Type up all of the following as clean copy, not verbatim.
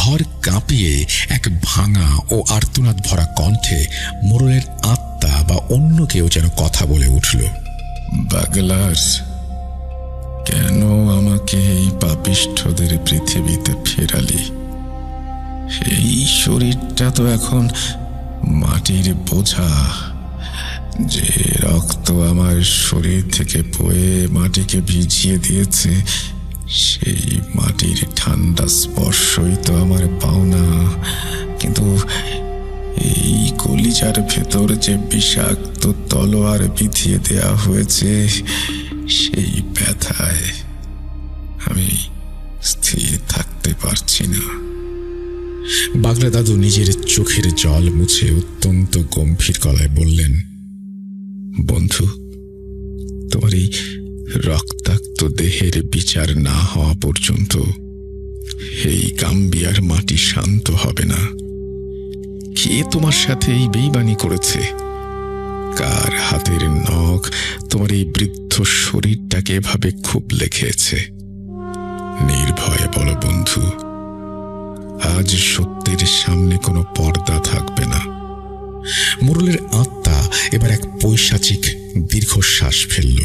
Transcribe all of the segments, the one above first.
ঘর কাঁপিয়ে এক ভাঙা ও আর্তনাদ ভরা কণ্ঠে মোড়লের আত্মা বা অন্য কেউ যেন কথা বলে উঠল। বাগলার্স, কেন আমাকে এই পাপিষ্ঠদের পৃথিবীতে ফেরালি? এই শরীরটা তো এখন মাটির বোঝা। যে রক্ত আমার শরীর থেকে বয়ে মাটিকে ভিজিয়ে দিয়েছে, সেই মাটির ঠান্ডা স্পর্শই তো আমার পাওনা। কিন্তু এই কলিজার ভেতর যে বিষাক্ত তলোয়ার বিধিয়ে দেয়া হয়েছে, সেই ব্যথায় আমি স্থির থাকতে পারছি না। বাগলা দাদু নিজের চোখের জল মুছে অত্যন্ত গম্ভীর গলায় বললেন, বন্ধু, তোমার এই রক্তাক্ত দেহের বিচার না হওয়া পর্যন্ত এই গাম্বিয়ার মাটি শান্ত হবে না। কে তোমার সাথে এই বেইমানি করেছে? কার হাতের নখ তোমার এই বৃদ্ধ শরীরটাকে এভাবে খুব লেখেছে? নির্ভয়ে বলো বন্ধু, আজ সত্যের সামনে কোনো পর্দা থাকবে না। মোড়লের আত্মা এবার এক পৈশাচিক দীর্ঘশ্বাস ফেলল।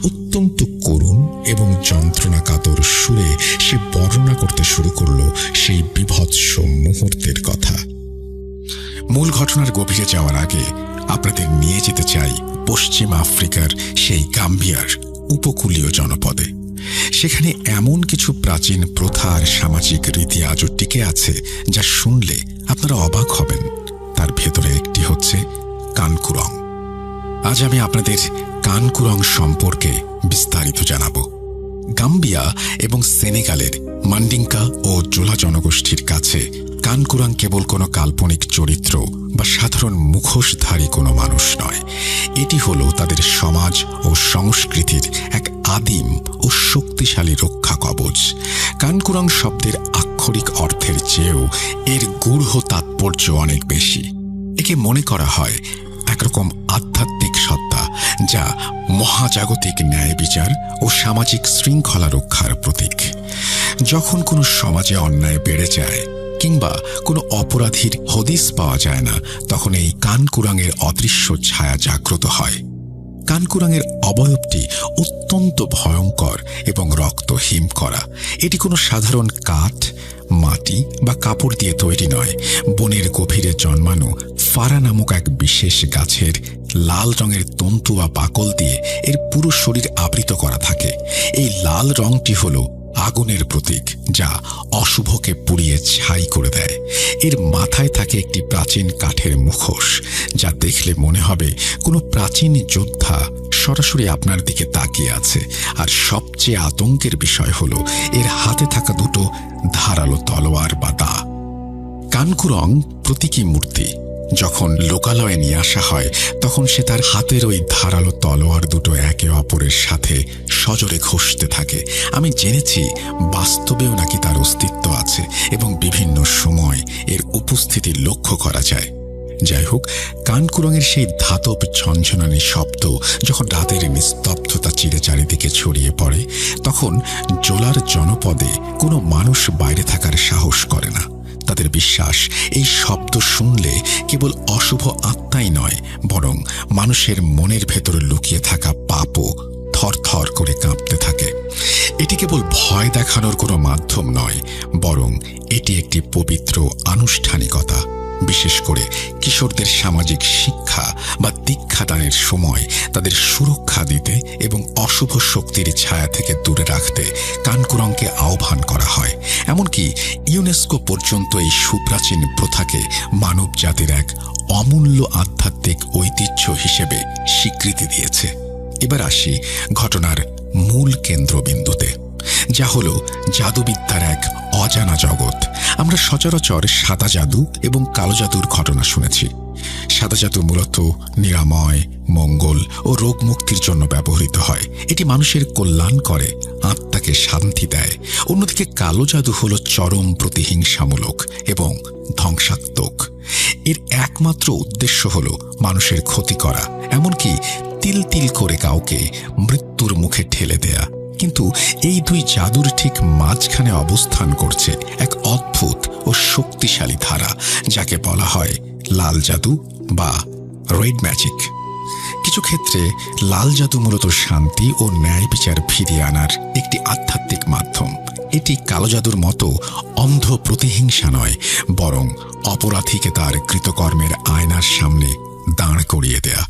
অত্যন্ত করুণ এবং যন্ত্রণা কাতর সুরে সে বর্ণনা করতে শুরু করল সেই বীভৎস মুহূর্তের কথা। মূল ঘটনার গভীরে যাওয়ার আগে আপনাদের নিয়ে যেতে চাই পশ্চিম আফ্রিকার সেই গাম্বিয়ার উপকূলীয় জনপদে। সেখানে এমন কিছু প্রাচীন প্রথা আর সামাজিক রীতি আজও টিকে আছে যা শুনলে আপনারা অবাক হবেন। তার ভেতরে একটি হচ্ছে কানকুরং। আজ আমি আপনাদের কানকুরং সম্পর্কে বিস্তারিত জানাব। গাম্বিয়া এবং সেনেগালের মান্ডিঙ্কা ও জোলা জনগোষ্ঠীর কাছে কানকুরং কেবল কোনো কাল্পনিক চরিত্র বা সাধারণ মুখোশধারী কোনো মানুষ নয়। এটি হলো তাদের সমাজ ও সংস্কৃতির এক আদিম ও শক্তিশালী রক্ষা কবচ। কানকুরং শব্দের আক্ষরিক অর্থের চেয়েও এর গূঢ় তাৎপর্য অনেক বেশি। একে মনে করা হয় একরকম আধ্যাত্মিক সত্তা যা মহাজাগতিক ন্যায় বিচার ও সামাজিক শৃঙ্খলা রক্ষার প্রতীক। যখন কোনো সমাজে অন্যায় বেড়ে যায় কিংবা কোনো অপরাধীর হদিস পাওয়া যায় না, তখন এই কানকুরাঙের অদৃশ্য ছায়া জাগ্রত হয়। কানকুরাঙের অবয়বটি অত্যন্ত ভয়ঙ্কর এবং রক্তহীন করা। এটি কোনো সাধারণ কাঠ, মাটি বা কাপড় দিয়ে তৈরি নয়। বনের গভীরে জন্মানো ফারা নামক এক বিশেষ গাছের লাল রঙের তন্তু বা বাকল দিয়ে এর পুরো শরীর আবৃত করা থাকে। এই লাল রংটি হল আগুনের প্রতীক, যা অশুভকে পুড়িয়ে ছাই করে দেয়। এর মাথায় থাকে একটি প্রাচীন কাঠের মুখোশ, যা দেখলে মনে হবে কোনো প্রাচীন যোদ্ধা সরাসরি আপনার দিকে তাকিয়ে আছে। আর সবচেয়ে আতঙ্কের বিষয় হলো এর হাতে থাকা দুটো ধারালো তলোয়ার বা দা। কানকুরং প্রতীকী মূর্তি। যখন লোকালয়ে নিয়ে আসা হয় তখন সে তার হাতের ওই ধারালো তলোয়ার দুটো একে অপরের সাথে সজোরে ঘষতে থাকে। আমি জেনেছি বাস্তবেও নাকি তার অস্তিত্ব আছে এবং বিভিন্ন সময় এর উপস্থিতি লক্ষ্য করা যায়। যাই হোক, কানকুরঙের সেই ধাতব ঝনঝনানি শব্দ যখন রাতের নিস্তব্ধতা চিরে চারিদিকে ছড়িয়ে পড়ে, তখন জোলার জনপদে কোনো মানুষ বাইরে থাকার সাহস করে না। তাদের বিশ্বাস এই শব্দ শুনলে কেবল অশুভ আত্মাই নয়, বরং মানুষের মনের ভেতরে লুকিয়ে থাকা পাপও থরথর করে কাঁপতে থাকে। এটি কেবল ভয় দেখানোর কোনো মাধ্যম নয়, বরং এটি একটি পবিত্র আনুষ্ঠানিকতা। বিশেষ করে কিশোরদের সামাজিক শিক্ষা বা দীক্ষাদানের সময় তাদের সুরক্ষা দিতে এবং অশুভ শক্তির ছায়া থেকে দূরে রাখতে কানকুরংকে আহ্বান করা হয়। এমনকি ইউনেস্কো পর্যন্ত এই সুপ্রাচীন প্রথাকে মানব জাতির এক অমূল্য আধ্যাত্মিক ঐতিহ্য হিসেবে স্বীকৃতি দিয়েছে। এবার আসি ঘটনার মূল কেন্দ্রবিন্দুতে, যা হল জাদুবিদ্যার এক অজানা জগৎ। আমরা সচরাচর সাদা জাদু এবং কালো জাদুর ঘটনা শুনেছি। সাদা জাদু মূলত নিরাময়, মঙ্গল ও রোগ মুক্তির জন্য ব্যবহৃত হয়। এটি মানুষের কল্যাণ করে, আত্মাকে শান্তি দেয়। অন্যদিকে কালো জাদু হল চরম প্রতিহিংসামূলক এবং ধ্বংসাত্মক। এর একমাত্র উদ্দেশ্য হল মানুষের ক্ষতি করা, এমনকি তিল তিল করে কাউকে মৃত্যুর মুখে ঠেলে দেয়া। কিন্তু এই দুই জাদুর ঠিক মাঝখানে অবস্থান করছে এক অদ্ভুত ও শক্তিশালী ধারা, যাকে বলা হয় লাল জাদু বা রেড ম্যাজিক। কিছু ক্ষেত্রে লাল জাদু মূলত শান্তি ও ন্যায় বিচার ফিরিয়ে আনার একটি আধ্যাত্মিক মাধ্যম। এটি কালো জাদুর মতো অন্ধ প্রতিহিংসা নয়, বরং অপরাধীকে তার কৃতকর্মের আয়নার সামনে দাঁড় করিয়ে দেয়া।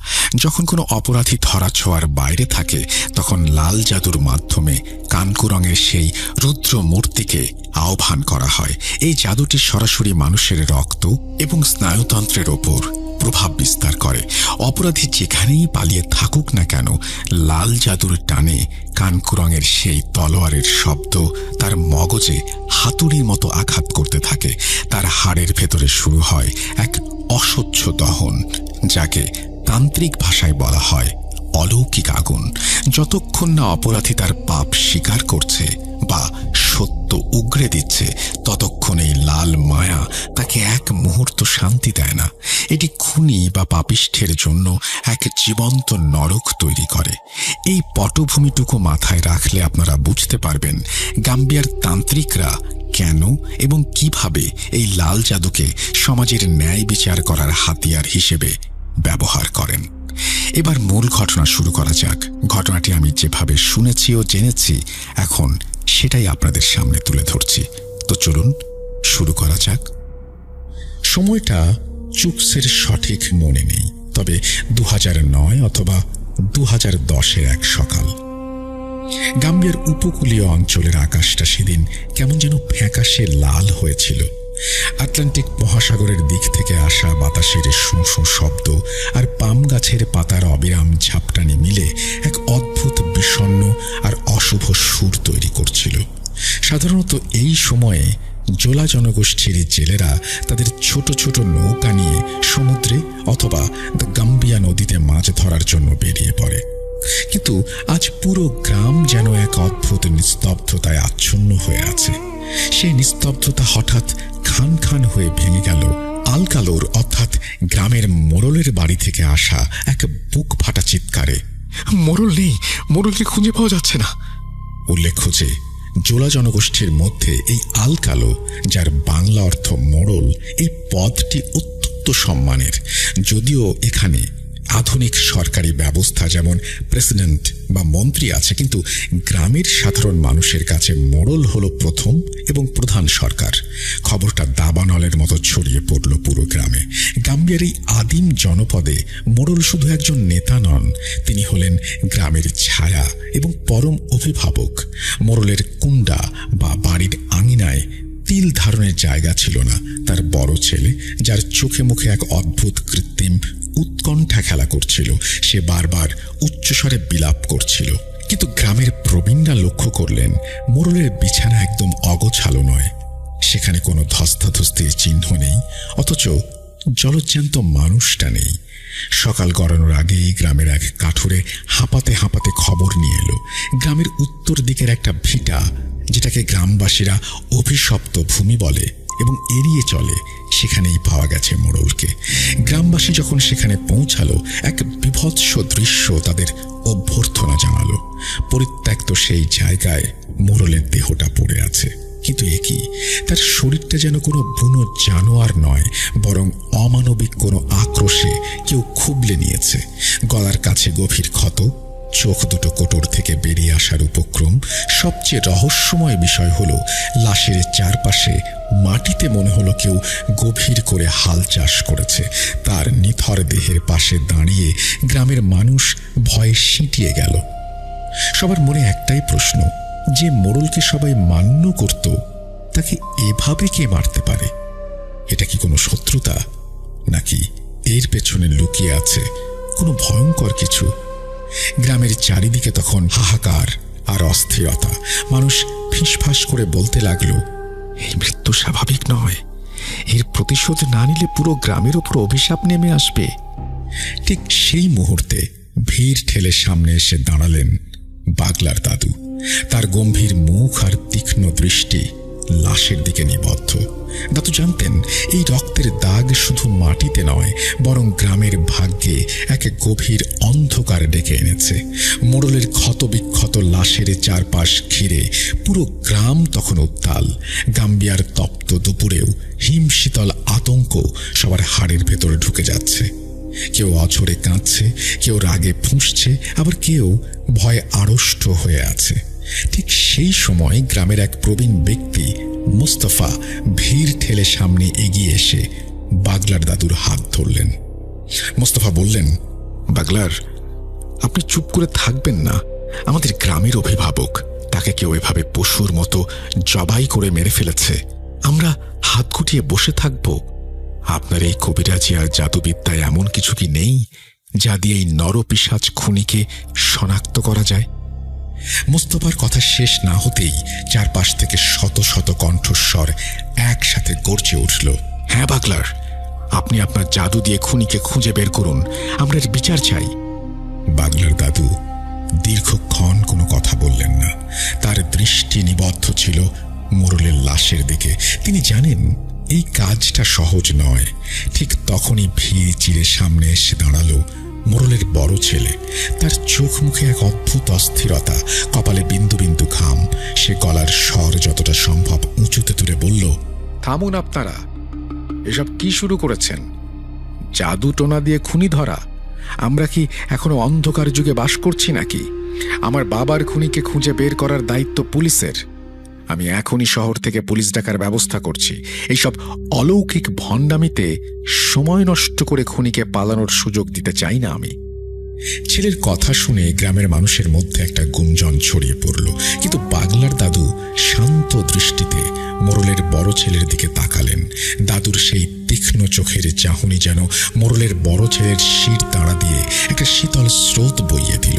যখন কোনো অপরাধী ধরাছোঁয়ার বাইরে থাকে, তখন লাল জাদুর মাধ্যমে কানকুরঙের সেই রুদ্র মূর্তিকে আহ্বান করা হয়। এই জাদুটি সরাসরি মানুষের রক্ত এবং স্নায়ুতন্ত্রের ওপর প্রভাব বিস্তার করে। অপরাধী যেখানেই পালিয়ে থাকুক না কেন, লাল জাদুর টানে কানকুরঙের সেই তলোয়ারের শব্দ তার মগজে হাতুড়ির মতো আঘাত করতে থাকে। তার হাড়ের ভেতরে শুরু হয় এক অসহ্য দহন, যাকে তান্ত্রিক ভাষায় বলা হয় অলৌকিক আগুন। যতক্ষণ না অপরাধী তার পাপ স্বীকার করছে বা সত্য উগরে দিচ্ছে, ততক্ষণ এই লাল মায়া তাকে এক মুহূর্ত শান্তি দেয় না। এটি খুনি বা পাপিষ্ঠের জন্য এক জীবন্ত নরক তৈরি করে। এই পটভূমিটুকু মাথায় রাখলে আপনারা বুঝতে পারবেন গাম্বিয়ার তান্ত্রিকরা কেন এবং কিভাবে এই লাল জাদুকে সমাজের ন্যায় বিচার করার হাতিয়ার হিসেবে ব্যবহার করেন। এবার মূল ঘটনা শুরু করা যাক। ঘটনাটি আমি যেভাবে শুনেছি ও জেনেছি, এখন সেটাই আপনাদের সামনে তুলে ধরছি। তো চলুন শুরু করা যাক। সময়টা চুপসের সঠিক মনে নেই, তবে 2009 অথবা 2010-এর এক সকাল। গাম্বিয়ার উপকূলীয় অঞ্চলের আকাশটা সেদিন কেমন যেন ফ্যাকাশে লাল হয়েছিল। আটলান্টিক মহাসাগরের দিক থেকে আসা বাতাসের শু শু শব্দ আর পাম গাছের পাতার অবিরাম ঝাপটানি মিলে এক অদ্ভুত বিষণ্ণ আর অশুভ সুর তৈরি করছিল। সাধারণত এই সময়ে জোলা জনগোষ্ঠীর জেলেরা তাদের ছোট ছোট নৌকা নিয়ে সমুদ্রে অথবা গাম্বিয়া নদীতে মাছ ধরার জন্য বেরিয়ে পড়ে। কিন্তু আজ পুরো গ্রাম যেন এক অদ্ভুত নিস্তব্ধতায় আচ্ছন্ন হয়ে আছে। সেই নিস্তব্ধতা হঠাৎ খান খান হয়ে ভেঙে গেল আলকালোর অর্থাৎ গ্রামের মোড়লের বাড়ি থেকে আসা এক বুক ফাটা চিৎকারে। মোড়ল নেই, মোড়লকে খুঁজে পাওয়া যাচ্ছে না। উল্লেখ্য যে জোলা জনগোষ্ঠীর মধ্যে এই আলকালো, যার বাংলা অর্থ মোড়ল, এই পদটি অত্যন্ত সম্মানের। যদিও এখানে আধুনিক সরকারি ব্যবস্থা যেমন প্রেসিডেন্ট বা মন্ত্রী আছে, কিন্তু গ্রামের সাধারণ মানুষের কাছে মোড়ল হলো প্রথম এবং প্রধান সরকার। খবরটা দাবানলের মতো ছড়িয়ে পড়ল পুরো গ্রামে। গাম্বিয়ার এই আদিম জনপদে মোড়ল শুধু একজন নেতা নন, তিনি হলেন গ্রামের ছায়া এবং পরম অভিভাবক। মোড়লের কুণ্ডা বা বাড়ির আঙিনায় তিল ধারণের জায়গা ছিল না। তার বড় ছেলে, যার চোখে মুখে এক অদ্ভুত কৃত্রিম উৎকণ্ঠা খেলা করছিল, সে বারবার উচ্চস্বরে বিলাপ করছিল। কিন্তু গ্রামের প্রবীণরা লক্ষ্য করলেন মোড়লের বিছানা একদম অগোছালো নয়, সেখানে কোনো ধস্তাধস্তির চিহ্ন নেই, অথচ জলজ্যান্ত মানুষটা নেই। সকাল গড়ানোর আগেই গ্রামের এক কাঠুরে হাঁপাতে হাঁপাতে খবর নিয়ে এলো গ্রামের উত্তর দিকের একটা ভিটা, যেটাকে গ্রামবাসীরা অভিশপ্ত ভূমি বলে এবং এড়িয়ে চলে, সেখানেই পাওয়া গেছে মোড়লকে। গ্রামবাসী যখন সেখানে পৌঁছালো, এক বিভৎস দৃশ্য তাদের অভ্যর্থনা জানালো। পরিত্যক্ত সেই জায়গায় মোড়লের দেহটা পড়ে আছে, কিন্তু একই তার শরীরটা যেন কোনো বুনো জানোয়ার নয়, বরং অমানবিক কোনো আক্রোশে কেউ খুবলে নিয়েছে। গলার কাছে গভীর ক্ষত, চোখ দুটো কোটর থেকে বেরিয়ে আসার উপক্রম। সবচেয়ে রহস্যময় বিষয় হলো লাশের চারপাশে মাটিতে মনে হলো কেউ গভীর করে হাল চাষ করেছে। তার নিথর দেহের পাশে দাঁড়িয়ে গ্রামের মানুষ ভয়ে সিঁটিয়ে গেল। সবার মনে একটাই প্রশ্ন, যে মোড়লকে সবাই মান্য করত, তাকে এভাবে কে মারতে পারে? এটা কি কোনো শত্রুতা, নাকি এর পেছনে লুকিয়ে আছে কোনো ভয়ঙ্কর কিছু? গ্রামের চারিদিকে তখন হাহাকার আর অস্থিরতা। মানুষ ফিসফাস করে বলতে লাগলো, এই মৃত্যু স্বাভাবিক নয়, এর প্রতিশোধ না নিলে পুরো গ্রামের ওপর অভিশাপ নেমে আসবে। ঠিক সেই মুহূর্তে ভিড় ঠেলে সামনে এসে দাঁড়ালেন বাগলার দাদু। তার গম্ভীর মুখ আর তীক্ষ্ণ দৃষ্টি লাশের দিকে নিবদ্ধ। দাদু জানতেন এই রক্তের দাগ শুধু মাটিতে নয়, বরং গ্রামের ভাগ্যে এক গভীর অন্ধকার ডেকে এনেছে। মোড়লের ক্ষতবিক্ষত লাশের চারপাশ ঘিরে পুরো গ্রাম তখন উত্তাল। গাম্বিয়ার তপ্ত দুপুরেও হিমশীতল আতঙ্ক সবার হাড়ের ভেতরে ঢুকে যাচ্ছে। কেউ অঝরে কাঁদছে, কেউ রাগে ফুঁসছে, আবার কেউ ভয়ে আড়ষ্ট হয়ে আছে। ঠিক সেই সময় গ্রামের এক প্রবীণ ব্যক্তি মুস্তফা ভিড় ঠেলে সামনে এগিয়ে এসে বাগলার দাদুর হাত ধরলেন। মুস্তফা বললেন, বাগলার, আপনি চুপ করে থাকবেন না। আমাদের গ্রামের অভিভাবক, তাকে কেউ এভাবে পশুর মতো জবাই করে মেরে ফেলেছে। আমরা হাত গুটিয়ে বসে থাকব? আপনার এই কবিরাজি আর জাদুবিদ্যায় এমন কিছু কি নেই যা দিয়ে এই নরপিশাচ খুনিকে শনাক্ত করা যায়? মুস্তফার কথা শেষ না হতেই চারপাশ থেকে শত শত কণ্ঠস্বর একসাথে গর্জে উঠল। হ্যাঁ বাগলার, আপনি আপনার জাদু দিয়ে খুনিকে খুঁজে বের করুন। আমরা এর বিচার চাই। বাগলার দাদু দীর্ঘক্ষণ কোনো কথা বললেন না। তার দৃষ্টি নিবদ্ধ ছিল মোড়লের লাশের দিকে। তিনি জানেন এই কাজটা সহজ নয়। ঠিক তখনই ভিড় চিরে সামনে এসে দাঁড়ালো মোড়লের বড় ছেলে। তার চোখ মুখে এক অদ্ভুত অস্থিরতা, কপালে বিন্দু বিন্দু ঘাম। সে গলার স্বর যতটা সম্ভব উঁচুতে তুলে বলল, থামুন আপনারা। এসব কি শুরু করেছেন? জাদু টোনা দিয়ে খুনি ধরা? আমরা কি এখনো অন্ধকার যুগে বাস করছি নাকি? আমার বাবার খুনিকে খুঁজে বের করার দায়িত্ব পুলিশের। আমি এখনই শহর থেকে পুলিশ ডাকার ব্যবস্থা করছি। এইসব অলৌকিক ভণ্ডামিতে সময় নষ্ট করে খুনিকে পালানোর সুযোগ দিতে চাই না আমি। ছেলের কথা শুনে গ্রামের মানুষের মধ্যে একটা গুঞ্জন ছড়িয়ে পড়ল। কিন্তু বাগলার দাদু শান্ত দৃষ্টিতে মোড়লের বড় ছেলের দিকে তাকালেন। দাদুর সেই তীক্ষ্ণ চোখের চাহনি যেন মোড়লের বড় ছেলের শির দাঁড়া দিয়ে একটা শীতল স্রোত বইয়ে দিল।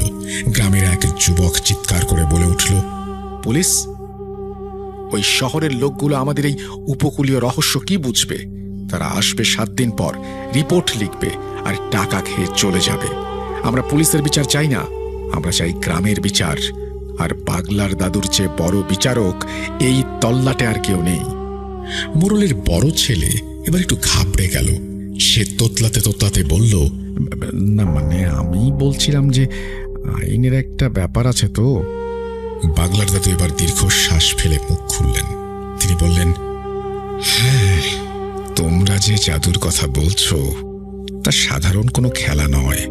গ্রামের এক যুবক চিৎকার করে বলে উঠল, পুলিশ? ওই শহরের লোকগুলো আমাদের এই উপকূলীয় রহস্য কি বুঝবে? তারা আসবে 7 দিন পর, রিপোর্ট লিখবে আর টাকা খেয়ে চলে যাবে। আমরা পুলিশের বিচার চাই না, আমরা চাই গ্রামের বিচার। আর বাগলার দাদুর চেয়ে বড় বিচারক এই তল্লাটে আর কেউ নেই। মোড়লের বড় ছেলে এবার একটু ঘাবড়ে গেল। সে তোতলাতে তোতলাতে বলল, না মানে আমি বলছিলাম যে আইনের একটা ব্যাপার আছে তো। বাগলার দাদু এবার দীর্ঘশ্বাস ফেলে মুখ খুললেন। তিনি বললেন, হ্যাঁ, তোমরা যে জাদুর কথা বলছো তা সাধারণ কোনো খেলা নয়।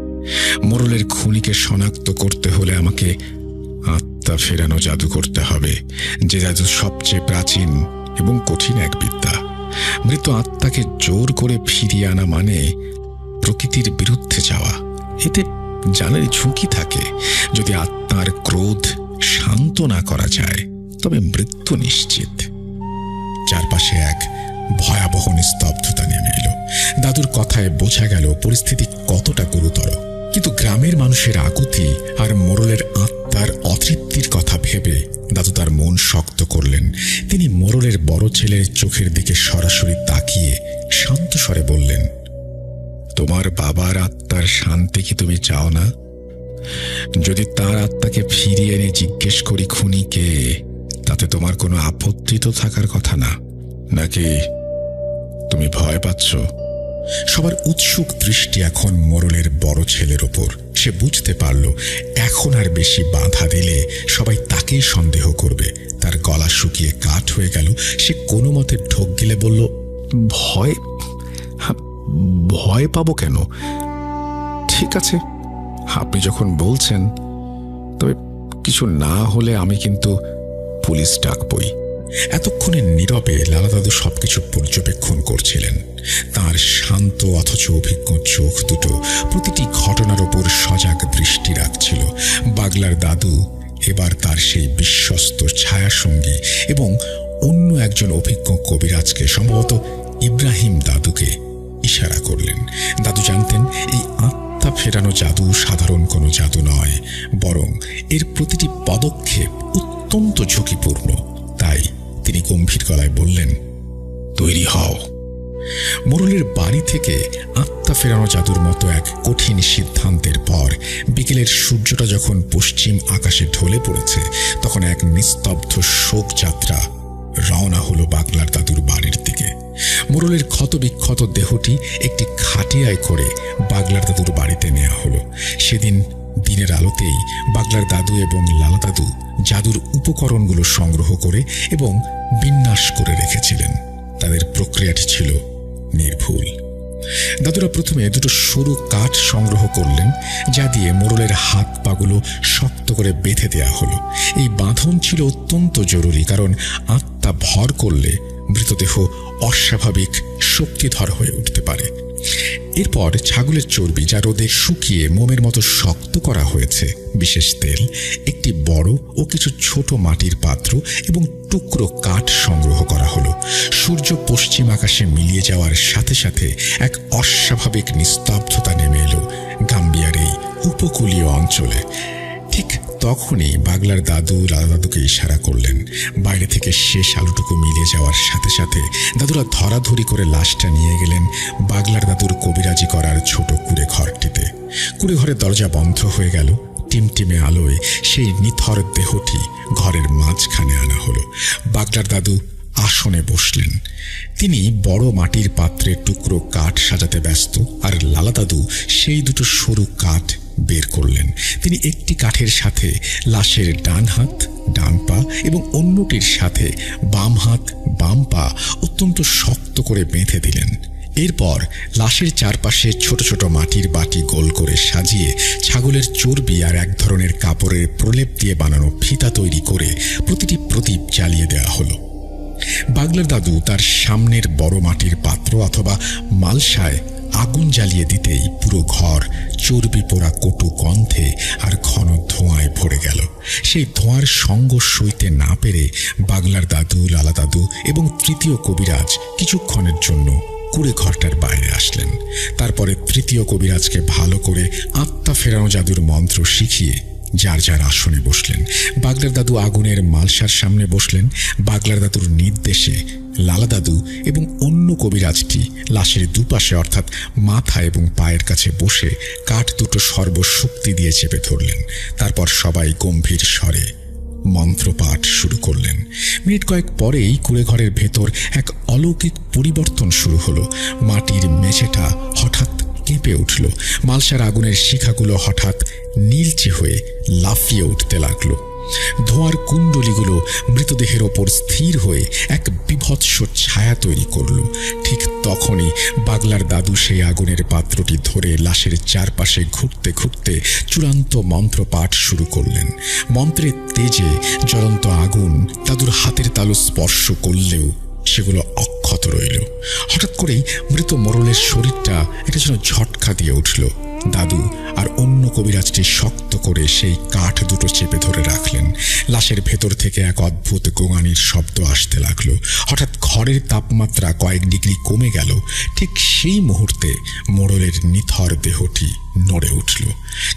মোড়লের খুনিকে শনাক্ত করতে হলে আমাকে আত্মা ফেরানো জাদু করতে হবে, যে জাদু সবচেয়ে প্রাচীন এবং কঠিন এক বিদ্যা। মৃত আত্মাকে জোর করে ফিরিয়ে আনা মানে প্রকৃতির বিরুদ্ধে যাওয়া। এতে জানের ঝুঁকি থাকে। যদি আত্মার ক্রোধ শান্ত না করা যায় তবে মৃত্যু নিশ্চিত। চারপাশে এক ভয়াবহ নিস্তব্ধতা নেমে এলো। দাদুর কথায় বোঝা গেল পরিস্থিতি কতটা গুরুতর। কিন্তু গ্রামের মানুষের আকুতি আর মোড়লের আত্মার অতৃপ্তির কথা ভেবে দাদু তার মন শক্ত করলেন। তিনি মোড়লের বড় ছেলের চোখের দিকে সরাসরি তাকিয়ে শান্ত স্বরে বললেন, তোমার বাবার আত্মার শান্তি কি তুমি চাও না? যদি তার আত্মাকে ফিরিয়ে এনে জিজ্ঞেস করি খুনিকে, তাতে তোমার কোনো আপত্তি তো থাকার কথা না, নাকি তুমি ভয় পাচ্ছ? সবার উৎসুক দৃষ্টি এখন মোড়লের বড় ছেলের ওপর। সে বুঝতে পারল এখন আর বেশি বাধা দিলে সবাই তাকেই সন্দেহ করবে। তার গলা শুকিয়ে কাঠ হয়ে গেল। সে কোনো মতে ঢোক গিলে বলল, ভয় পাবো কেন? ঠিক আছে, আপনি যখন বলছেন, তবে কিছু না হলে আমি কিন্তু পুলিশ ডাকবই। এতক্ষণে নীরবে লালা দাদু সবকিছু পর্যবেক্ষণ করছিলেন। তার শান্ত অথচ অভিজ্ঞ চোখ দুটো প্রতিটি ঘটনার ওপর সজাগ দৃষ্টি রাখছিল। বাগলার দাদু এবার তার সেই বিশ্বস্ত ছায়াসঙ্গী এবং অন্য একজন অভিজ্ঞ কবিরাজকে, সম্ভবত ইব্রাহিম দাদুকে ইশারা করলেন। দাদু জানতেন এই আত্মা ফেরানো জাদু সাধারণ কোনো জাদু নয়, বরং এর প্রতিটি পদক্ষেপ অত্যন্ত ঝুঁকিপূর্ণ। তাই তিনি গম্ভীর গলায় বললেন, তৈরি হও। মোড়লের বাড়ি থেকে আত্মা ফেরানো জাদুর মতো এক কঠিন সিদ্ধান্তের পর বিকেলের সূর্যটা যখন পশ্চিম আকাশে ঢলে পড়েছে, তখন এক নিস্তব্ধ শোকযাত্রা রওনা হলো বাগলার দাদুর বাড়ির দিকে। মোড়লের ক্ষতবিক্ষত দেহটি একটি খাটিয়ায় করে বাগলার দাদুর বাড়িতে নেওয়া হলো। সেদিন দিনের আলোতেই বাগলার দাদু এবং লালা দাদু জাদুর উপকরণগুলো সংগ্রহ করে এবং বিন্যাস করে রেখেছিলেন। তাদের প্রক্রিয়াটি ছিল নির্ভুল। দাদুরা প্রথমে দুটো সরু কাঠ সংগ্রহ করলেন, যা দিয়ে মোড়লের হাত পাগুলো শক্ত করে বেঁধে দেয়া হলো। এই বাঁধন ছিল অত্যন্ত জরুরি, কারণ আত্মা ভর করলে মৃতদেহ অস্বাভাবিক শক্তিধর হয়ে উঠতে পারে। এরপর ছাগলের চর্বি, যা রোদে শুকিয়ে মোমের মতো শক্ত করা হয়েছে, বিশেষ তেল, একটি বড় ও কিছু ছোট মাটির পাত্র এবং টুকরো কাঠ সংগ্রহ করা হলো। সূর্য পশ্চিম আকাশে মিলিয়ে যাওয়ার সাথে সাথে এক অস্বাভাবিক নিস্তব্ধতা নেমে এলো গাম্বিয়ার এই উপকূলীয় অঞ্চলে। ঠিক তখনই বাগলার দাদু লালা দাদুকে ইশারা করলেন। বাইরে থেকে শেষ আলোটুকু মিলিয়ে যাওয়ার সাথে সাথে দাদুরা ধরাধরি করে লাশটা নিয়ে গেলেন বাগলার দাদুর কবিরাজি করার ছোট কুঁড়ে ঘরটিতে। কুঁড়ে ঘরের দরজা বন্ধ হয়ে গেল। টিমটিমে আলোয় সেই নিথর দেহটি ঘরের মাঝখানে আনা হলো। বাগলার দাদু আসনে বসলেন। তিনি বড় মাটির পাত্রে টুকরো কাঠ সাজাতে ব্যস্ত, আর লালা দাদু সেই দুটো সরু কাঠ বের করলেন। তিনি একটি কাঠের সাথে লাশের ডান হাত, ডান পা এবং অন্যটির সাথে বাম হাত, বাম পা অত্যন্ত শক্ত করে বেঁধে দিলেন। এরপর লাশের চারপাশে ছোট ছোট মাটির বাটি গোল করে সাজিয়ে ছাগলের চর্বি আর এক ধরনের কাপড়ের প্রলেপ দিয়ে বানানো ফিতা তৈরি করে প্রতিটি প্রদীপ জ্বালিয়ে দেওয়া হলো। বাগলার দাদু তার সামনের বড় মাটির পাত্র অথবা মালসায় আগুন জ্বালিয়ে দিতেই পুরো ঘর চর্বি পোড়া কটু গন্ধে আর ঘন ধোঁয়ায় ভরে গেল। সেই ধোঁয়ার সঙ্গ সইতে না পেরে বাগলার দাদু, লালা দাদু এবং তৃতীয় কবিরাজ কিছুক্ষণের জন্য কুঁড়ে ঘরটার বাইরে আসলেন। তারপরে তৃতীয় কবিরাজকে ভালো করে আত্মা ফেরানো জাদুর মন্ত্র শিখিয়ে যার যার আসনে বসলেন। বাগলার দাদু আগুনের মালসার সামনে বসলেন। বাগলার দাদুর নির্দেশে লালা দাদু এবং অন্য কবিরাজটি লাশের দুপাশে অর্থাৎ মাথা এবং পায়ের কাছে বসে কাঠ দুটো সর্বশক্তি দিয়ে চেপে ধরলেন। তারপর সবাই গম্ভীর স্বরে মন্ত্রপাঠ শুরু করলেন। মিনিট কয়েক পরেই কুঁড়ে ঘরের ভেতর এক অলৌকিক পরিবর্তন শুরু হলো। মাটির মেঝেটা হঠাৎ কেঁপে উঠল। মালসার আগুনের শিখাগুলো হঠাৎ নীলচে হয়ে লাফিয়ে উঠতে লাগলো। ধোঁয়ার কুণ্ডলীগুলো মৃতদেহের ওপর স্থির হয়ে এক বিভৎস ছায়া তৈরি করল। ঠিক তখনই বাগলার দাদু সেই আগুনের পাত্রটি ধরে লাশের চারপাশে ঘুরতে ঘুরতে চূড়ান্ত মন্ত্রপাঠ শুরু করলেন। মন্ত্রের তেজে জ্বলন্ত আগুন দাদুর হাতের তালু স্পর্শ করলেও সেগুলো অক্ষত রইল। হঠাৎ করেই মৃত মোড়লের শরীরটা এটা যেন ঝটকা দিয়ে উঠল। দাদু আর অন্য কবিরাজটি শক্ত করে সেই কাঠ দুটো চেপে ধরে রাখলেন। লাশের ভেতর থেকে এক অদ্ভুত গোঙানির শব্দ আসতে লাগলো। হঠাৎ ঘরের তাপমাত্রা কয়েক ডিগ্রি কমে গেল। ঠিক সেই মুহূর্তে মোড়লের নিথর দেহটি নড়ে উঠল,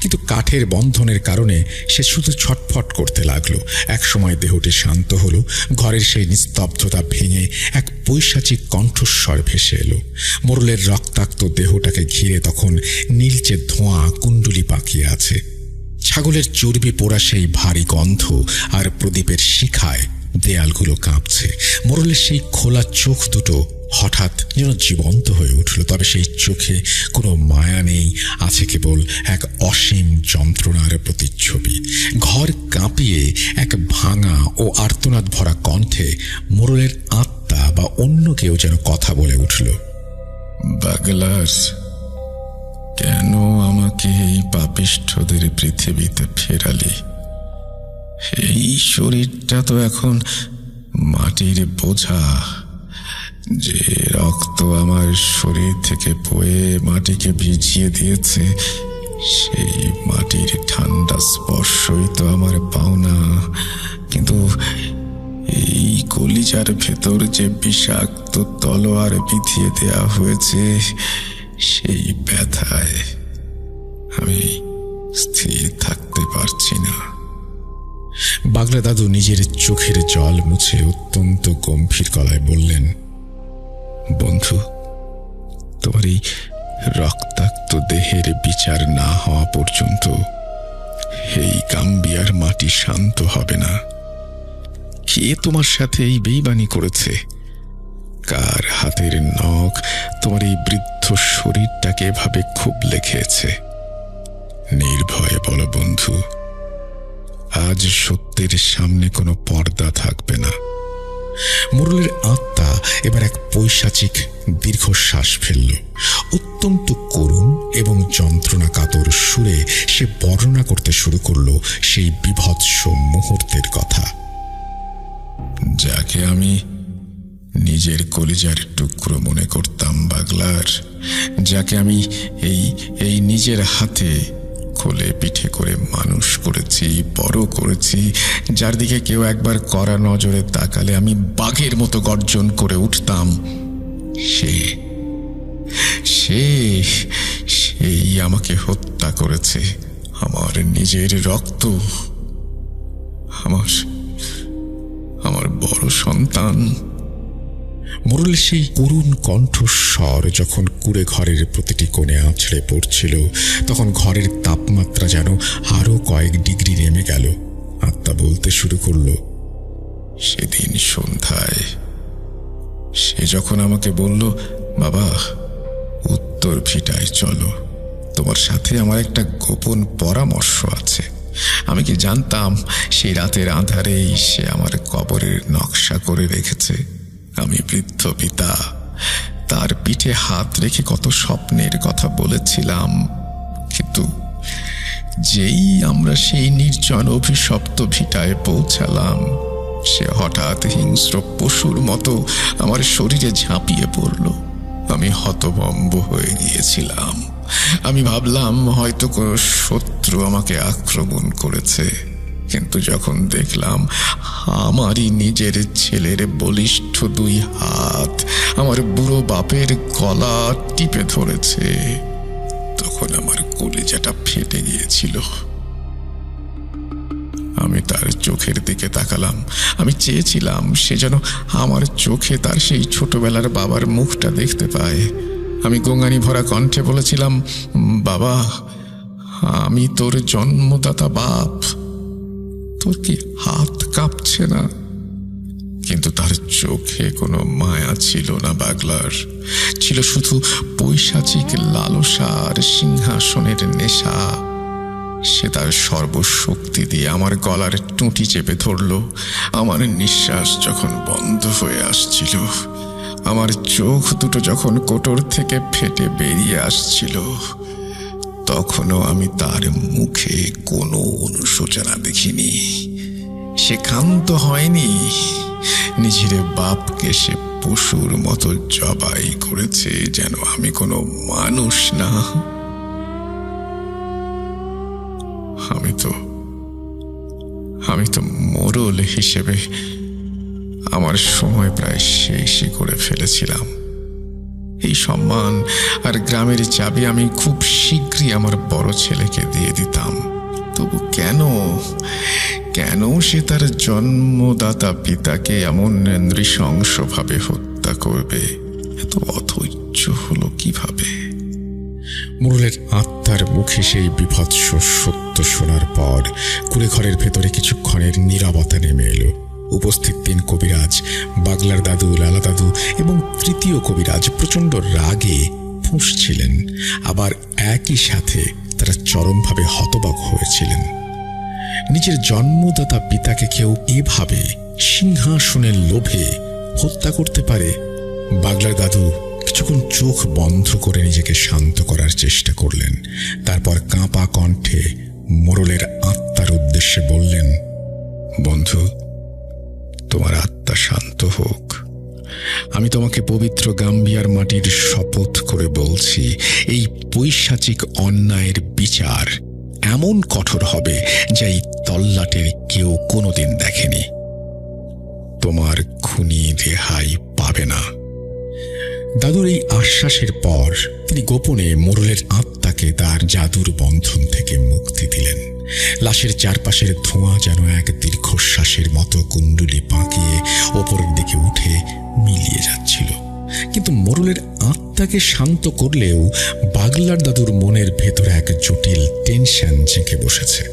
কিন্তু কাঠের বন্ধনের কারণে সে শুধু ছটফট করতে লাগলো। একসময় দেহটি শান্ত হলো। ঘরের সেই নিস্তব্ধতা ভেঙে এক পৈশাচিক কণ্ঠস্বর ভেসে এলো। মোড়লের রক্তাক্ত দেহটাকে ঘিরে তখন নীলচে ধোঁয়া কুণ্ডুলি পাকিয়ে আছে। ছাগলের চর্বি পোড়া সেই ভারী গন্ধ আর প্রদীপের শিখায় দেয়ালগুলো কাঁপছে। মোড়লের সেই খোলা চোখ দুটো হঠাৎ যেন জীবন্ত হয়ে উঠল, তবে সেই চোখে কোনো মায়া নেই, আছে কেবল এক অসীম যন্ত্রণার প্রতিচ্ছবি। ঘর কাঁপিয়ে এক ভাঙা ও আর্তনাদ ভরা কণ্ঠে মোড়লের আত্মা বা অন্য কেউ যেন কথা বলে উঠল। বাগলার, কেন আমাকে এই পাপিষ্ঠদের পৃথিবীতে ফেরালি? এই শরীরটা তো এখন মাটির বোঝা। যে রক্ত আমার শরীর থেকে বয়ে মাটিকে ভিজিয়ে দিয়েছে, সেই মাটির ঠান্ডা স্পর্শই তো আমার পাওনা। কিন্তু এই কলিজার ভেতর যে বিষাক্ত তলোয়ার বিধিয়ে দেয়া হয়েছে, সেই ব্যথায় আমি স্থির থাকতে পারছি না। বাগলা দাদু নিজের চোখের জল মুছে অত্যন্ত গম্ভীর গলায় বললেন, বন্ধু, তোমার এই রক্তাক্ত দেহের বিচার না হওয়া পর্যন্ত এই গাম্বিয়ার মাটি শান্ত হবে না। কে তোমার সাথে এই বেইমানি করেছে? কার হাতের নখ তোমার এই বৃদ্ধ শরীরটাকে এভাবে খুব লেখেছে? নির্ভয়ে বলো বন্ধু, আজ সত্যের সামনে কোনো পর্দা থাকবে না। মোরলের আত্মা এবার এক পৈশাচিক দীর্ঘশ্বাস ফেলল। অত্যন্ত করুণ এবং যন্ত্রণা কাতর সুরে সে বর্ণনা করতে শুরু করল সেই বীভৎস মুহূর্তের কথা। যাকে আমি নিজের কলিজার টুকরো মনে করতাম বাগলার, যাকে আমি এই নিজের হাতে কোলে পিঠে করে মানুষ করেছি, বড় করেছি, যার দিকে কেউ একবার কড়া নজরে তাকালে আমি বাঘের মতো গর্জন করে উঠতাম, সেই আমাকে হত্যা করেছে। আমার নিজের রক্ত, আমার বড় সন্তান। মোরলের সেই করুণ কণ্ঠস্বর যখন কুড়ে ঘরের প্রতিটি কোণে আছড়ে পড়ছিল, তখন ঘরের তাপমাত্রা যেন আরো কয়েক ডিগ্রি নেমে গেল। আত্মা বলতে শুরু করল, সেদিন সন্ধ্যায় সে যখন আমাকে বলল, বাবা উত্তর ভিটায় চলো, তোমার সাথে আমার একটা গোপন পরামর্শ আছে। আমি কি জানতাম সেই রাতের আঁধারেই সে আমার কবরের নকশা করে রেখেছে। আমি বৃদ্ধ পিতা, তার পিঠে হাত রেখে কত স্বপ্নের কথা বলেছিলাম, কিন্তু যেই আমরা সেই নির্জন অভিশপ্ত ভিটায় পৌঁছালাম, সে হঠাৎ হিংস্র পশুর মতো আমার শরীরে ঝাঁপিয়ে পড়ল। আমি হতভম্ব হয়ে গিয়েছিলাম। আমি ভাবলাম হয়তো কোনো শত্রু আমাকে আক্রমণ করেছে, কিন্তু যখন দেখলাম আমারই নিজের ছেলের বলিষ্ঠ দুই হাত আমার বুড়ো বাপের গলা টিপে ধরেছে, তখন আমার কলিজাটা ফেটে গিয়েছিল। আমি তার চোখের দিকে তাকালাম। আমি চেয়েছিলাম সে যেন আমার চোখে তার সেই ছোটবেলার বাবার মুখটা দেখতে পায়। আমি গোঙানি ভরা কণ্ঠে বলেছিলাম, বাবা, আমি তোর জন্মদাতা বাপ, তোর কি হাত কাঁপছে না? কিন্তু তার চোখে কোনো মায়া ছিল না বাগলার, ছিল শুধু পৈশাচিক লালসার সিংহাসনের নেশা। সে তার সর্বশক্তি দিয়ে আমার গলার টুঁটি চেপে ধরল। আমার নিঃশ্বাস যখন বন্ধ হয়ে আসছিল, আমার চোখ দুটো যখন কোটর থেকে ফেটে বেরিয়ে আসছিল, তখনও আমি তার মুখে কোনো অনুশোচনা দেখিনি। সে ক্ষান্ত হয়নি। নিজের বাপকে সে পশুর মতো জবাই করেছে, যেন আমি কোনো মানুষ না। আমি তো মোরল হিসেবে আমার সময় প্রায় শেষই করে ফেলেছিলাম। এই সম্মান আর গ্রামের চাবি আমি খুব শীঘ্রই আমার বড় ছেলেকে দিয়ে দিতাম। তবু কেন সে তার জন্মদাতা পিতাকে এমন নৃশংসভাবে হত্যা করবে? এত অধৈর্য হলো কিভাবে? মোরলের আত্মার মুখে সেই বীভৎস সত্য শোনার পর কুড়ে ঘরের ভেতরে কিছুক্ষণের নীরবতা নেমে এলো। উপস্থিত 3 কবিরাজ, বাগলার দাদু, লালা দাদু এবং তৃতীয় কবিরাজ প্রচণ্ড রাগে ফুঁসছিলেন। আবার একই সাথে তারা চরমভাবে হতবাক হয়েছিলেন। নিজের জন্মদাতা পিতাকে কেউ এভাবে সিংহাসনের লোভে হত্যা করতে পারে? বাগলার দাদু কিছুক্ষণ চোখ বন্ধ করে নিজেকে শান্ত করার চেষ্টা করলেন। তারপর কাঁপা কণ্ঠে মোরলের আত্মার উদ্দেশ্যে বললেন, বন্ধু, তোমার আত্মা শান্ত হোক। আমি তোমাকে পবিত্র গাম্বিয়ার মাটির শপথ করে বলছি, এই পৈশাচিক অন্যায়ের বিচার এমন কঠোর হবে যা এই তল্লাটের কেউ কোনোদিন দেখেনি। তোমার খুনি রেহাই পাবে না। দাদুর এই আশ্বাসের পর তিনি গোপনে মোরলের আত্মাকে তার জাদুর বন্ধন থেকে মুক্তি দিলেন। লাশের চারপাশের ধোঁয়া যেন এক দীর্ঘশ্বাসের মতো কুণ্ডুলি পাকিয়ে ওপরের দিকে উঠে মিলিয়ে যাচ্ছিল। কিন্তু মোরলের আত্মাকে শান্ত করলেও বাগলার দাদুর মনের ভেতরে এক জটিল টেনশন জেঁকে বসেছে।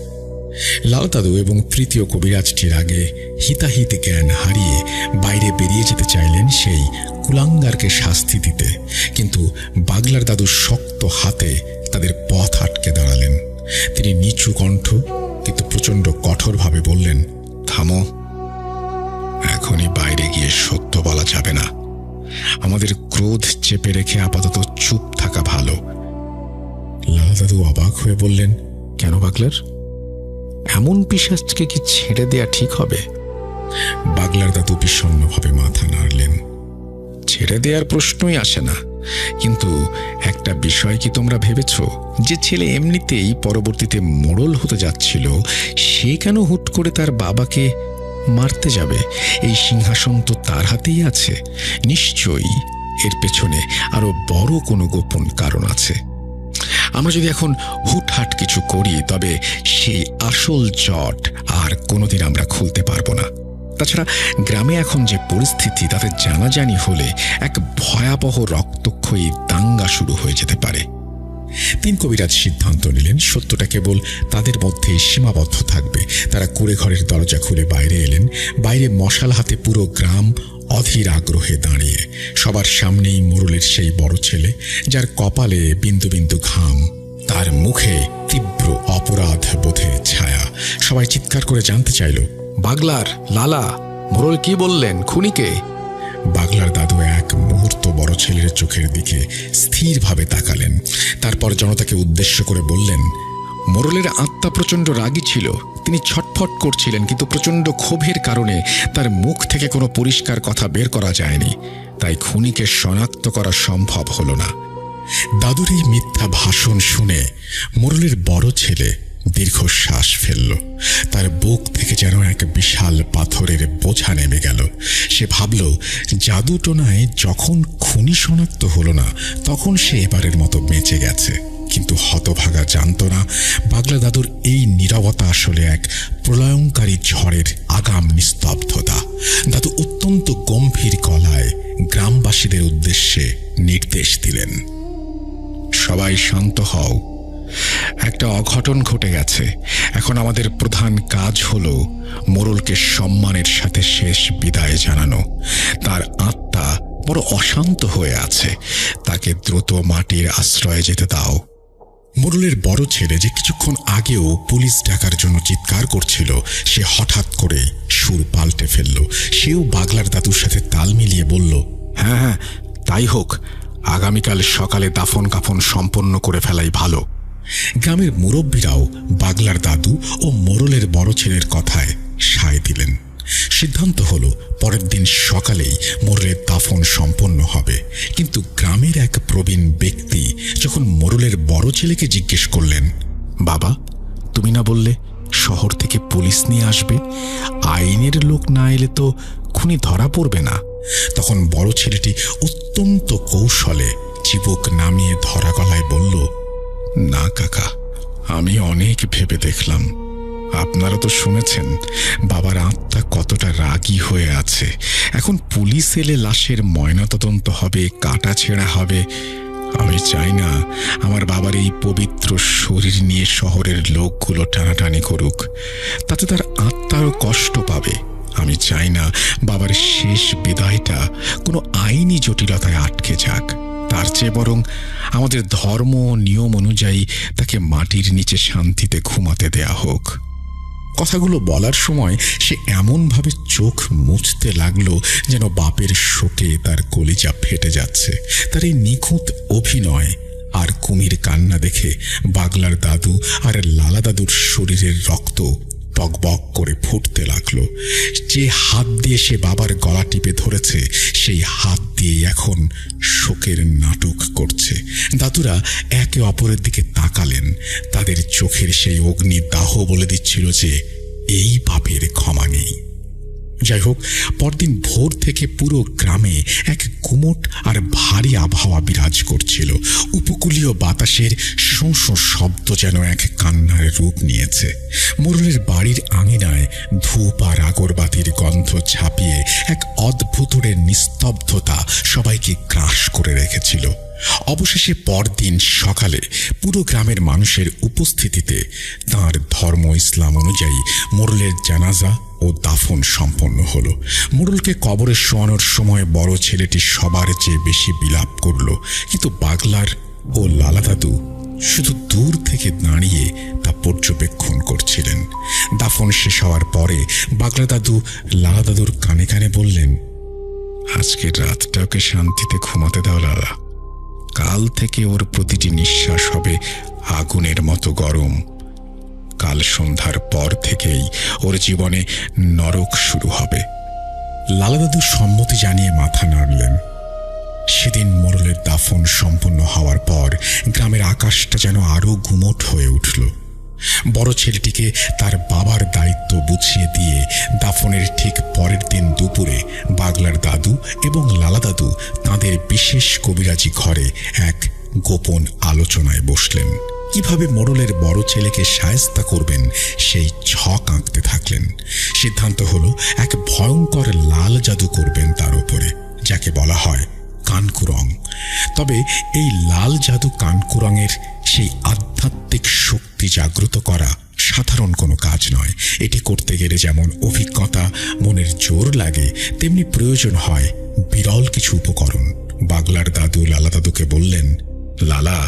লাল দাদু এবং তৃতীয় কবিরাজটির আগে হিতাহিত জ্ঞান হারিয়ে বাইরে বেরিয়ে যেতে চাইলেন সেই কুলাঙ্গারকে শাস্তি দিতে, কিন্তু বাগলার দাদু শক্ত হাতে তাদের পথ আটকে দাঁড়ালেন। তিনি নিচু কণ্ঠ কিন্তু প্রচণ্ড কঠোরভাবে বললেন, থামো, এখনই বাইরে গিয়ে সত্য বলা যাবে না। আমাদের ক্রোধ চেপে রেখে আপাতত চুপ থাকা ভালো। লাল দাদু অবাক হয়ে বললেন, কেন বাগলার? এমন পিশাচকে কি ছেড়ে দেয়া ঠিক হবে? বাগলার দাদু বিষণ্ণভাবে মাথা নাড়লেন। ছেড়ে দেওয়ার প্রশ্নই আসে না, কিন্তু একটা বিষয় কি তোমরা ভেবেছ, যে ছেলে এমনিতেই পরবর্তীতে মোড়ল হতে যাচ্ছিল, সে কেন হুট করে তার বাবাকে মারতে যাবে? এই সিংহাসন তো তার হাতেই আছে। নিশ্চয়ই এর পেছনে আরো বড় কোনো গোপন কারণ আছে। আমরা যদি এখন হুটহাট কিছু করি, তবে সেই আসল জট আর কোনোদিন আমরা খুলতে পারবো না। তাছাড়া গ্রামে এখন যে পরিস্থিতি, তাতে জানাজানি হলে এক ভয়াবহ রক্তক্ষয়ী দাঙ্গা শুরু হয়ে যেতে পারে। তিন কবিরাজ সিদ্ধান্ত নিলেন সত্যটা কেবল তাদের মধ্যেই সীমাবদ্ধ থাকবে। তারা কুঁড়ে ঘরের দরজা খুলে বাইরে এলেন। বাইরে মশাল হাতে পুরো গ্রাম অধীর আগ্রহে দাঁড়িয়ে। সবার সামনেই মোড়লের সেই বড় ছেলে, যার কপালে বিন্দু বিন্দু ঘাম, তার মুখে তীব্র অপরাধ বোধের ছায়া। সবাই চিৎকার করে জানতে চাইল, বাগলার, লালা, মোড়ল কি বললেন? খুনিকে? বাগলার দাদু এক মুহূর্ত বড় ছেলের চোখের দিকে স্থিরভাবে তাকালেন। তারপর জনতাকে উদ্দেশ্য করে বললেন, মোড়লের আত্মা প্রচণ্ড রাগী ছিল। তিনি ছটফট করছিলেন, কিন্তু প্রচণ্ড ক্ষোভের কারণে তার মুখ থেকে কোনো পরিষ্কার কথা বের করা যায়নি। তাই খুনিকে শনাক্ত করা সম্ভব হলো না। দাদুর এই মিথ্যা ভাষণ শুনে মোড়লের বড় ছেলে দীর্ঘশ্বাস ফেলল। তার বুক থেকে যেন এক বিশাল পাথরের বোঝা নেমে গেল। সে ভাবল, জাদুটোনায় যখন খুনি শনাক্ত হলো না, তখন সে এবারের মতো বেঁচে গেছে। কিন্তু হতভাগা জানত না, বাগলা দাদুর এই নীরবতা আসলে এক প্রলয়ঙ্কারী ঝড়ের আগাম নিস্তব্ধতা। দাদু অত্যন্ত গম্ভীর গলায় গ্রামবাসীদের উদ্দেশ্যে নির্দেশ দিলেন, সবাই শান্ত হও। একটা অঘটন ঘটে গেছে। এখন আমাদের প্রধান কাজ হলো মোড়লকে সম্মানের সাথে শেষ বিদায় জানানো। তার আত্মা বড় অশান্ত হয়ে আছে, তাকে দ্রুত মাটির আশ্রয়ে যেতে দাও। মোড়লের বড় ছেলে, যে কিছুক্ষণ আগেও পুলিশ ডাকার জন্য চিৎকার করছিল, সে হঠাৎ করে সুর পাল্টে ফেলল। সেও বাগলার দাদুর সাথে তাল মিলিয়ে বলল, হ্যাঁ হ্যাঁ, তাই হোক। আগামীকাল সকালে দাফন কাফন সম্পন্ন করে ফেলাই ভালো। গ্রামের মুরব্বীরাও বাগলার দাদু ও মোড়লের বড় ছেলের কথায় সায় দিলেন। সিদ্ধান্ত হলো পরের দিন সকালেই মোড়লের দাফন সম্পন্ন হবে। কিন্তু গ্রামের এক প্রবীণ ব্যক্তি যখন মোড়লের বড় ছেলেকে জিজ্ঞেস করলেন, বাবা, তুমি না বললে শহর থেকে পুলিশ নিয়ে আসবে? আইনের লোক না এলে তো খুনি ধরা পড়বে না। তখন বড় ছেলেটি অত্যন্ত কৌশলে চিবুক নামিয়ে ধরা গলায় বলল, না কাকা, আমি অনেক ভেবে দেখলাম। আপনারা তো শুনেছেন বাবার আত্মা কতটা রাগী হয়ে আছে। এখন পুলিশ এলে লাশের ময়নাতদন্ত হবে, কাটা ছেঁড়া হবে। আমি চাই না আমার বাবার এই পবিত্র শরীর নিয়ে শহরের লোকগুলো টানাটানি করুক, তাতে তার আত্মারও কষ্ট পাবে। আমি চাই না বাবার শেষ বিদায়টা কোনো আইনি জটিলতায় আটকে যাক। তার চেয়ে বরং আমাদের ধর্ম নিয়ম অনুযায়ী তাকে মাটির নিচে শান্তিতে ঘুমাতে দেয়া হোক। কথাগুলো বলার সময় সে এমনভাবে চোখ মুছতে লাগলো যেন বাপের শোকে তার কলিজা ফেটে যাচ্ছে। তার এই নিখুঁত অভিনয় আর কুমির কান্না দেখে বাগলার দাদু আর লালা দাদুর শরীরের রক্ত টকবক করে ফুটতে লাগলো। যে হাত দিয়ে সে বাবার গলা টিপে ধরেছে, সেই হাত দিয়ে এখন শোকের নাটক করছে। দাদুরা একে অপরের দিকে তাকালেন। তাদের চোখের সেই অগ্নি দাহ বলে দিচ্ছিল যে এই পাপের ক্ষমা নেই। যাই হোক, পরদিন ভোর থেকে পুরো গ্রামে এক গুমোট আর ভারী আবহাওয়া বিরাজ করছিল। উপকূলীয় বাতাসের শোঁ শোঁ শব্দ যেন এক কান্নার রূপ নিয়েছে। মোড়লের বাড়ির আঙিনায় ধূপ আর আগরবাতির গন্ধ ছাপিয়ে এক অদ্ভুতরের নিস্তব্ধতা সবাইকে গ্রাস করে রেখেছিল। অবশেষে পরদিন সকালে পুরো গ্রামের মানুষের উপস্থিতিতে তাঁর ধর্ম ইসলাম অনুযায়ী মোড়লের জানাজা ও দাফন সম্পন্ন হলো। মোড়লকে কবরে শোয়ানোর সময় বড় ছেলেটি সবার চেয়ে বেশি বিলাপ করল, কিন্তু বাগলার ও লালা দাদু শুধু দূর থেকে দাঁড়িয়ে তা পর্যবেক্ষণ করছিলেন। দাফন শেষ হওয়ার পরে বাগলা দাদু লালা দাদুর কানে কানে বললেন, আজকের রাতটা ওকে শান্তিতে ঘুমাতে দাও লালা। কাল থেকে ওর প্রতিটি নিঃশ্বাস হবে আগুনের মতো গরম। কাল সন্ধ্যার পর থেকেই ওর জীবনে নরক শুরু হবে। লালা দাদু সম্মতি জানিয়ে মাথা নাড়লেন। সেদিন মোড়লের দাফন সম্পন্ন হওয়ার পর গ্রামের আকাশটা যেন আরো গুমোট হয়ে উঠল। বড় ছেলেটিকে তার বাবার দায়িত্ব বুঝিয়ে দিয়ে দাফনের ঠিক পরের দিন দুপুরে বাগলার দাদু এবং লালা দাদু তাঁদের বিশেষ কবিরাজি ঘরে এক গোপন আলোচনায় বসলেন। কিভাবে মোড়লের বড় ছেলেকে শায়েস্তা করবেন সেই ছক আঁকতে থাকলেন। সিদ্ধান্ত হলো এক ভয়ঙ্কর লাল জাদু করবেন তার উপরে, যাকে বলা হয় কানকুরং। তবে এই লাল জাদু কানকুরঙের সেই আধ্যাত্মিক শক্তি জাগ্রত করা সাধারণ কোনো কাজ নয়। এটি করতে গেলে যেমন অভিজ্ঞতা, মনের জোর লাগে, তেমনি প্রয়োজন হয় বিরল কিছু উপকরণ। বাগলার দাদু লালা দাদুকে বললেন, লালা,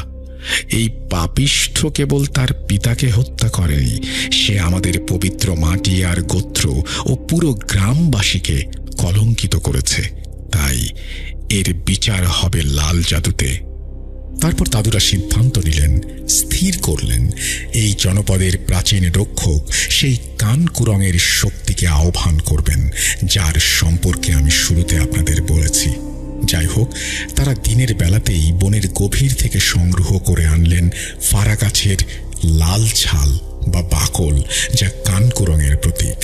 এই পাপিষ্ঠ কেবল তার পিতাকে হত্যা করেনি, সে আমাদের পবিত্র মাটি আর গোত্র ও পুরো গ্রামবাসীকে কলঙ্কিত করেছে। তাই এর বিচার হবে লাল জাদুতে। তারপর দাদুরা সিদ্ধান্ত নিলেন, স্থির করলেন, এই জনপদের প্রাচীন রক্ষক সেই কানকুরঙের শক্তিকে আহ্বান করবেন, যার সম্পর্কে আমি শুরুতে আপনাদের বলেছি। যাই হোক, তারা দিনের বেলাতেই বনের গভীর থেকে সংগ্রহ করে আনলেন ফারা গাছের লাল ছাল বা বাকল, যা কানকুরঙের প্রতীক।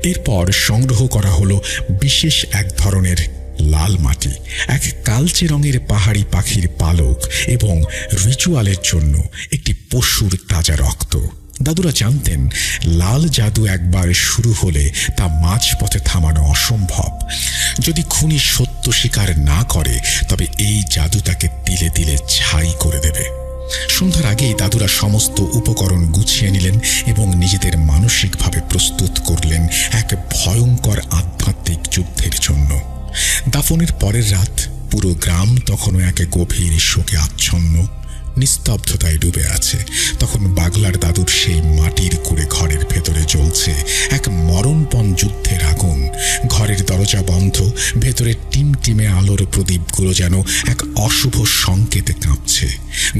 এরপর সংগ্রহ করা হলো বিশেষ এক ধরনের লাল মাটি, এক কালচে রঙের পাহাড়ি পাখির পালক এবং রিচুয়ালের জন্য একটি পশুর তাজা রক্ত। দাদুরা জানতেন, লাল জাদু একবার শুরু হলে তা মাঝপথে থামানো অসম্ভব। যদি খুনি সত্য স্বীকার না করে, তবে এই জাদু তাকে তিলে তিলে ছাই করে দেবে। সন্ধ্যার আগেই দাদুরা সমস্ত উপকরণ গুছিয়ে নিলেন এবং নিজেদের মানসিকভাবে প্রস্তুত করলেন এক ভয়ঙ্কর আধ্যাত্মিক যুদ্ধের জন্য। দাফনের পরের রাত পুরো গ্রাম তখনও এক গভীর শোকে আচ্ছন্ন, নিস্তব্ধতায় ডুবে আছে। তখন বাগলার দাদুর সেই মাটির কুড়ে ঘরের ভেতরে জ্বলছে এক মরণপণ যুদ্ধের আগুন। ঘরের দরজা বন্ধ, ভেতরে টিমটিমে আলোর প্রদীপগুলো যেন এক অশুভ সংকেতে কাঁপছে।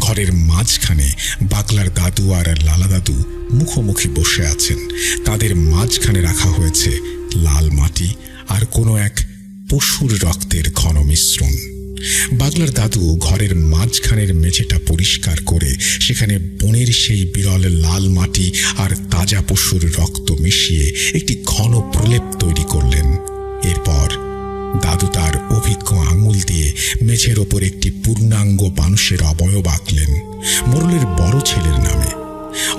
ঘরের মাঝখানে বাগলার দাদু আর লালা দাদু মুখোমুখি বসে আছেন। তাদের মাঝখানে রাখা হয়েছে লাল মাটি আর কোনো এক পশুর রক্তের ঘন মিশ্রণ। বাগলার দাদু ঘরের মাঝখানের মেঝেটা পরিষ্কার করে সেখানে বনের সেই বিরল লাল মাটি আর তাজা পশুর রক্ত মিশিয়ে একটি ঘন প্রলেপ তৈরি করলেন। এরপর দাদু তার অভিজ্ঞ আঙুল দিয়ে মেঝের ওপর একটি পূর্ণাঙ্গ মানুষের অবয়ব আঁকলেন, মোড়লের বড় ছেলের নামে।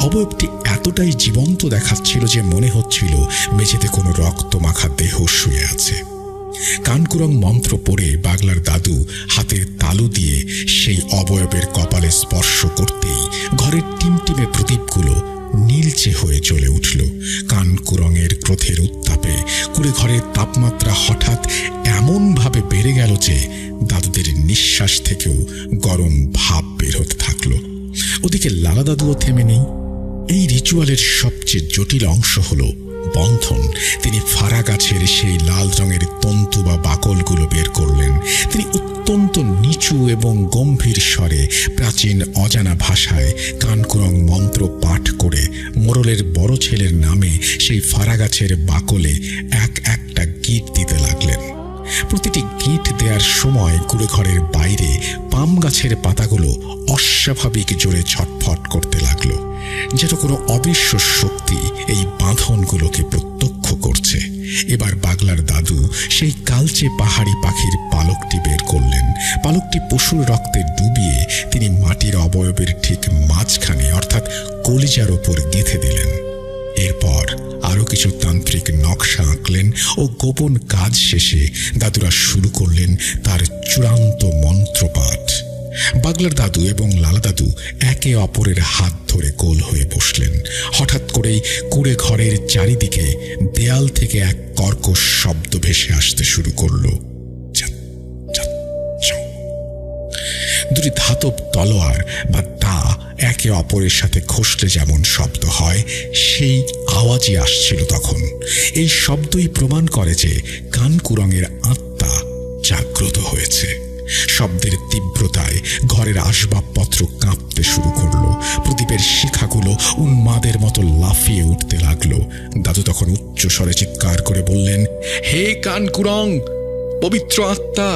অবয়বটি এতটাই জীবন্ত দেখাচ্ছিল যে মনে হচ্ছিল মেঝেতে কোনো রক্ত মাখা দেহ শুয়ে আছে। কানকুরং মন্ত্র পড়ে বাগলার দাদু হাতের তালু দিয়ে সেই অবয়বের কপালে স্পর্শ করতেই ঘরের টিমটিমে প্রদীপগুলো নীলচে হয়ে জ্বলে উঠল। কানকুরঙের ক্রোধের উত্তাপে কুড়ে ঘরের তাপমাত্রা হঠাৎ এমনভাবে বেড়ে গেল যে দাদুদের নিঃশ্বাস থেকেও গরম ভাব বের হতে থাকলো। ওদিকে লালা দাদুও থেমে নেই। এই রিচুয়ালের সবচেয়ে জটিল অংশ হলো বন্ধন। তিনি ফারা গাছের সেই লাল রঙের তন্তু বা বাকলগুলো বের করলেন। তিনি অত্যন্ত নিচু এবং গম্ভীর স্বরে প্রাচীন অজানা ভাষায় কানকুরং মন্ত্র পাঠ করে মোড়লের বড় ছেলের নামে সেই ফারা গাছের বাকলে এক একটা গিট দিতে লাগলেন। প্রতিটি গিট দেওয়ার সময় কুড়ে ঘরের বাইরে পাম গাছের পাতাগুলো অস্বাভাবিক জোরে ছটফট করতে লাগলো, যেন কোনো অদৃশ্য শক্তি এই বাঁধনগুলোকে প্রত্যক্ষ করছে। এবার বাগলার দাদু সেই কালচে পাহাড়ি পাখির পালকটি বের তলোয়ারটি পশুর রক্তে ডুবিয়ে তিনি মাটির অবয়বের ঠিক মাঝখানে অর্থাৎ কলিজার ওপর গেঁথে দিলেন। এরপর আরো কিছু তান্ত্রিক নকশা আঁকলেন ও গোপন কাজ শেষে দাদুরা শুরু করলেন তার চূড়ান্ত মন্ত্রপাঠ। বাগলার দাদু এবং লালা দাদু একে অপরের হাত ধরে গোল হয়ে বসলেন। হঠাৎ করেই কুঁড়ে ঘরের চারিদিকে দেয়াল থেকে এক কর্কশ শব্দ ভেসে আসতে শুরু করল। দুটি ধাতব তলোয়ার বা দা একে অপরের সাথে ঘষলে যেমন শব্দ হয়, সেই আওয়াজই আসছিল তখন। এই শব্দই প্রমাণ করে যে কানকুরঙের আত্মা জাগ্রত হয়েছে। শব্দের তীব্রতায় ঘরের আসবাবপত্র কাঁপতে শুরু করলো। প্রদীপের শিখাগুলো উন্মাদের মতো লাফিয়ে উঠতে লাগলো। দাদু তখন উচ্চ স্বরে চিৎকার করে বললেন, হে কানকুরং, পবিত্র আত্মা,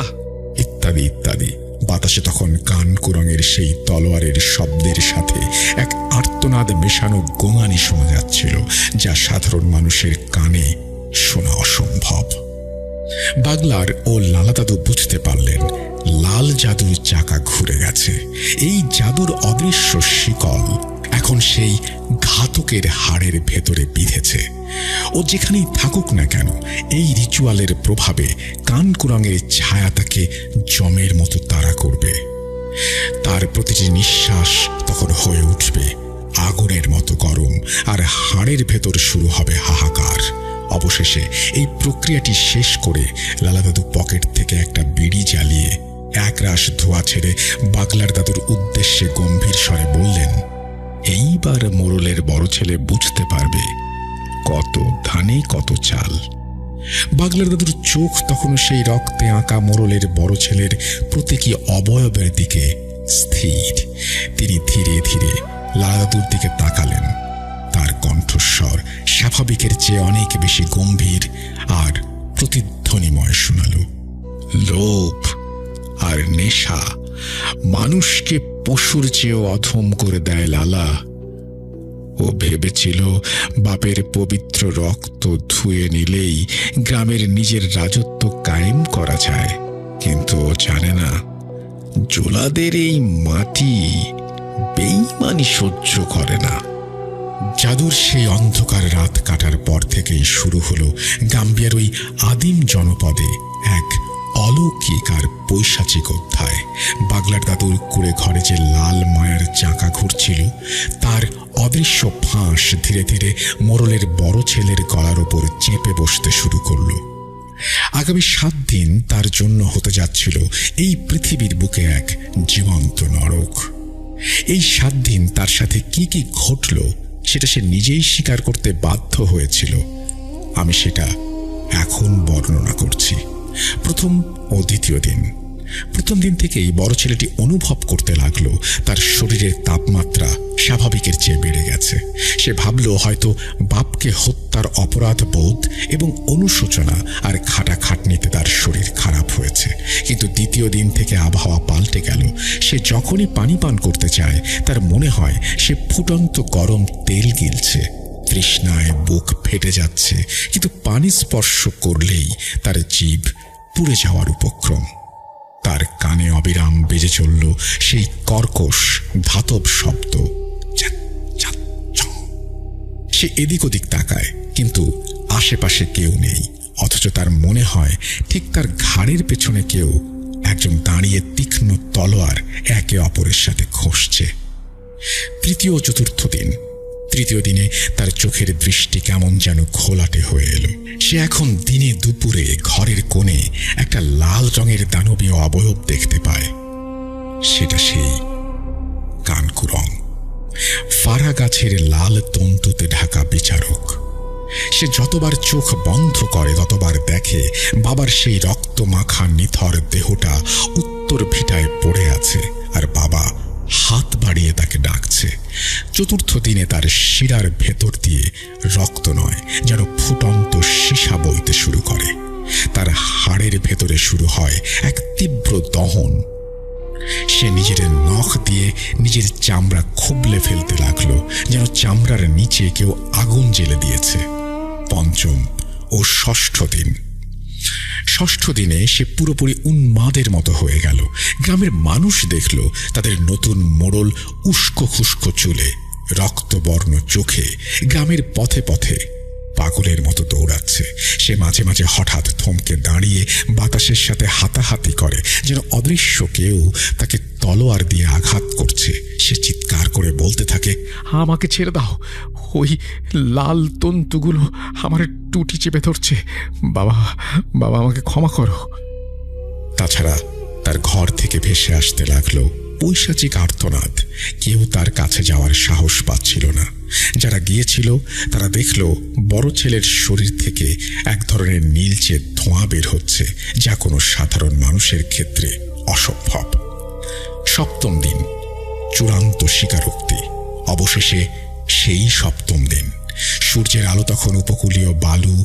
ইত্যাদি ইত্যাদি। বাতাসে তখন কানকুরঙের সেই তলোয়ারের শব্দের সাথে এক আর্তনাদ মেশানো গোঙানি শোনা যাচ্ছিল, যা সাধারণ মানুষের কানে শোনা অসম্ভব। বাগলার ও লালা দাদু বুঝতে পারলেন লাল জাদুর চাকা ঘুরে গেছে। এই জাদুর অদৃশ্য শিকল এখন সেই ঘাতকের হাড়ের ভেতরে বিঁধেছে। ও যেখানেই থাকুক না কেন, এই রিচুয়ালের প্রভাবে কানকুরঙের ছায়া তাকে জমের মতো তাড়া করবে। তার প্রতিটি নিঃশ্বাস তখন হয়ে উঠবে আগুনের মতো গরম, আর হাড়ের ভেতর শুরু হবে হাহাকার। অবশেষে এই প্রক্রিয়াটি শেষ করে লালা দাদু পকেট থেকে একটা বিড়ি জ্বালিয়ে একরাশ ধোঁয়া ছেড়ে বাগলার দাদুর উদ্দেশ্যে গম্ভীর স্বরে বললেন, এইবার মোড়লের বড় ছেলে বুঝতে পারবে কত ধানে কত চাল। বাগলার দাদুর চোখ তখনও সেই রক্তে আঁকা মোড়লের বড় ছেলের প্রতীকী অবয়বের দিকে স্থির। তিনি ধীরে ধীরে লালা দাদুর দিকে তাকালেন। তার কণ্ঠস্বর স্বাভাবিকের চেয়ে অনেক বেশি গম্ভীর আর প্রতিধ্বনিময় শোনাল। লোভ আর নেশা মানুষকে পশুর চেয়েও অধম করে দেয় লালা। ও ভেবেছিল বাপের পবিত্র রক্ত ধুয়ে নিলেই গ্রামের নিজের রাজত্ব কায়েম করা যায়, কিন্তু ও জানে না জোলাদের এই মাটি বেঈমানি সহ্য করে না। জাদুর সেই অন্ধকার রাত কাটার পর থেকেই শুরু হলো গাম্বিয়ার ওই আদিম জনপদে এক অলৌকিক আর পৈশাচিক অধ্যায়। বাগলার দাদুর কুড়ে ঘরে যে লাল মায়ার চাকা ঘুরছিল, তার অদৃশ্য ফাঁস ধীরে ধীরে মোড়লের বড় ছেলের গলার ওপর চেপে বসতে শুরু করল। আগামী 7 দিন তার জন্য হতে যাচ্ছিল এই পৃথিবীর বুকে এক জীবন্ত নরক। এই 7 দিন তার সাথে কি কি ঘটল সেটা সে নিজেই স্বীকার করতে বাধ্য হয়েছিল। আমি সেটা এখন বর্ণনা করছি। প্রথম ও দ্বিতীয় দিন। প্রথম দিন থেকেই বড় ছেলেটি অনুভব করতে লাগলো তার শরীরের তাপমাত্রা স্বাভাবিকের চেয়ে বেড়ে গেছে। সে ভাবল হয়তো বাপকে হত্যার অপরাধ বোধ এবং অনুশোচনা আর খাটাখাটনিতে তার শরীর খারাপ হয়েছে। কিন্তু দ্বিতীয় দিন থেকে আবহাওয়া পাল্টে গেল। সে যখনই পানি পান করতে চায় তার মনে হয় সে ফুটন্ত গরম তেল গিলছে। তৃষ্ণায় বুক ফেটে যাচ্ছে, কিন্তু পানি স্পর্শ করলেই তার জিভ পুড়ে যাওয়ার উপক্রম। তার কানে অবিরাম বেজে চলল সেই কর্কশ ধাতব শব্দ। সে এদিক ওদিক তাকায়, কিন্তু আশেপাশে কেউ নেই। অথচ তার মনে হয় ঠিক তার ঘাড়ের পেছনে কেউ একজন দাঁড়িয়ে তীক্ষ্ণ তলোয়ার একে অপরের সাথে ঘষছে। তৃতীয় ও চতুর্থ দিন। তৃতীয় দিনে তার চোখের দৃষ্টি কেমন যেন ঘোলাটে হয়ে এলো। সে এখন দিনে দুপুরে ঘরের কোণে একটা লাল রঙের দানবীয় অবয়ব দেখতে পায়। সেটা সেই কানকুরং, ফারা গাছের লাল তন্তুতে ঢাকা বিচারক। সে যতবার চোখ বন্ধ করে ততবার দেখে বাবার সেই রক্ত মাখা নিথর দেহটা উত্তর ভিটায় পড়ে আছে, আর বাবা হাত বাড়িয়ে তাকে ডাকছে। চতুর্থ দিনে তার শিরার ভেতর দিয়ে রক্ত নয়, যেন ফুটন্ত সীসা বইতে শুরু করে। তার হাড়ের ভেতরে শুরু হয় এক তীব্র দহন। সে নিজের নখ দিয়ে নিজের চামড়া খুবলে ফেলতে লাগলো, যেন চামড়ার নিচে কেউ আগুন জ্বেলে দিয়েছে। পঞ্চম ও ষষ্ঠ দিন। ষষ্ঠ দিনে সে পুরোপুরি উন্মাদের মতো হয়ে গেল। গ্রামের মানুষ দেখল তাদের নতুন মোড়ল উস্কো খুস্কো চুলে, রক্তবর্ণ চোখে গ্রামের পথে পথে পাগলের মতো দৌড়াচ্ছে। সে মাঝে মাঝে হঠাৎ থমকে দাঁড়িয়ে বাতাসের সাথে হাতাহাতি করে, যেন অদৃশ্য কেউ তাকে তলোয়ার দিয়ে আঘাত করছে। সে চিৎকার করে বলতে থাকে, আমাকে ছেড়ে দাও, ওই লাল তন্তুগুলো আমার টুটি চেপে ধরছে। বাবা, বাবা, আমাকে ক্ষমা করো। তাছাড়া তার ঘর থেকে ভেসে আসতে লাগলো পৈশাচিক আর্তনাদ। কেউ তার কাছে যাওয়ার সাহস পাচ্ছিল না। যারা গিয়েছিল তারা দেখল বড় ছেলের শরীর থেকে এক ধরনের নীলচে ধোঁয়া বের হচ্ছে, যা কোনো সাধারণ মানুষের ক্ষেত্রে অসম্ভব। সপ্তম দিন, চূড়ান্ত স্বীকারোক্তি। অবশেষে সেই সপ্তম দিন। সূর্যের আলো তখন উপকূলীয় বালু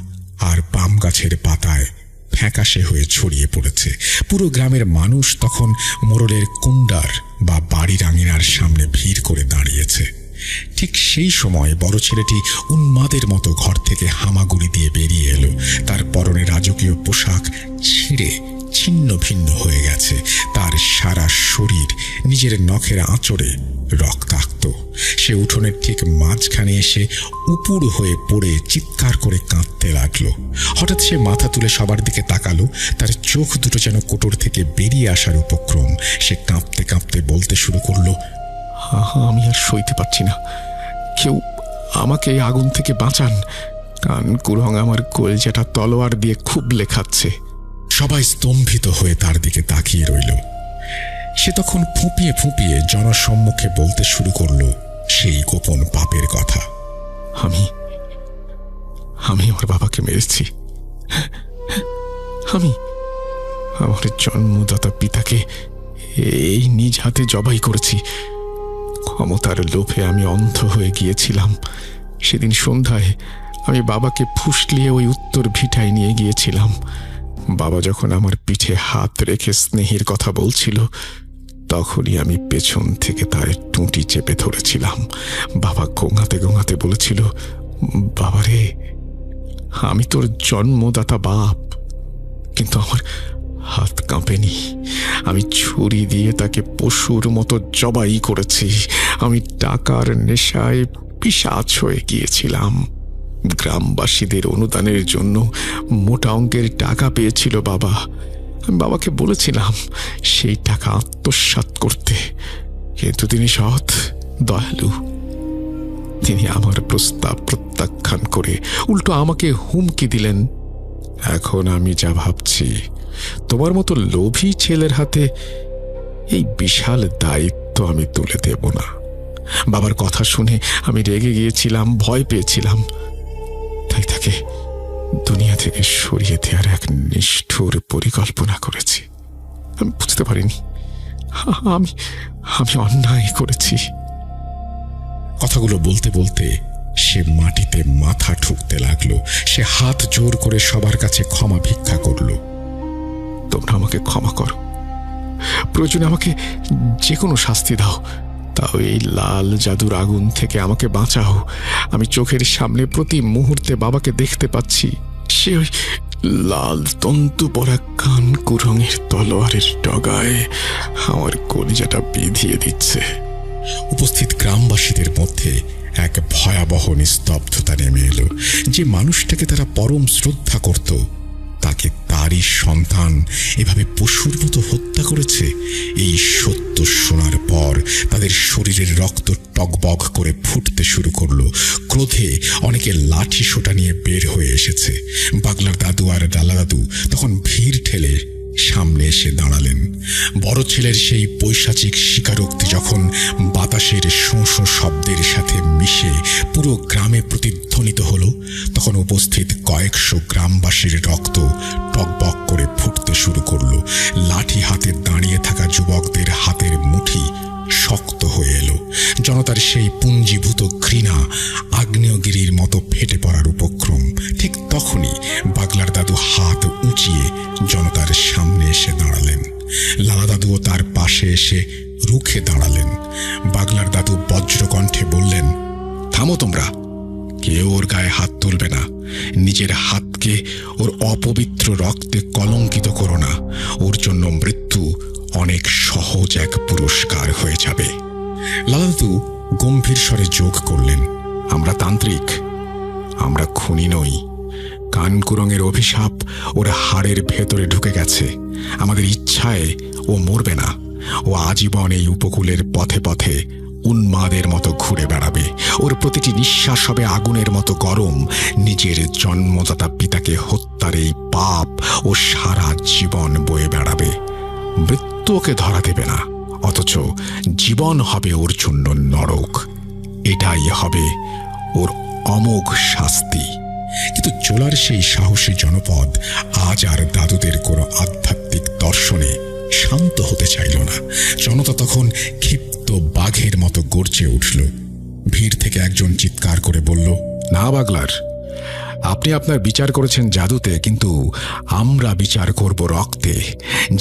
আর পাম গাছের পাতায় ফ্যাকাশে হয়ে ছড়িয়ে পড়েছে। পুরো গ্রামের মানুষ তখন মোড়লের কুণ্ডার বা বাড়ির আঙিনার সামনে ভিড় করে দাঁড়িয়েছে। ঠিক সেই সময় বড় ছেলেটি উন্মাদের মতো ঘর থেকে হামাগুড়ি দিয়ে বেরিয়ে এলো। তার পরনে রাজকীয় পোশাক ছিঁড়ে ছিন্ন ভিন্ন হয়ে গেছে। তার সারা শরীর নিজের নখের আঁচড়ে রক্তাক্ত। সে উঠোনের ঠিক মাঝখানে এসে উপুড় হয়ে পড়ে চিৎকার করে কাঁদতে লাগলো। হঠাৎ সে মাথা তুলে সবার দিকে তাকালো। তার চোখ দুটো যেন কোটর থেকে বেরিয়ে আসার উপক্রম। সে কাঁপতে কাঁপতে বলতে শুরু করলো, আমি আর সইতে পারছি না, কেউ আমাকে এই আগুন থেকে বাঁচান। কান কুরং আমার কলজাটা তলোয়ার দিয়ে খুব লেখাচ্ছে। সবাই স্তম্ভিত হয়ে তার দিকে তাকিয়ে রইল। সে তখন ফুঁপিয়ে ফুঁপিয়ে জনসম্মুখে বলতে শুরু করলো সেই গোপন পাপের কথা। আমি আমার বাবাকে মেরেছি। আমি আমার জন্মদাতা পিতাকে এই নিজ হাতে জবাই করেছি। ক্ষমতার লোভে আমি অন্ধ হয়ে গিয়েছিলাম। সেদিন সন্ধ্যায় আমি বাবাকে ফুসলিয়ে ওই উত্তর ভিটায় নিয়ে গিয়েছিলাম। বাবা যখন আমার পিঠে হাত রেখে স্নেহের কথা বলছিল, তখনই আমি পেছন থেকে তার টুঁটি চেপে ধরেছিলাম। বাবা গোঙাতে গোঙাতে বলেছিল, বাবারে, আমি তোর জন্মদাতা বাপ। কিন্তু আমার হাত কাঁপেনি। আমি ছুরি দিয়ে তাকে পশুর মতো জবাই করেছি। আমি টাকার নেশায় পিশাচ হয়ে গিয়েছিলাম। গ্রামবাসীদের অনুদানের জন্য মোটা অঙ্কের টাকা পেয়েছিল বাবা। আমি বাবাকে বলেছিলাম সেই টাকা আত্মসাৎ করতে, কিন্তু তিনি সৎ, দয়ালু। তিনি আমার প্রস্তাব প্রত্যাখ্যান করে উল্টো আমাকে হুমকি দিলেন, এখন আমি যা ভাবছি, তোমার মতো লোভী ছেলের হাতে এই বিশাল দায়িত্ব আমি তুলে দেব না। বাবার কথা শুনে আমি রেগে গিয়েছিলাম, ভয় পেয়েছিলাম। তাই তাকে দুনিয়া থেকে সরিয়ে দেওয়ার এক নিষ্ঠুর পরিকল্পনা করেছি। আমি বুঝতে পারিনি আমি অন্যায় করেছি। কথাগুলো বলতে বলতে সে মাটিতে মাথা ঠুকতে লাগলো। সে হাত জোর করে সবার কাছে ক্ষমা ভিক্ষা করলো। তোমরা আমাকে ক্ষমা করো, প্রয়োজনে আমাকে যে কোনো শাস্তি দাও, তাও এই লাল জাদুর আগুন থেকে আমাকে বাঁচাও। আমি চোখের সামনে প্রতি মুহূর্তে বাবাকে দেখতে পাচ্ছি। সে ওই লাল তন্তু পরা কান কুরঙের তলোয়ারের ডগায় আমার কলিজাটা বিধিয়ে দিচ্ছে। উপস্থিত গ্রামবাসীদের মধ্যে এক ভয়াবহ নিস্তব্ধতা নেমে এলো। যে মানুষটাকে তারা পরম শ্রদ্ধা করত, তাকে তারই সন্তান এভাবে পশুর মতো হত্যা করেছে। এই সত্য শোনার পর তাদের শরীরের রক্ত টগবগ করে ফুটতে শুরু করলো। ক্রোধে অনেকে লাঠি সোটা নিয়ে বের হয়ে এসেছে। বাগলার দাদু আর ডালা দাদু তখন ভিড় ঠেলে সামনে এসে দাঁড়ালেন। বড় ছেলের সেই পৈশাচিক স্বীকারোক্তি যখন বাতাসের শোঁ শোঁ শব্দের সাথে মিশে পুরো গ্রামে প্রতিধ্বনিত হলো, তখন উপস্থিত কয়েকশো গ্রামবাসীর রক্ত টকবক করে ফুটতে শুরু করলো। লাঠি হাতে দাঁড়িয়ে থাকা যুবকদের হাতের মুঠি শক্ত হয়ে এলো। জনতার সেই পুঞ্জীভূত ঘৃণা আগ্নেয়গিরির মতো ফেটে পড়ার উপক্রম। ঠিক তখনই বাগলার দাদু হাত উঁচিয়ে জনতার সামনে এসে দাঁড়ালেন। লালা দাদুও তার পাশে এসে রুখে দাঁড়ালেন। বাগলার দাদু বজ্রকণ্ঠে বললেন, থামো তোমরা, কেউ ওর গায়ে হাত তুলবে না। নিজের হাতকে ওর অপবিত্র রক্তে কলঙ্কিত করো না। ওর জন্য মৃত্যু অনেক সহজ এক পুরস্কার হয়ে যাবে। লালাদাদু গম্ভীর স্বরে যোগ করলেন, আমরা তান্ত্রিক, আমরা খুনি নই। কানকুরঙের অভিশাপ ওর হাড়ের ভেতরে ঢুকে গেছে। আমাদের ইচ্ছায় ও মরবে না। ও আজীবন এই উপকূলের পথে পথে উন্মাদের মতো ঘুরে বেড়াবে। ওর প্রতিটি নিঃশ্বাস হবে আগুনের মতো গরম। নিজের জন্মদাতা পিতাকে হত্যার এই পাপ ও সারা জীবন বয়ে বেড়াবে। মৃত্যু ওকে ধরা দেবে না, অথচ জীবন হবে ওর জন্য নরক। এটাই হবে ওর অমোঘ শাস্তি। কিন্তু জোলার সেই সাহসী জনপদ আজ আর দাদুদের কোনো আধ্যাত্মিক দর্শনে শান্ত হতে চাইল না। জনতা তখন ক্ষিপ্ত বাঘের মতো গর্জে উঠল। ভিড় থেকে একজন চিৎকার করে বলল, না বাগলার, আপনি আপনার বিচার করেছেন জাদুতে, কিন্তু আমরা বিচার করব রক্তে।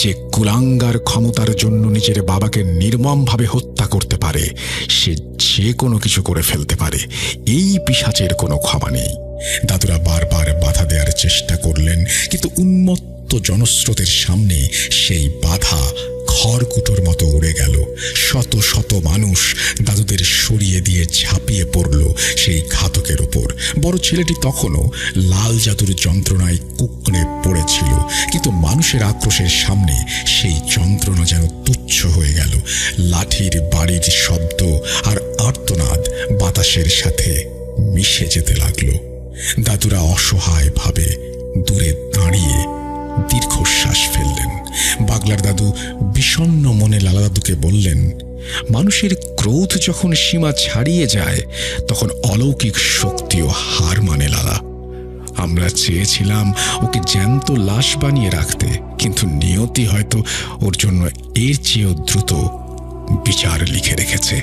যে কুলাঙ্গার ক্ষমতার জন্য নিজের বাবাকে নির্মমভাবে হত্যা করতে পারে, সে যে কোনো কিছু করে ফেলতে পারে। এই পিশাচের কোনো ক্ষমা নেই। দাদুরা বারবার বাধা দেওয়ার চেষ্টা করলেন, কিন্তু উন্মত্ত জনস্রোতের সামনে সেই বাধা খড়কুটোর মতো উড়ে গেল। শত শত মানুষ দাদুদের সরিয়ে দিয়ে ঝাঁপিয়ে পড়ল সেই ঘাতকের ওপর। বড় ছেলেটি তখনও লাল জাদুর যন্ত্রণায় কুঁকড়ে পড়েছিল, কিন্তু মানুষের আক্রোশের সামনে সেই যন্ত্রণা যেন তুচ্ছ হয়ে গেল। লাঠির বাড়ির শব্দ আর আর্তনাদ বাতাসের সাথে মিশে যেতে লাগলো। দাদুরা অসহায়ভাবে দূরে দাঁড়িয়ে দীর্ঘশ্বাস ফেললেন। বাগলার দাদু বিষণ্ণ মনে লালা দাদুকে বললেন, মানুষের ক্রোধ যখন সীমা ছাড়িয়ে যায়, তখন অলৌকিক শক্তিও হার মানে লালা। আমরা চেয়েছিলাম ওকে জ্যান্ত লাশ বানিয়ে রাখতে, কিন্তু নিয়তি হয়তো ওর জন্য এর চেয়েও দ্রুত বিচার লিখে রেখেছে।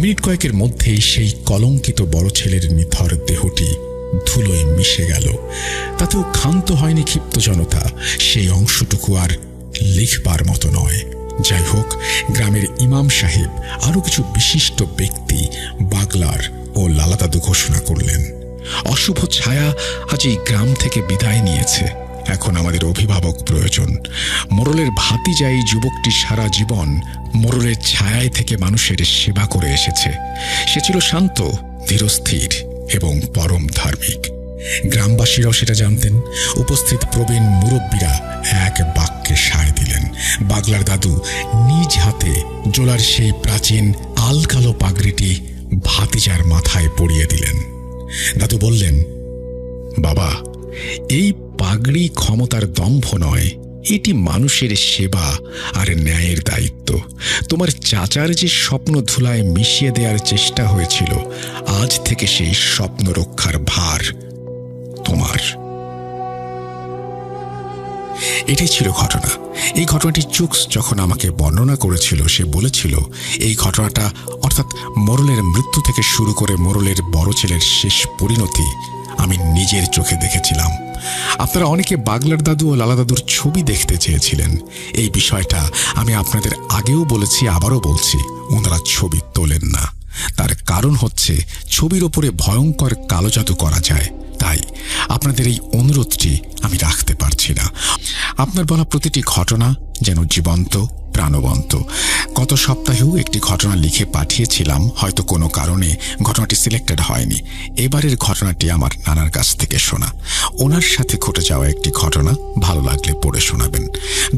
মিনিট কয়েকের মধ্যেই সেই কলঙ্কিত বড় ছেলের নিথর দেহটি ধুলোয় মিশে গেল। তাতেও ক্ষান্ত হয়নি ক্ষিপ্ত জনতা। সেই অংশটুকু আর লিখবার মতো নয়। যাই হোক, গ্রামের ইমাম সাহেব আরো কিছু বিশিষ্ট ব্যক্তি বাগলার ও লালাদাদু ঘোষণা করলেন, অশুভ ছায়া আজ এই গ্রাম থেকে বিদায় নিয়েছে। এখন আমাদের অভিভাবক প্রয়োজন। মোরলের ভাতিজা এই যুবকটি সারা জীবন মোরলের ছায়ায় থেকে মানুষের সেবা করে এসেছে। সে ছিল শান্ত, ধীরস্থির এবং পরম ধার্মিক। গ্রামবাসীরাও সেটা জানতেন। উপস্থিত প্রবীণ মুরব্বীরা এক বাক্যে সায় দিলেন। বাগলার দাদু নিজ হাতে জোলার সেই প্রাচীন আলকালো পাগড়িটি ভাতিজার মাথায় পরিয়ে দিলেন। দাদু বললেন, বাবা, এই পাগড়ি ক্ষমতার দম্ভ নয়, এটি মানুষের সেবা আর ন্যায়ের দায়িত্ব। তোমার চাচার যে স্বপ্ন ধুলায় মিশিয়ে দেওয়ার চেষ্টা হয়েছিল, আজ থেকে সেই স্বপ্ন রক্ষার ভার তোমার। এটাই ছিল ঘটনা। এই ঘটনাটি চুকস যখন আমাকে বর্ণনা করেছিল, সে বলেছিল এই ঘটনাটা, অর্থাৎ মোরলের মৃত্যু থেকে শুরু করে মোরলের বড় ছেলের শেষ পরিণতি আমি নিজের চোখে দেখেছিলাম। আপনারা অনেকে বাগলার দাদু ও লালা দাদুর ছবি দেখতে চেয়েছিলেন। এই বিষয়টা আমি আপনাদের আগেও বলেছি, আবারও বলছি, ওনারা ছবি তোলেন না। তার কারণ হচ্ছে ছবির ওপরে ভয়ঙ্কর কালো জাদু করা যায়। তাই আপনাদের এই অনুরোধটি আমি রাখতে পারছি না। আপনার বলা প্রতিটি ঘটনা যেন জীবন্ত, প্রাণবন্ত। গত সপ্তাহেও একটি ঘটনা লিখে পাঠিয়েছিলাম, হয়তো কোনো কারণে ঘটনাটি সিলেক্টেড হয়নি। এবারের ঘটনাটি আমার নানার কাছ থেকে শোনা। ওনার সাথে ঘটে যাওয়া একটি ঘটনা, ভালো লাগলে পড়ে শোনাবেন।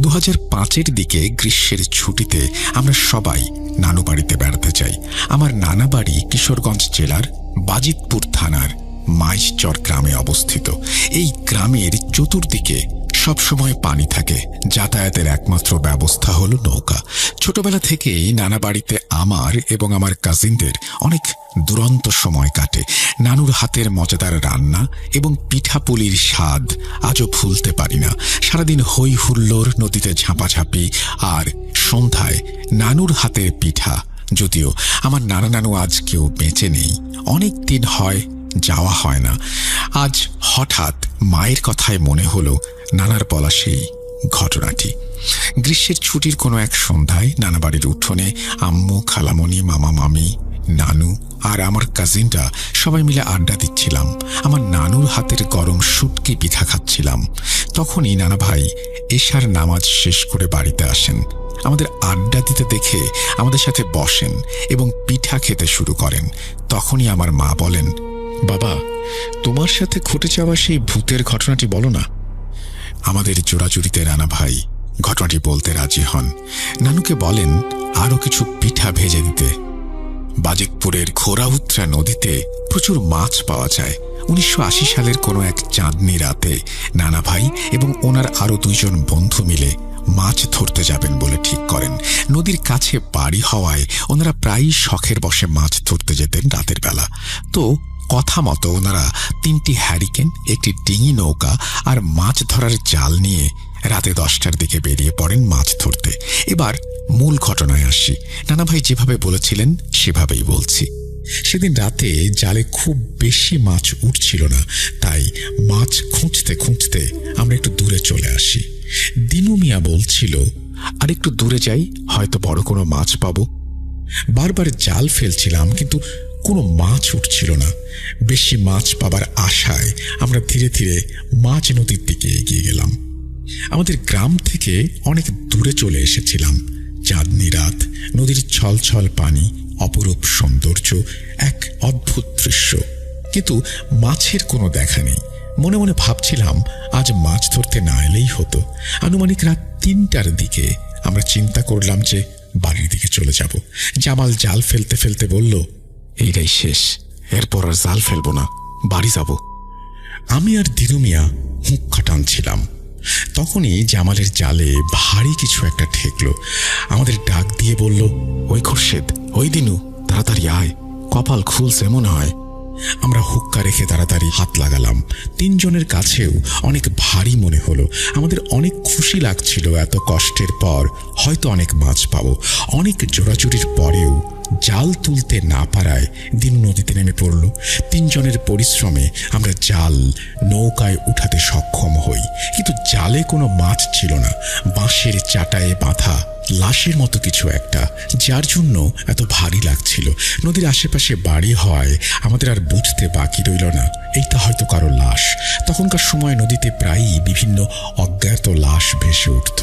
2005-এর দিকে গ্রীষ্মের ছুটিতে আমরা সবাই নানু বাড়িতে বেড়াতে যাই। আমার নানা বাড়ি কিশোরগঞ্জ জেলার বাজিতপুর থানার মাইজচর গ্রামে অবস্থিত। এই গ্রামের চতুর্দিকে সবসময় পানি থাকে। যাতায়াতের একমাত্র ব্যবস্থা হলো নৌকা। ছোটবেলা থেকেই নানা বাড়িতে আমার এবং আমার কাজিনদের অনেক দুরন্ত সময় কাটে। নানুর হাতের মজাদার রান্না এবং পিঠাপুলির স্বাদ আজও ভুলতে পারি না। সারাদিন হই হুল্লোড়, নদীতে ঝাঁপাঝাঁপি, আর সন্ধ্যায় নানুর হাতের পিঠা। যদিও আমার নানা নানু আজ কেউ বেঁচে নেই, অনেক দিন হয় যাওয়া হয় না। আজ হঠাৎ মায়ের কথায় মনে হলো নানার বলা সেই ঘটনাটি। গ্রীষ্মের ছুটির কোনো এক সন্ধ্যায় নানা বাড়ির উঠোনে আম্মু, খালামণি, মামা, মামি নানু আর আমার কাজিনরা সবাই মিলে আড্ডা দিচ্ছিলাম। আমার নানুর হাতের গরম শুটকি পিঠা খাচ্ছিলাম। তখনই নানা ভাই এশার নামাজ শেষ করে বাড়িতে আসেন। আমাদের আড্ডা দিতে দেখে আমাদের সাথে বসেন এবং পিঠা খেতে শুরু করেন। তখনই আমার মা বলেন, বাবা, তোমার সাথে ঘটে যাওয়া সেই ভূতের ঘটনাটি বলো না। আমাদের জোড়াজুড়িতে নানা ভাই ঘটনাটি বলতে রাজি হন। নানুকে বলেন আরও কিছু পিঠা ভেজে দিতে। বাজিতপুরের ঘোড়াউত্রা নদীতে প্রচুর মাছ পাওয়া যায়। 1980 সালের কোনো এক চাঁদনি রাতে নানা ভাই এবং ওনার আরও 2 জন বন্ধু মিলে মাছ ধরতে যাবেন বলে ঠিক করেন। নদীর কাছে বাড়ি হওয়ায় ওনারা প্রায়ই শখের বসে মাছ ধরতে যেতেন রাতের বেলা। তো কথা মতো ওনারা 3টি হ্যারিকেন, একটি ডিঙি নৌকা আর মাছ ধরার জাল নিয়ে রাতে 10টার দিকে বেরিয়ে পড়েন মাছ ধরতে। এবার মূল ঘটনায় আসি। নানা ভাই যেভাবে বলেছিলেন সেভাবেই বলছি। সেদিন রাতে জালে খুব বেশি মাছ উঠছিল না, তাই মাছ খুঁজতে খুঁজতে আমরা একটু দূরে চলে আসি। দিনু মিয়া বলছিল, আর একটু দূরে যাই, হয়তো বড় কোনো মাছ পাবো। বারবার জাল ফেলছিলাম কিন্তু কোনো মাছ উঠছিল না। বেশি মাছ পাবার আশায় আমরা ধীরে ধীরে মাঝ নদীর দিকে এগিয়ে গেলাম। আমাদের গ্রাম থেকে অনেক দূরে চলে এসেছিলাম। চাঁদনি রাত, নদীর ছলছল পানি, অপরূপ সৌন্দর্য, এক অদ্ভুত দৃশ্য, কিন্তু মাছের কোনো দেখা নেই। মনে মনে ভাবছিলাম আজ মাছ ধরতে না এলেই হতো। আনুমানিক রাত 3টার দিকে আমরা চিন্তা করলাম যে বাড়ির দিকে চলে যাব। জামাল জাল ফেলতে ফেলতে বলল, এইটাই শেষ, এরপর আর জাল ফেলবো না, বাড়ি যাব। আমি আর দিনু মিয়া হুঁক্কা টানছিলাম। তখনই জামালের জালে ভারী কিছু একটা ঠেকলো। আমাদের ডাক দিয়ে বলল, ওই খোরশেদ, ওই দিনু, তাড়াতাড়ি আয়, কপাল খুলছে মনে হয়। আমরা হুক্কা রেখে তাড়াতাড়ি হাত লাগালাম। 3 জনের কাছেও অনেক ভারী মনে হলো। আমাদের অনেক খুশি লাগছিল, এত কষ্টের পর হয়তো অনেক মাছ পাবো। অনেক জোড়াজুড়ির পরেও জাল তুলতে না পারায় দিনু নদীতে নেমে পড়ল। 3 জনের পরিশ্রমে আমরা জাল নৌকায় উঠাতে সক্ষম হই, কিন্তু জালে কোনো মাছ ছিল না। বাঁশের চাটায়ে বাঁধা লাশের মতো কিছু একটা, যার জন্য এত ভারী লাগছিল। নদীর আশেপাশে বাড়ি হওয়ায় আমাদের আর বুঝতে বাকি রইল না এইটা হয়তো কারো লাশ। তখনকার সময় নদীতে প্রায়ই বিভিন্ন অজ্ঞাত লাশ ভেসে উঠত।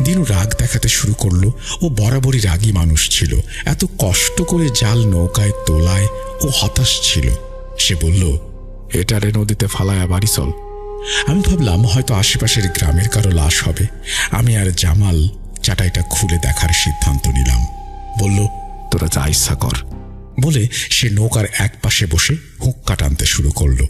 দিনু রাগ দেখাতে শুরু করলো। ও বরাবরই রাগী মানুষ ছিল। এত কষ্ট করে জাল নৌকায় তোলায় ও হতাশ ছিল। সে বলল, এটারে নদীতে ফালায়া বাড়ি চল। আমি ভাবলাম হয়তো আশেপাশের গ্রামের কারো লাশ হবে। আমি আর জামাল চাটাইটা খুলে দেখার সিদ্ধান্ত নিলাম। বলল, তোরা যা ইচ্ছা কর বলে সে নৌকার এক পাশে বসে হুক্কা টানতে শুরু করলো।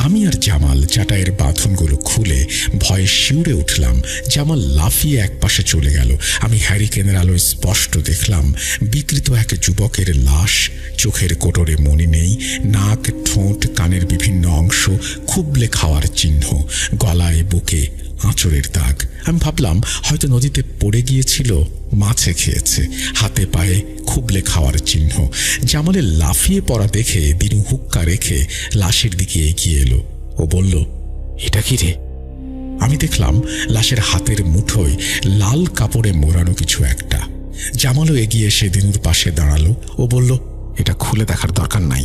আমি আর জামাল চাটাইয়ের বাঁধনগুলো খুলে ভয়ে শিউরে উঠলাম। জামাল লাফিয়ে এক পাশে চলে গেল। আমি হ্যারিকেনের আলোয় স্পষ্ট দেখলাম বিকৃত এক যুবকের লাশ। চোখের কোটরে মনি নেই, নাক, ঠোঁট, কানের বিভিন্ন অংশ খুবলে খাওয়ার চিহ্ন, গলায় বুকে আঁচড়ের দাগ। আমি ভাবলাম হয়তো নদীতে পড়ে গিয়েছিল, মাছে খেয়েছে। হাতে পায়ে খুবলে খাওয়ার চিহ্ন। জামালের লাফিয়ে পড়া দেখে দিনু হুক্কা রেখে লাশের দিকে এগিয়ে এলো। ও বলল, এটা কি রে? আমি দেখলাম লাশের হাতের মুঠোয় লাল কাপড়ে মোড়ানো কিছু একটা। জামালও এগিয়ে এসে দিনুর পাশে দাঁড়ালো। ও বলল, এটা খুলে দেখার দরকার নাই,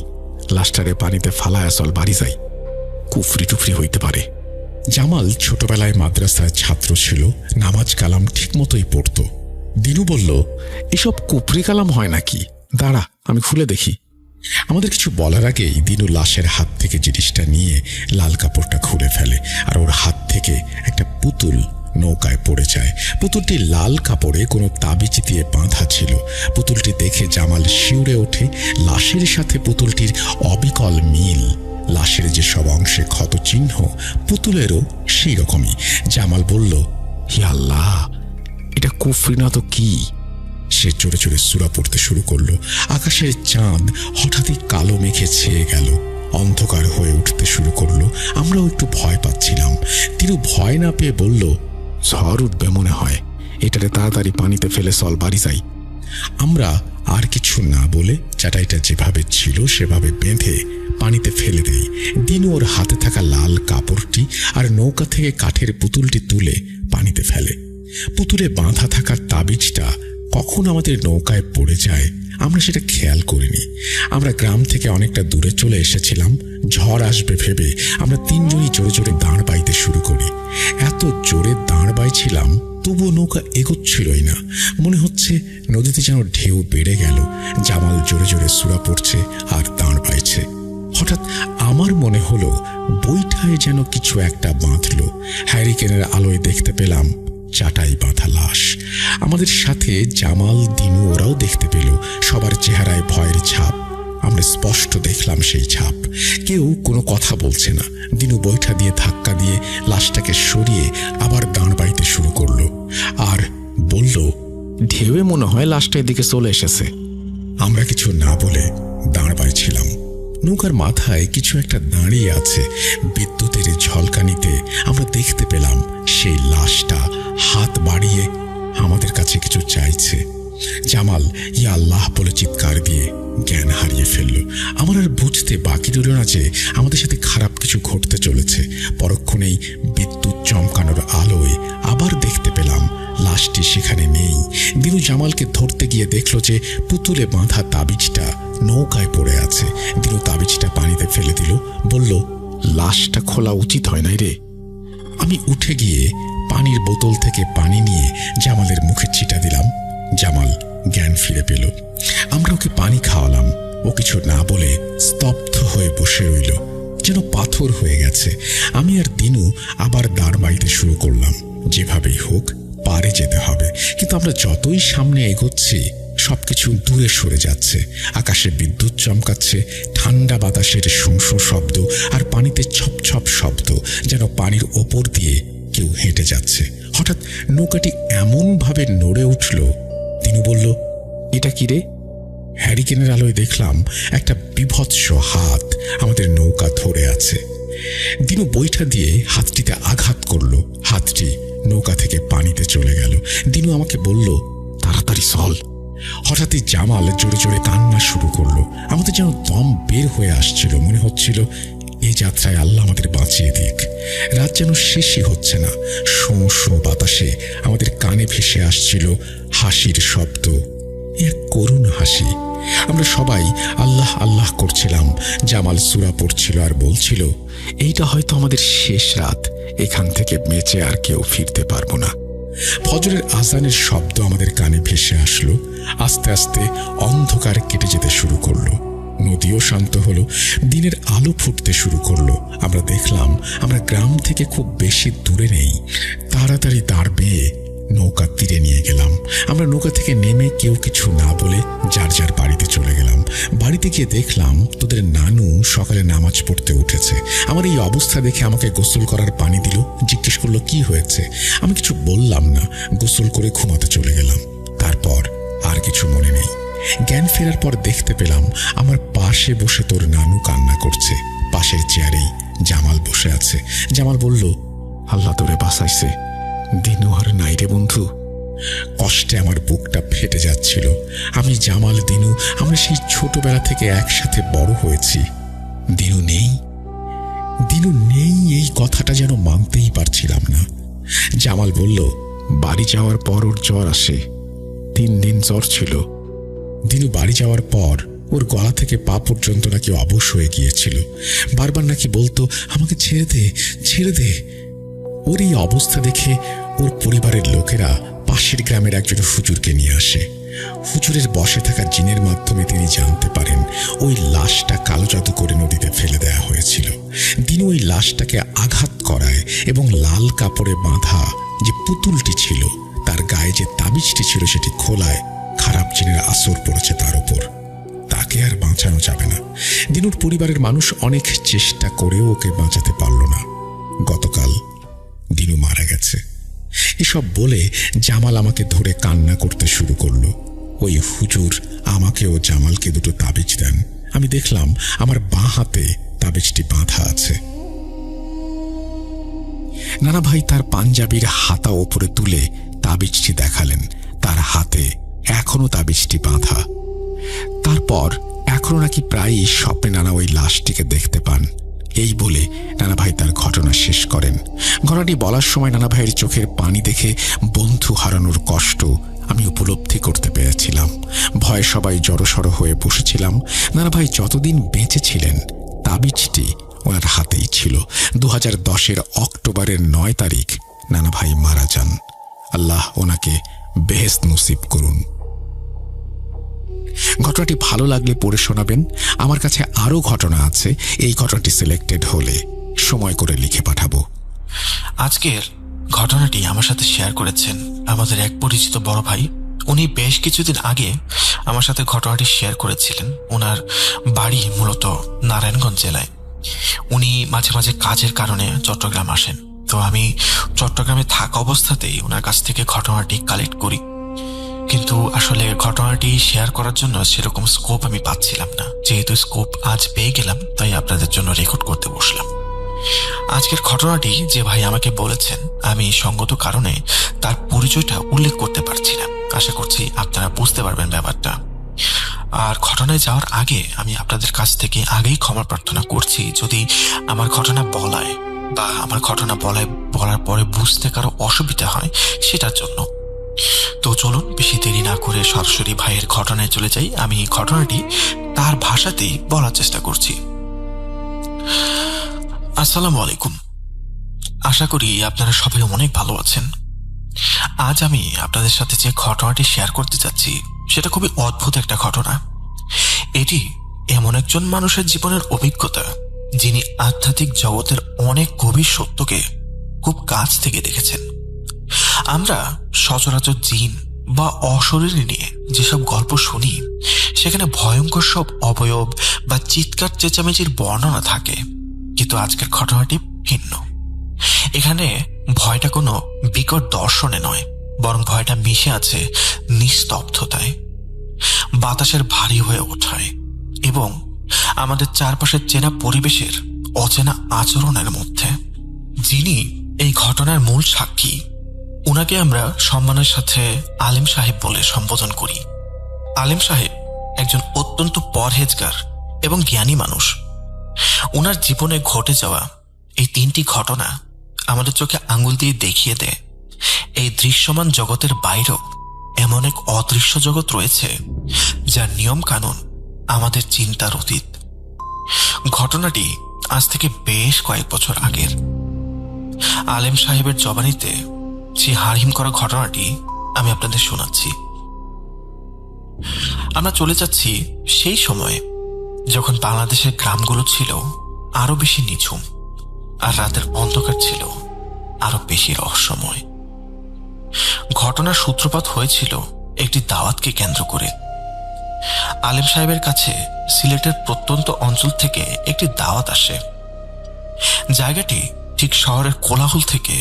লাশটারে পানিতে ফালায়া চল, বাড়ি যাই, কুফরি টুফরি হইতে পারে। জামাল ছোটবেলায় মাদ্রাসার ছাত্র ছিল, নামাজ কালাম ঠিক মতোই পড়ত। দিনু বলল, এসব কুফরি কালাম হয় নাকি? দাঁড়া, আমি খুলে দেখি। আমাদের কিছু বলার আগেই দিনু লাশের হাত থেকে জিনিসটা নিয়ে লাল কাপড়টা খুলে ফেলে, আর ওর হাত থেকে একটা পুতুল নৌকায় পড়ে যায়। পুতুলটি লাল কাপড়ে কোনো তাবিজ দিয়ে বাঁধা ছিল। পুতুলটি দেখে জামাল শিউরে ওঠে। লাশের সাথে পুতুলটির অবিকল মিল। লাশের যে সব অংশে ক্ষত চিহ্ন, পুতুলেরও সেই রকমই। জামাল বলল, হি আল্লাহ, এটা কুফরি না তো কি? সে চড়ে চড়ে সূরা পড়তে শুরু করলো। আকাশের চাঁদ হঠাৎই কালো মেঘে ছেয়ে গেল, অন্ধকার হয়ে উঠতে শুরু করলো। আমরাও একটু ভয় পাচ্ছিলাম। তিনি ভয় না পেয়ে বলল, ঝড় উঠবে মনে হয়, এটারে তাড়াতাড়ি পানিতে ফেলে চল, বাড়ি যাই। আমরা আর কিছু না বলে চাটাইটা যেভাবে ছিল সেভাবে বেঁধে পানিতে ফেলে দেই। দিনু ওর হাতে থাকা লাল কাপড়টি আর নৌকা থেকে কাঠের পুতুলটি তুলে পানিতে ফেলে। পুতুলে বাঁধা থাকা তাবিজটা কখন আমাদের নৌকায় পড়ে যায় আমরা সেটা খেয়াল করিনি। আমরা গ্রাম থেকে অনেকটা দূরে চলে এসেছিলাম। ঝড় আসবে ভেবে আমরা তিনজনই জোরে জোরে দাঁড় বাইতে শুরু করি। এত জোরে দাঁড় বাইছিলাম, তবুও নৌকা এগোচ্ছিলই না। মনে হচ্ছে নদীতে যেন ঢেউ বেড়ে গেল। জামাল জোরে জোরে সূরা পড়ছে আর দাঁড় বাইছে। হঠাৎ আমার মনে হলো বৈঠায় যেন কিছু একটা বাঁধল। হ্যারিকেনের আলোয় দেখতে পেলাম চাটাই বাঁধা লাশ। আমাদের সাথে জামাল, দিনু ওরাও দেখতে পেল। সবার চেহারায় ভয়ের ছাপ। আমরা স্পষ্ট দেখলাম সেই ছাপ। কেউ কোনো কথা বলছে না। দিনু বৈঠা দিয়ে ধাক্কা দিয়ে লাশটাকে সরিয়ে আবার দাঁড় বাইতে শুরু করলো আর বলল, ঢেউয়ে মনে হয় লাশটা এদিকে চলে এসেছে। আমরা কিছু না বলে দাঁড় বাইছিলাম। নৌকার মাথায় কিছু একটা দাঁড়িয়ে আছে। বিদ্যুতের ঝলকানিতে আমরা দেখতে পেলাম সেই লাশটা হাত বাড়িয়ে আমাদের কাছে কিছু চাইছে। জামাল ইয়া আল্লাহ বলে চিৎকার দিয়ে জ্ঞান হারিয়ে ফেলল। আমার আর বুঝতে বাকি রইল না যে আমাদের সাথে খারাপ কিছু ঘটতে চলেছে। পরক্ষণেই বিদ্যুৎ চমকানোর আলোয় আবার দেখতে পেলাম লাশটি সেখানে নেই। দিনু জামালকে ধরতে গিয়ে দেখল যে পুতুলে বাঁধা তাবিজটা নৌকায় পড়ে আছে। দিনু তাবিজটা পানিতে ফেলে দিল, বলল, লাশটা খোলা উচিত হয় নাই রে। আমি উঠে গিয়ে পানির বোতল থেকে পানি নিয়ে জামালের মুখে ছিটা দিলাম। জামাল জ্ঞান ফিরে পেল। আমরা ওকে পানি খাওয়ালাম। ও কিছু না বলে স্তব্ধ হয়ে বসে রইল, যেন পাথর হয়ে গেছে। আমি আর দিনু আবার দাঁড় বাইতে শুরু করলাম। যেভাবেই হোক পারে যেতে হবে। কিন্তু আমরা যতই সামনে এগোচ্ছি সবকিছু দূরে সরে যাচ্ছে। আকাশে বিদ্যুৎ চমকাচ্ছে, ঠান্ডা বাতাসের শোঁ শব্দ আর পানিতে ছপ ছপ শব্দ, যেন পানির ওপর দিয়ে কেউ হেঁটে যাচ্ছে। হঠাৎ নৌকাটি এমনভাবে নড়ে উঠল। দিনু বলল, এটা কি রে? হ্যারিকেনের আলোয় দেখলাম একটা বিভৎস হাত আমাদের নৌকা ধরে আছে। দিনু বৈঠা দিয়ে হাতটিতে আঘাত করলো। হাতটি নৌকা থেকে পানিতে চলে গেল। দিনু আমাকে বলল, তাড়াতাড়ি চল। হঠাৎই জামাল জোরে জোরে কান্না শুরু করলো। আমাদের যেন দম বের হয়ে আসছিল। মনে হচ্ছিল এই যাত্রায় আল্লাহ আমাদের বাঁচিয়ে দিক। রাত যেন শেষই হচ্ছে না। শোঁ শোঁ বাতাসে আমাদের কানে ভেসে আসছিল হাসির শব্দ, এক করুণ হাসি। আমরা সবাই আল্লাহ আল্লাহ করছিলাম। জামাল সূরা পড়ছিল আর বলছিল, এইটা হয়তো আমাদের শেষ রাত। এখান থেকে বেঁচে আর কেউ ফিরতে পারবো না। ফজরের আজানের শব্দ আমাদের কানে ভেসে আসলো। আস্তে আস্তে অন্ধকার কেটে যেতে শুরু করলো। নদীও শান্ত হলো। দিনের আলো ফুটতে শুরু করলো। আমরা দেখলাম আমরা গ্রাম থেকে খুব বেশি দূরে নেই। তাড়াতাড়ি দাঁড় বেয়ে নৌকা তীরে নিয়ে গেলাম। আমরা নৌকা থেকে নেমে কেউ কিছু না বলে যার যার বাড়িতে চলে গেলাম। বাড়িতে গিয়ে দেখলাম তোদের নানু সকালে নামাজ পড়তে উঠেছে। আমার এই অবস্থা দেখে আমাকে গোসল করার পানি দিল। জিজ্ঞেস করলো কি হয়েছে। আমি কিছু বললাম না। গোসল করে ঘুমাতে চলে গেলাম। তারপর আর কিছু মনে নেই। জ্ঞান ফেরার পর দেখতে পেলাম আমার পাশে বসে তোর নানু কান্না করছে। পাশের চেয়ারেই জামাল বসে আছে। জামাল বলল, আল্লাহ তোরে বাঁচাইছে। দিনু আর নাই রে বন্ধু। কষ্টে আমার বুকটা ফেটে যাচ্ছিল। আমি, জামাল, দিনু আমরা সেই ছোটবেলা থেকে একসাথে বড় হয়েছি। দিনু নেই, দিনু নেই, এই কথাটা যেন মানতেই পারছিলাম না। জামাল বলল, বাড়ি যাওয়ার পর ওর জ্বর আসে। 3 দিন জ্বর ছিল। দিনু বাড়ি যাওয়ার পর ওর গলা থেকে পা পর্যন্ত নাকি অবশ হয়ে গিয়েছিল। বারবার নাকি বলতো, আমাকে ছেড়ে দে, ছেড়ে দে। ওর এই অবস্থা দেখে ওর পরিবারের লোকেরা পাশের গ্রামের একজন হুজুরকে নিয়ে আসে। হুজুরের বসে থাকা জিনের মাধ্যমে তিনি জানতে পারেন ওই লাশটা কালো জাদু করে নদীতে ফেলে দেওয়া হয়েছিল। দিনু ওই লাশটাকে আঘাত করায় এবং লাল কাপড়ে বাঁধা যে পুতুলটি ছিল তার গায়ে যে তাবিজটি ছিল সেটি খোলায় খারাপ জিনের আসর পড়েছে তার উপর। তাকে আর বাঁচানো যাবে না। দিনুর পরিবারের মানুষ অনেক চেষ্টা করেও ওকে বাঁচাতে পারল না। গতকাল দিনু মারা গেছে। এসব বলে জামাল আমাকে ধরে কান্না করতে শুরু করলো। ওই হুজুর আমাকে ও জামালকে দুটো তাবিজ দেন। আমি দেখলাম আমার বাঁ হাতে তাবিজটি বাঁধা আছে। নানা ভাই তার পাঞ্জাবির হাতা ওপরে তুলে তাবিজটি দেখালেন। তার হাতে এখনো তাবিজটি বাঁধা। তারপর এখনো নাকি প্রায়ই স্বপ্নে নানা ওই লাশটিকে দেখতে পান। এই বলে নানা ভাই তার ঘটনা শেষ করেন। ঘটনাটি বলার সময় নানা ভাইয়ের চোখের পানি দেখে বন্ধু হারানোর কষ্ট আমি উপলব্ধি করতে পেরেছিলাম। ভয় ভয়ে সবাই জড়সড় হয়ে বসেছিলাম। নানা ভাই যতদিন বেঁচে ছিলেন তাবিজটি ওনার হাতেই ছিল। 2010 অক্টোবরের 9 তারিখ নানা ভাই মারা যান। আল্লাহ ওনাকে বেহেশত নসিব করুন। ঘটনাটি ভালো লাগলে পড়ে শোনাবেন। আমার কাছে আরও ঘটনা আছে, এই ঘটনাটি সিলেক্টেড হলে সময় করে লিখে পাঠাবো। আজকের ঘটনাটি আমার সাথে শেয়ার করেছেন আমাদের এক পরিচিত বড় ভাই। উনি বেশ কিছুদিন আগে আমার সাথে ঘটনাটি শেয়ার করেছিলেন। ওনার বাড়ি মূলত নারায়ণগঞ্জ জেলায়। উনি মাঝে মাঝে কাজের কারণে চট্টগ্রাম আসেন। তো আমি চট্টগ্রামে থাকা অবস্থাতেই ওনার কাছ থেকে ঘটনাটি কালেক্ট করি, কিন্তু আসলে ঘটনাটি শেয়ার করার জন্য সেরকম স্কোপ আমি পাচ্ছিলাম না। যেহেতু স্কোপ আজ পেয়ে গেলাম, তাই আপনাদের জন্য রেকর্ড করতে বসলাম। আজকের ঘটনাটি যে ভাই আমাকে বলেছেন, আমি সঙ্গত কারণে তার পরিচয়টা উল্লেখ করতে পারছি না। আশা করছি আপনারা বুঝতে পারবেন ব্যাপারটা। আর ঘটনায় যাওয়ার আগে আমি আপনাদের কাছ থেকে আগেই ক্ষমা প্রার্থনা করছি যদি আমার ঘটনা বলায় বা আমার ঘটনা বলার পরে বুঝতে কারো অসুবিধা হয় সেটার জন্য। তো চলুন বেশি দেরি না করে সরাসরি ভাইয়ের ঘটনায় চলে যাই। আমি ঘটনাটি তার ভাষাতেই বলার চেষ্টা করছি। আসসালামু আলাইকুম। আশা করি আপনারা সবাই অনেক ভালো আছেন। আজ আমি আপনাদের সাথে যে ঘটনাটি শেয়ার করতে যাচ্ছি সেটা খুবই অদ্ভুত একটা ঘটনা। এটি এমন একজন মানুষের জীবনের অভিজ্ঞতা যিনি আধ্যাত্মিক জগতের অনেক গভীর সত্যকে খুব কাছ থেকে দেখেছেন। আমরা সচরাচর জিন বা অশরীরী নিয়ে যেসব গল্প শুনি সেখানে ভয়ঙ্কর সব অবয়ব বা চিৎকার চেঁচামেচির বর্ণনা থাকে, কিন্তু আজকের ঘটনাটি ভিন্ন। এখানে ভয়টা কোনো বিকট দর্শনে নয়, বরং ভয়টা মিশে আছে নিস্তব্ধতায়, বাতাসের ভারী হয়ে ওঠায় এবং আমাদের চারপাশের চেনা পরিবেশের অচেনা আচরণের মধ্যে। যিনি এই ঘটনার মূল সাক্ষী, উনাকে আমরা সম্মানের সাথে আলেম সাহেব বলে সম্বোধন করি। আলেম সাহেব একজন অত্যন্ত পরহেজগার এবং জ্ঞানী মানুষ। ওনার জীবনে ঘটে যাওয়া এই 3টি ঘটনা আমাদের চোখে আঙুল দিয়ে দেখিয়ে দেয় এই দৃশ্যমান জগতের বাইরেও এমন এক অদৃশ্য জগৎ রয়েছে যার নিয়ম কানুন আমাদের চিন্তার অতীত। ঘটনাটি আজ থেকে বেশ কয়েক বছর আগের। আলেম সাহেবের জবানিতে যে হারহিম করা ঘটনাটি আমি আপনাদের শোনাচ্ছি। আমরা চলে যাচ্ছি সেই সময়ে যখন বাংলাদেশের গ্রামগুলো ছিল আরো বেশি নিঝুম আর রাতের অন্ধকার ছিল আরো বেশি রহস্যময়। ঘটনার সূত্রপাত হয়েছিল একটি দাওয়াতকে কেন্দ্র করে। আলেম সাহেবের কাছে সিলেটের প্রত্যন্ত অঞ্চল থেকে একটি দাওয়াত আসে। জায়গাটি ঠিক শহরের কোলাহল থেকে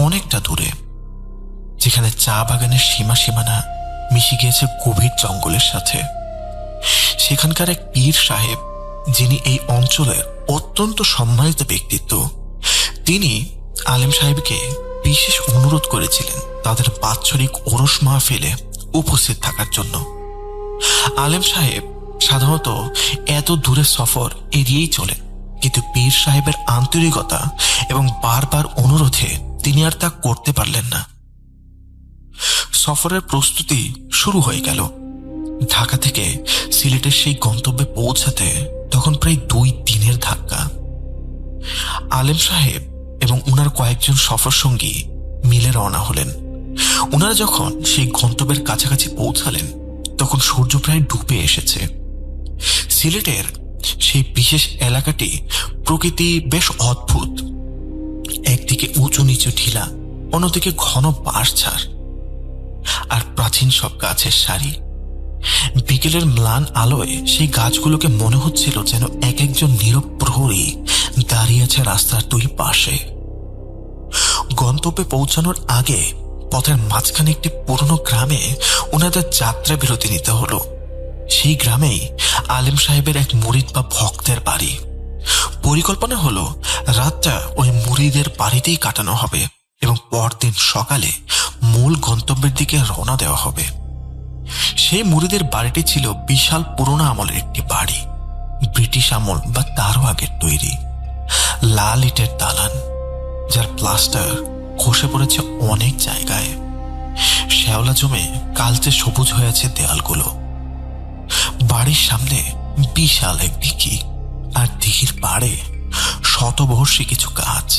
অনেকটা দূরে, যেখানে চা বাগানের সীমানা মিশে গিয়েছে গভীর জঙ্গলের সাথে। সেখানকার এক পীর সাহেব, যিনি এই অঞ্চলের অত্যন্ত সম্মানিত ব্যক্তিত্ব, তিনি আলেম সাহেবকে বিশেষ অনুরোধ করেছিলেন তাদের বাৎসরিক ওরস মাহফিলে উপস্থিত থাকার জন্য। আলেম সাহেব সাধারণত এত দূরের সফর এড়িয়েই চলেন, কিন্তু পীর সাহেবের আন্তরিকতা এবং বারবার অনুরোধে তিনি আর তা করতে পারলেন না। সফরের প্রস্তুতি শুরু হয়ে গেল। ঢাকা থেকে সিলেটের সেই গন্তব্যে পৌঁছাতে তখন প্রায় 2 দিনের ধাক্কা। আলেম সাহেব এবং উনার কয়েকজন সফর সঙ্গী মিলে রওনা হলেন। উনারা যখন সেই গন্তব্যের কাছাকাছি পৌঁছালেন তখন সূর্য প্রায় ডুবে এসেছে। সিলেটের সেই বিশেষ এলাকাটি প্রকৃতি বেশ অদ্ভুত। একদিকে উঁচু নিচু ঢিলা, অন্যদিকে ঘন বাঁশঝাড় আর প্রাচীন সব গাছের সারি। বিকেলের ম্লান আলোয় সেই গাছগুলোকে মনে হচ্ছিল যেন এক একজন নীরব প্রহরী দাঁড়িয়ে আছে রাস্তার 2 পাশে। গন্তব্যে পৌঁছানোর আগে পথের মাঝখানে একটি পুরনো গ্রামে ওনাদের যাত্রা বিরতি নিতে হলো। সেই গ্রামেই আলেম সাহেবের এক মুরিদ বা ভক্তের বাড়ি। পরিকল্পনা হলো রাতটা ওই মুরিদের বাড়িতেই কাটানো হবে এবং পরদিন সকালে মূল গন্তব্যের দিকে রওনা দেওয়া হবে। সেই মুরিদের বাড়িটি ছিল বিশাল পুরোনো আমলের একটি বাড়ি, ব্রিটিশ আমল বা তারও আগের তৈরি। লাল ইটের দালান, যার প্লাস্টার খসে পড়েছে অনেক জায়গায়। শ্যাওলা জমে কালচে সবুজ হয়েছে দেয়ালগুলো। বাড়ির সামনে বিশাল এক দিঘি, আর দিঘির পাড়ে শতবর্ষী কিছু গাছ।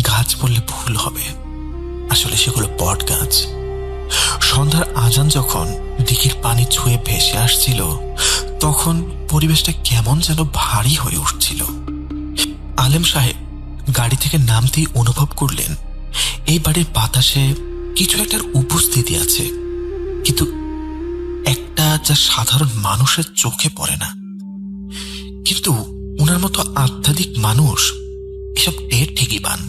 গাছ বললে ভুল হবে, আসলে সেগুলো বট গাছ। সন্ধ্যার আজান যখন দিঘির পানি ছুঁয়ে ভেসে আসছিল, তখন পরিবেশটা কেমন যেন ভারী হয়ে উঠছিল। আলেম সাহেব গাড়ি থেকে নামতেই অনুভব করলেন এই বাড়ির বাতাসে কিছু একটার উপস্থিতি আছে, কিন্তু একটা যা সাধারণ মানুষের চোখে পড়ে না। কিন্তু ওনার মতো আধ্যাত্মিক মানুষ এসব টের ঠিকই পান।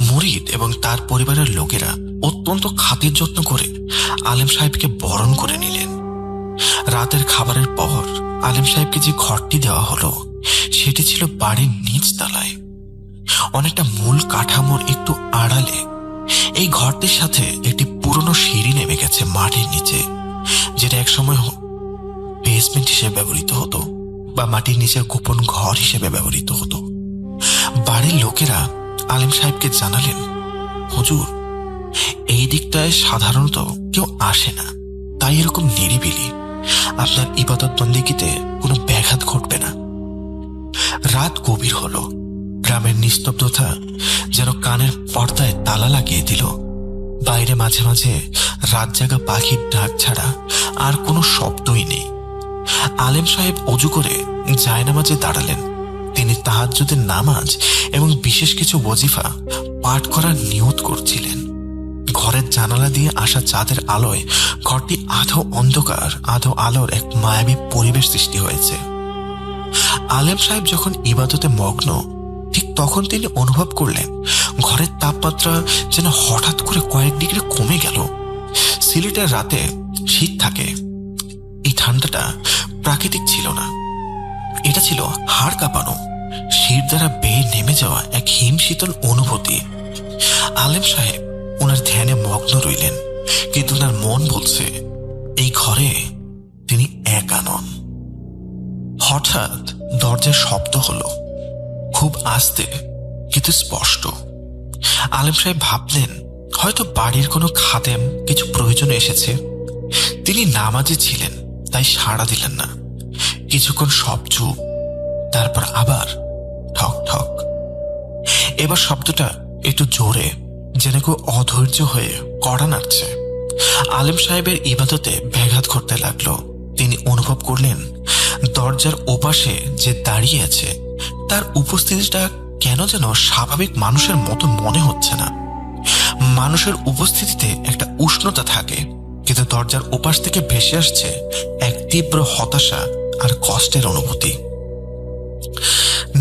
মুরিদ এবং তার পরিবারের লোকেরা অত্যন্ত খাতির যত্ন করে আলেম সাহেবকে বরণ করে নিলেন। রাতের খাবারের পর আলেম সাহেবকে যে ঘরটি দেওয়া হলো সেটি ছিল বাড়ির নিচ তলায়, অনেকটা মূল কাঠামোর একটু আড়ালে। এই ঘরটির সাথে একটি পুরনো সিঁড়ি নেমে গেছে মাটির নিচে, যেটা একসময় বেসমেন্ট হিসেবে ব্যবহৃত হতো বা মাটির নিচের গোপন ঘর হিসেবে ব্যবহৃত হতো। বাড়ির লোকেরা আলেম সাহেবকে জানালেন, হুজুর, এই দিকটায় সাধারণত কেউ আসে না, তাই এরকম নিরিবিলি, আপনার ইবাদত বন্দেগীতে কোনো ব্যাঘাত ঘটবে না। রাত গভীর হলো, গ্রামের নিস্তব্ধতা যেন কানের পর্দায় তালা লাগিয়ে দিল। বাইরে মাঝে মাঝে রাত জাগা পাখির ডাক ছাড়া আর কোনো শব্দই নেই। আলেম সাহেব অজু করে জায়নামাজে দাঁড়ালেন। তিনি তাহাজ্জুদের নামাজ এবং বিশেষ কিছু ওজিফা পাঠ করার নিয়ত করছিলেন। ঘরের জানালা দিয়ে আসা চাঁদের আলোয় ঘরটি আধো অন্ধকার আধো আলোর এক মায়াবী পরিবেশ সৃষ্টি হয়েছে। আলেম সাহেব যখন ইবাদতে মগ্ন, ঠিক তখন তিনি অনুভব করলেন ঘরের তাপমাত্রা যেন হঠাৎ করে কয়েক ডিগ্রি কমে গেল। সিলেটের রাতে শীত থাকে, এই ঠান্ডাটা প্রাকৃতিক ছিল না, এটা ছিল হাড় কাঁপানো, শির দ্বারা বেয়ে নেমে যাওয়া এক হিমশীতল অনুভূতি। আলেম সাহেব ওনার ধ্যানে মগ্ন রইলেন, কিন্তু ওনার মন বলছে এই ঘরে তিনি একা নন। হঠাৎ দরজার শব্দ হলো, খুব আস্তে কিন্তু স্পষ্ট। আলেম সাহেব ভাবলেন হয়তো বাড়ির কোনো খাদেম কিছু প্রয়োজনে এসেছে। তিনি নামাজে ছিলেন, তাই সাড়া দিলেন না। কিছুক্ষণ সব চুপ, তারপর আবার ঠক ঠক। এবার শব্দটা একটু জোরে, যেন কেউ অধৈর্য হয়ে কড়া নাড়ছে। আলেম সাহেবের ইবাদতে ব্যাঘাত ঘটতে লাগলো। তিনি অনুভব করলেন দরজার ওপাশে যে দাঁড়িয়ে আছে তার উপস্থিতিটা কেন যেন স্বাভাবিক মানুষের মতো মনে হচ্ছে না। মানুষের উপস্থিতিতে একটা উষ্ণতা থাকে, কিন্তু দরজার ওপাশ থেকে ভেসে আসছে এক তীব্র হতাশা আর কষ্টের অনুভূতি।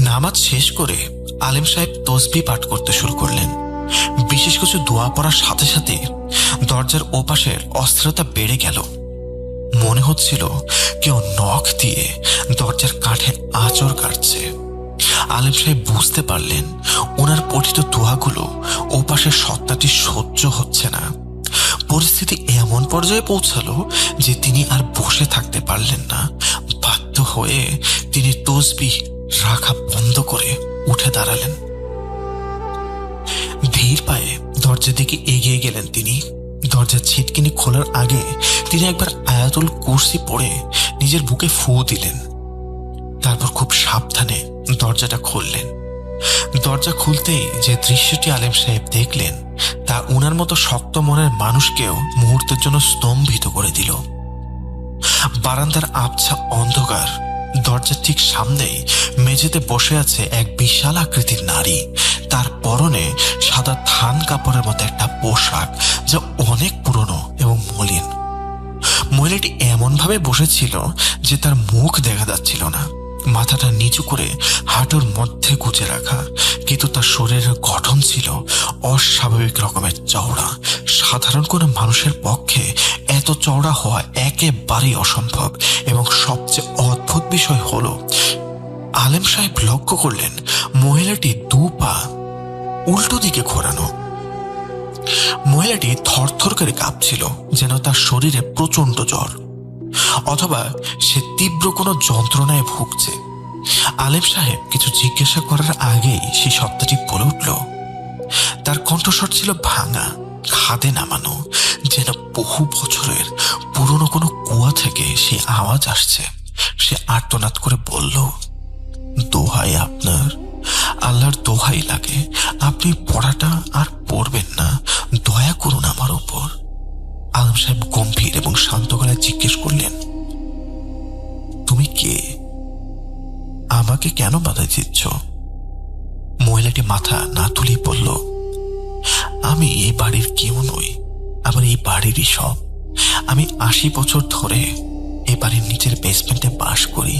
নামাজ শেষ করে আলেম সাহেব তসবিহ পাঠ করতে শুরু করলেন। বিশেষ কিছু দোয়া পড়ার সাথে সাথে দরজার ওপাশের অস্থিরতা বেড়ে গেল। মনে হচ্ছিল কেউ নখ দিয়ে দরজার কাঠে আঁচড় কাটছে। আলেম সাহেব বুঝতে পারলেন ওনার পঠিত দোয়াগুলো ওপাশের সত্তাটি সহ্য হচ্ছে না। পরিস্থিতি এমন পর্যায়ে পৌঁছালো যে তিনি আর বসে থাকতে পারলেন না। বাধ্য হয়ে তিনি তসবিহ রাখা বন্ধ করে উঠে দাঁড়ালেন। ধীর পায়ে দরজার দিকে এগিয়ে গেলেন তিনি। দরজার ছিটকিনি খোলার আগে তিনি একবার আয়াতুল কুরসি পড়ে নিজের বুকে ফু দিলেন। তারপর খুব সাবধানে দরজাটা খুললেন। দরজা খুলতেই যে দৃশ্যটি আলেম সাহেব দেখলেন তা উনার মতো শক্ত মনের মানুষকেও মুহূর্তের জন্য স্তম্ভিত করে দিল। বারান্দার আবছা অন্ধকার, দরজার ঠিক সামনেই মেঝেতে বসে আছে এক বিশাল আকৃতির নারী। তার পরনে সাদা থান কাপড়ের মতো একটা পোশাক, যা অনেক পুরনো এবং মলিন। মহিলাটি এমন ভাবে বসেছিল যে তার মুখ দেখা যাচ্ছিল না। মাথাটা নিচু করে হাঁটুর মধ্যে গুজে রাখা, কিন্তু তার শরীরের গঠন ছিল অস্বাভাবিক রকমের চওড়া। সাধারণ কোনো মানুষের পক্ষে এত চওড়া হওয়া একেবারেই অসম্ভব। এবং সবচেয়ে অদ্ভুত বিষয় হলো, আলেম সাহেব লক্ষ্য করলেন মহিলাটি দু পা উল্টো দিকে ঘোরানো। মহিলাটি থরথর করে কাঁপছিল, যেন তার শরীরে প্রচন্ড জ্বর, অথবা সে তীব্র কোনো যন্ত্রণায় ভুগছে। আলেম সাহেব কিছু জিজ্ঞাসা করার আগেই সেই সত্তাটি বলে উঠল। তার কণ্ঠস্বর ছিল ভাঙা, খাদে নামানো, যেন বহু বছরের পুরনো কোনো কুয়া থেকে সেই আওয়াজ আসছে। সে আর্তনাদ করে বলল, দোহাই আপনার, আল্লাহর দোহাই লাগে, আপনি পড়াটা আর পড়বেন না, দয়া করুন আমার উপর। আলম সাহেব গম্ভীর এবং শান্ত গলায় জিজ্ঞেস করলেন, তুমি কে? আমাকে কেন বাধা দিচ্ছ? মহিলাটি মাথা না তুলেই বলল, আমি এই বাড়ির কেউ নই, আবার এই বাড়িরই সব। আমি 80 বছর ধরে এই বাড়ির নিচের বেসমেন্টে বাস করি।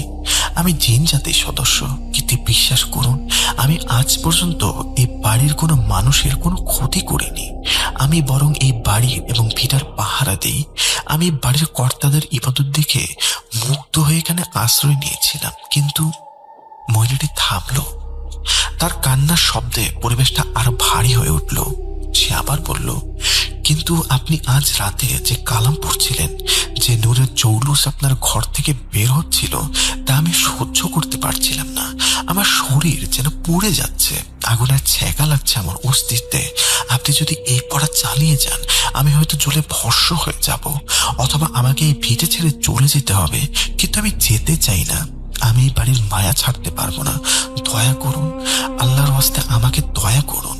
আমি জিন জাতির সদস্য, কিন্তু বিশ্বাস করুন, আমি আজ পর্যন্ত এই বাড়ির কোনো মানুষের কোনো ক্ষতি করিনি। আমি বরং এই বাড়ির এবং ভিটার পাহারা দিই। আমি বাড়ির কর্তাদের ইবাদত দেখে মুগ্ধ হয়ে এখানে আশ্রয় নিয়েছিলাম। কিন্তু মহিলাটি থামল। তার কান্নার শব্দে পরিবেশটা আরো ভারী হয়ে উঠল। সে আবার বলল, কিন্তু আপনি আজ রাতে যে কালাম পড়ছিলেন, যে নূরের জৌলুস আপনার ঘর থেকে বের হচ্ছিল, তা আমি সহ্য করতে পারছিলাম না। আমার শরীর যেন পুড়ে যাচ্ছে, আগুনের ছ্যাঁকা লাগছে আমার অস্তিত্বে। আপনি যদি এই পড়া চালিয়ে যান, আমি হয়তো জ্বলে ভস্ম হয়ে যাব, অথবা আমাকে এই ভিটে ছেড়ে চলে যেতে হবে। কিন্তু আমি যেতে চাই না। আমি এই বাড়ির মায়া ছাড়তে পারবো না। দয়া করুন, আল্লাহর ওয়াস্তে আমাকে দয়া করুন।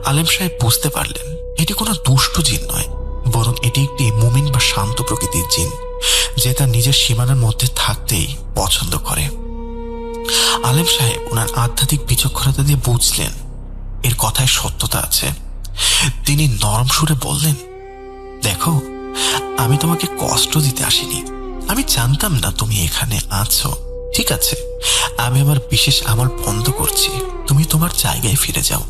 আলেম সাহেব বুঝতে পারলেন এটি কোনো দুষ্ট জিন নয়, বরং এটি একটি মুমিন বা শান্ত প্রকৃতির জিন, যে তার নিজের সীমানার মধ্যে থাকতেই পছন্দ করে। আলেম সাহেব ওনার আধ্যাত্মিক বিচক্ষণতা দিয়ে বুঝলেন এর কথায় সত্যতা আছে। তিনি নরম সুরে বললেন, দেখো, আমি তোমাকে কষ্ট দিতে আসিনি। আমি জানতাম না তুমি এখানে আছো। ঠিক আছে, আমি আমার বিশেষ আমল বন্ধ করছি। তুমি তোমার জায়গায় ফিরে যাও।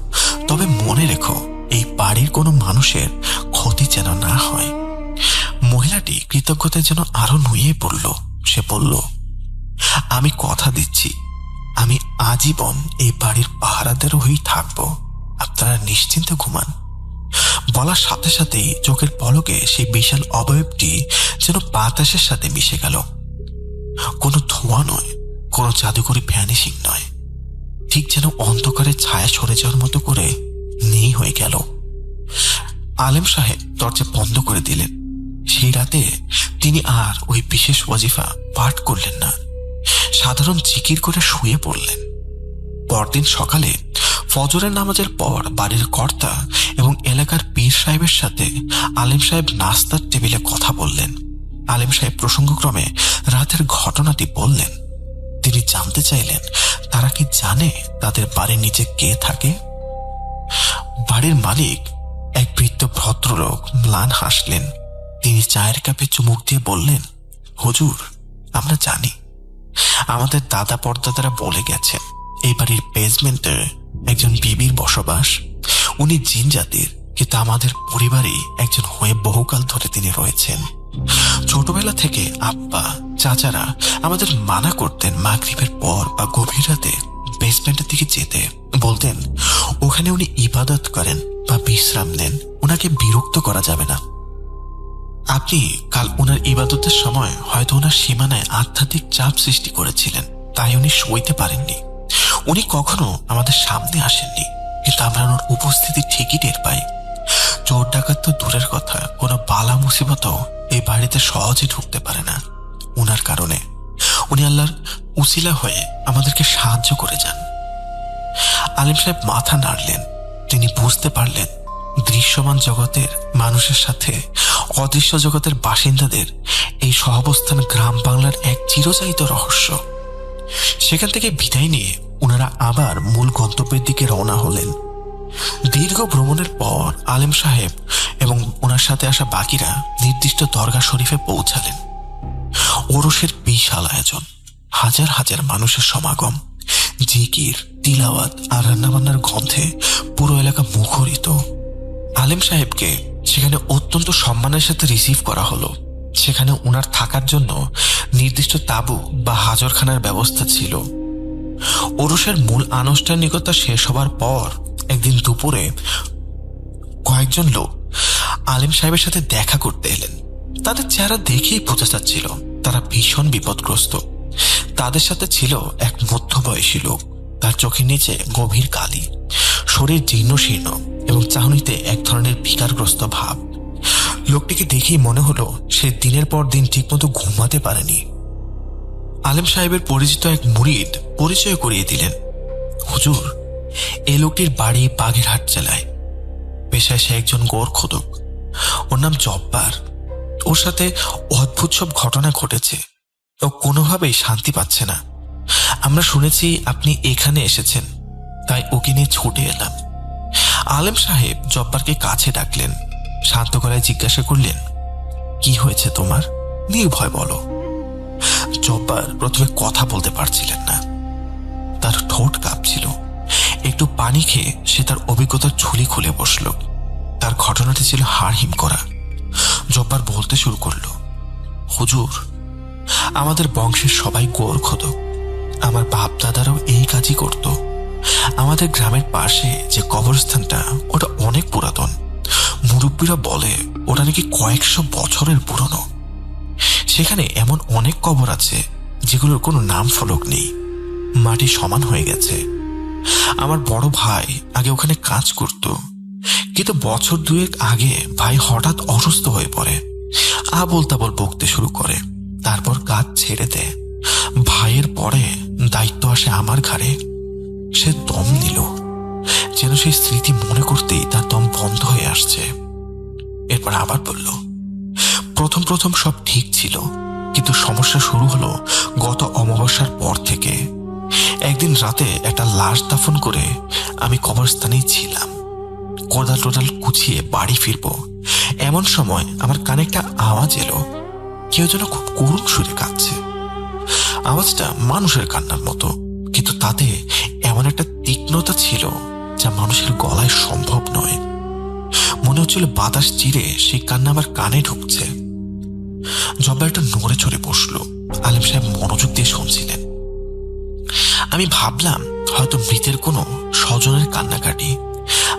তবে মনে রেখো, এই বাড়ির কোনো মানুষের ক্ষতি যেন না হয়। মহিলাটি কৃতজ্ঞতায় যেন আরো নুয়ে পড়ল। সে বলল, আমি কথা দিচ্ছি, আমি আজীবন এই বাড়ির পাহারাদের হয়েই থাকবো। আপনারা নিশ্চিন্তে ঘুমান। বলার সাথে সাথেই চোখের পলকে সেই বিশাল অবয়বটি যেন বাতাসের সাথে মিশে গেল। কোনো ধোঁয়া নয়, কোনো জাদুকরি ভ্যানিশিং নয়, ঠিক যেন অন্ধকারের ছায়া সরে যাওয়ার মতো করে নেই হয়ে গেল। আলেম সাহেব দরজা বন্ধ করে দিলেন। সেই রাতে তিনি আর ওই বিশেষ ওয়াজিফা পাঠ করলেন না, সাধারণ জিকির করে শুয়ে পড়লেন। পরদিন সকালে ফজরের নামাজের পর বাড়ির কর্তা এবং এলাকার পীর সাহেবের সাথে আলেম সাহেব নাস্তার টেবিলে কথা বললেন। আলেম সাহেব প্রসঙ্গক্রমে রাতের ঘটনাটি বললেন। তিনি জানতে চাইলেন তারা কি জানে তাদের বাড়ির নিচে কে থাকে। বাড়ির মালিক, এক বৃদ্ধ ভদ্রলোক, ম্লান হাসলেন। তিনি চায়ের কাপে চুমুক দিয়ে বললেন, হুজুর, আমরা জানি। আমাদের দাদা পরদাদারা বলে গেছেন এই বাড়ির বেসমেন্টে একজন বিবির বসবাস। উনি জিন জাতির, কিন্তু আমাদের পরিবারই একজন হয়ে বহুকাল ধরে তিনি রয়েছেন। ছোটবেলা থেকে আব্বা, চাচারা আমাদের মানা করতেন মাগরিবের পর বা গভীর রাতে বেসমেন্টের দিকে যেতে। বলতেন ওখানে উনি ইবাদত করেন বা বিশ্রাম নেন, ওনাকে বিরক্ত করা যাবে না। আপনি কাল ওনার ইবাদতের সময় হয়তো ওনার সীমানায় আধ্যাত্মিক চাপ সৃষ্টি করেছিলেন, তাই উনি সইতে পারেননি। উনি কখনো আমাদের সামনে আসেননি, কিন্তু আমরা ওনার উপস্থিতি ঠিকই টের পাই। চোর ডাকাত তো দূরের কথা, কোনো বালা মুসিবতও এই বাড়িতে সহজে ঢুকতে পারে না ওনার কারণে। উনি আল্লাহর উসিলা হয়ে আমাদেরকে সাহায্য করে যান। আলিম সাহেব মাথা নাড়লেন। তিনি বুঝতে পারলেন দৃশ্যমান জগতের মানুষের সাথে অদৃশ্য জগতের বাসিন্দাদের এই সহাবস্থান গ্রাম বাংলার এক চিরচারিত রহস্য। সেখান থেকে বিদায় নিয়ে ওনারা আবার মূল গন্তব্যের দিকে রওনা হলেন। দীর্ঘ ভ্রমণের পর আলেম সাহেব এবং ওনার সাথে আসা বাকিরা নির্দিষ্ট দরগা শরীফে পৌঁছালেন। ওরসের বিশাল আয়োজন, হাজার হাজার মানুষের সমাগম, জিকির, তিলাওয়াত আর রান্নাবান্নার গন্ধে পুরো এলাকা মুখরিত। আলেম সাহেবকে সেখানে অত্যন্ত সম্মানের সাথে রিসিভ করা হলো। সেখানে ওনার থাকার জন্য নির্দিষ্ট তাঁবু বা হাজরখানার ব্যবস্থা ছিল। ওরসের মূল আনুষ্ঠানিকতা শেষ হবার পর একদিন দুপুরে কয়েকজন লোক আলেম সাহেবের সাথে দেখা করতে এলেন। তাদের চেহারা দেখেই বোঝা যাচ্ছিল তারা ভীষণ বিপদগ্রস্ত। তাদের সাথে ছিল এক মধ্যবয়সী লোক। তার চোখের নিচে গভীর কালি, শরীর জীর্ণ শীর্ণ এবং চাহনিতে এক ধরনের বিকারগ্রস্ত ভাব। লোকটিকে দেখেই মনে হলো সে দিনের পর দিন ঠিকমতো ঘুমাতে পারেনি। আলেম সাহেবের পরিচিত এক মুরিদ পরিচয় করিয়ে দিলেন, হুজুর, এই লোকটির বাড়ি বাগেরহাট জেলায়। পেশায় সে একজন গোরখোদক। ওর নাম জব্বার। ওর সাথে অদ্ভুত সব ঘটনা ঘটেছে। ও কোনোভাবেই শান্তি পাচ্ছে না। আমরা শুনেছি আপনি এখানে এসেছেন, তাই ওকে নিয়ে ছুটে এলাম। আলেম সাহেব জব্বারকে কাছে ডাকলেন, শান্ত গলায় জিজ্ঞাসা করলেন, কি হয়েছে তোমার? নির্ভয় বলো। জব্বার প্রথমে কথা বলতে পারছিলেন না, তার ঠোঁট কাঁপছিল। একটু পানি খেয়ে সে তার অভিজ্ঞতার ঝুলি খুলে বসল। তার ঘটনাটি ছিল হাড়হিম করা। জব্বার বলতে শুরু করল, হুজুর, আমাদের বংশের সবাই গোরখোদক। আমার বাপ দাদারাও এই কাজই করত। আমাদের গ্রামের পাশে যে কবরস্থানটা, ওটা অনেক পুরাতন। মুরব্বীরা বলে ওটা নাকি কয়েকশো বছরের পুরনো। সেখানে এমন অনেক কবর আছে যেগুলোর কোনো নাম ফলক নেই, মাটি সমান হয়ে গেছে। আমার বড় ভাই আগে ওখানে কাজ করত, কিন্তু বছর দুয়েক আগে ভাই হঠাৎ অসুস্থ হয়ে পড়ে, আবোল তাবোল বকতে শুরু করে, তারপর কাজ ছেড়ে দেয়। ভাইয়ের পরে দায়িত্ব আসে আমার ঘাড়ে। সে দম নিল, যেন সেই স্মৃতি মনে করতেই তার দম বন্ধ হয়ে আসছে। এরপর আবার বলল, প্রথম প্রথম সব ঠিক ছিল, কিন্তু সমস্যা শুরু হলো গত অমাবস্যার পর থেকে। একদিন রাতে একটা লাশ দাফন করে আমি কবরস্থানেই ছিলাম। কোদাল টোদাল কুচিয়ে বাড়ি ফিরবো, এমন সময় আমার কানে একটা আওয়াজ এলো। কেউ যেন খুব করুণ সুরে কাঁদছে। আওয়াজটা মানুষের কান্নার মতো, কিন্তু তাতে এমন একটা তীক্ষ্ণতা ছিল যা মানুষের গলায় সম্ভব নয়। মনে হচ্ছিল বাতাস চিরে সেই কান্না আমার কানে ঢুকছে। জব্বার একটু নড়ে চড়ে বসলো। আলেম সাহেব মনোযোগ দিয়ে শুনছিলেন। আমি ভাবলাম হয়তো মৃতের কোনো স্বজনের কান্নাকাটি।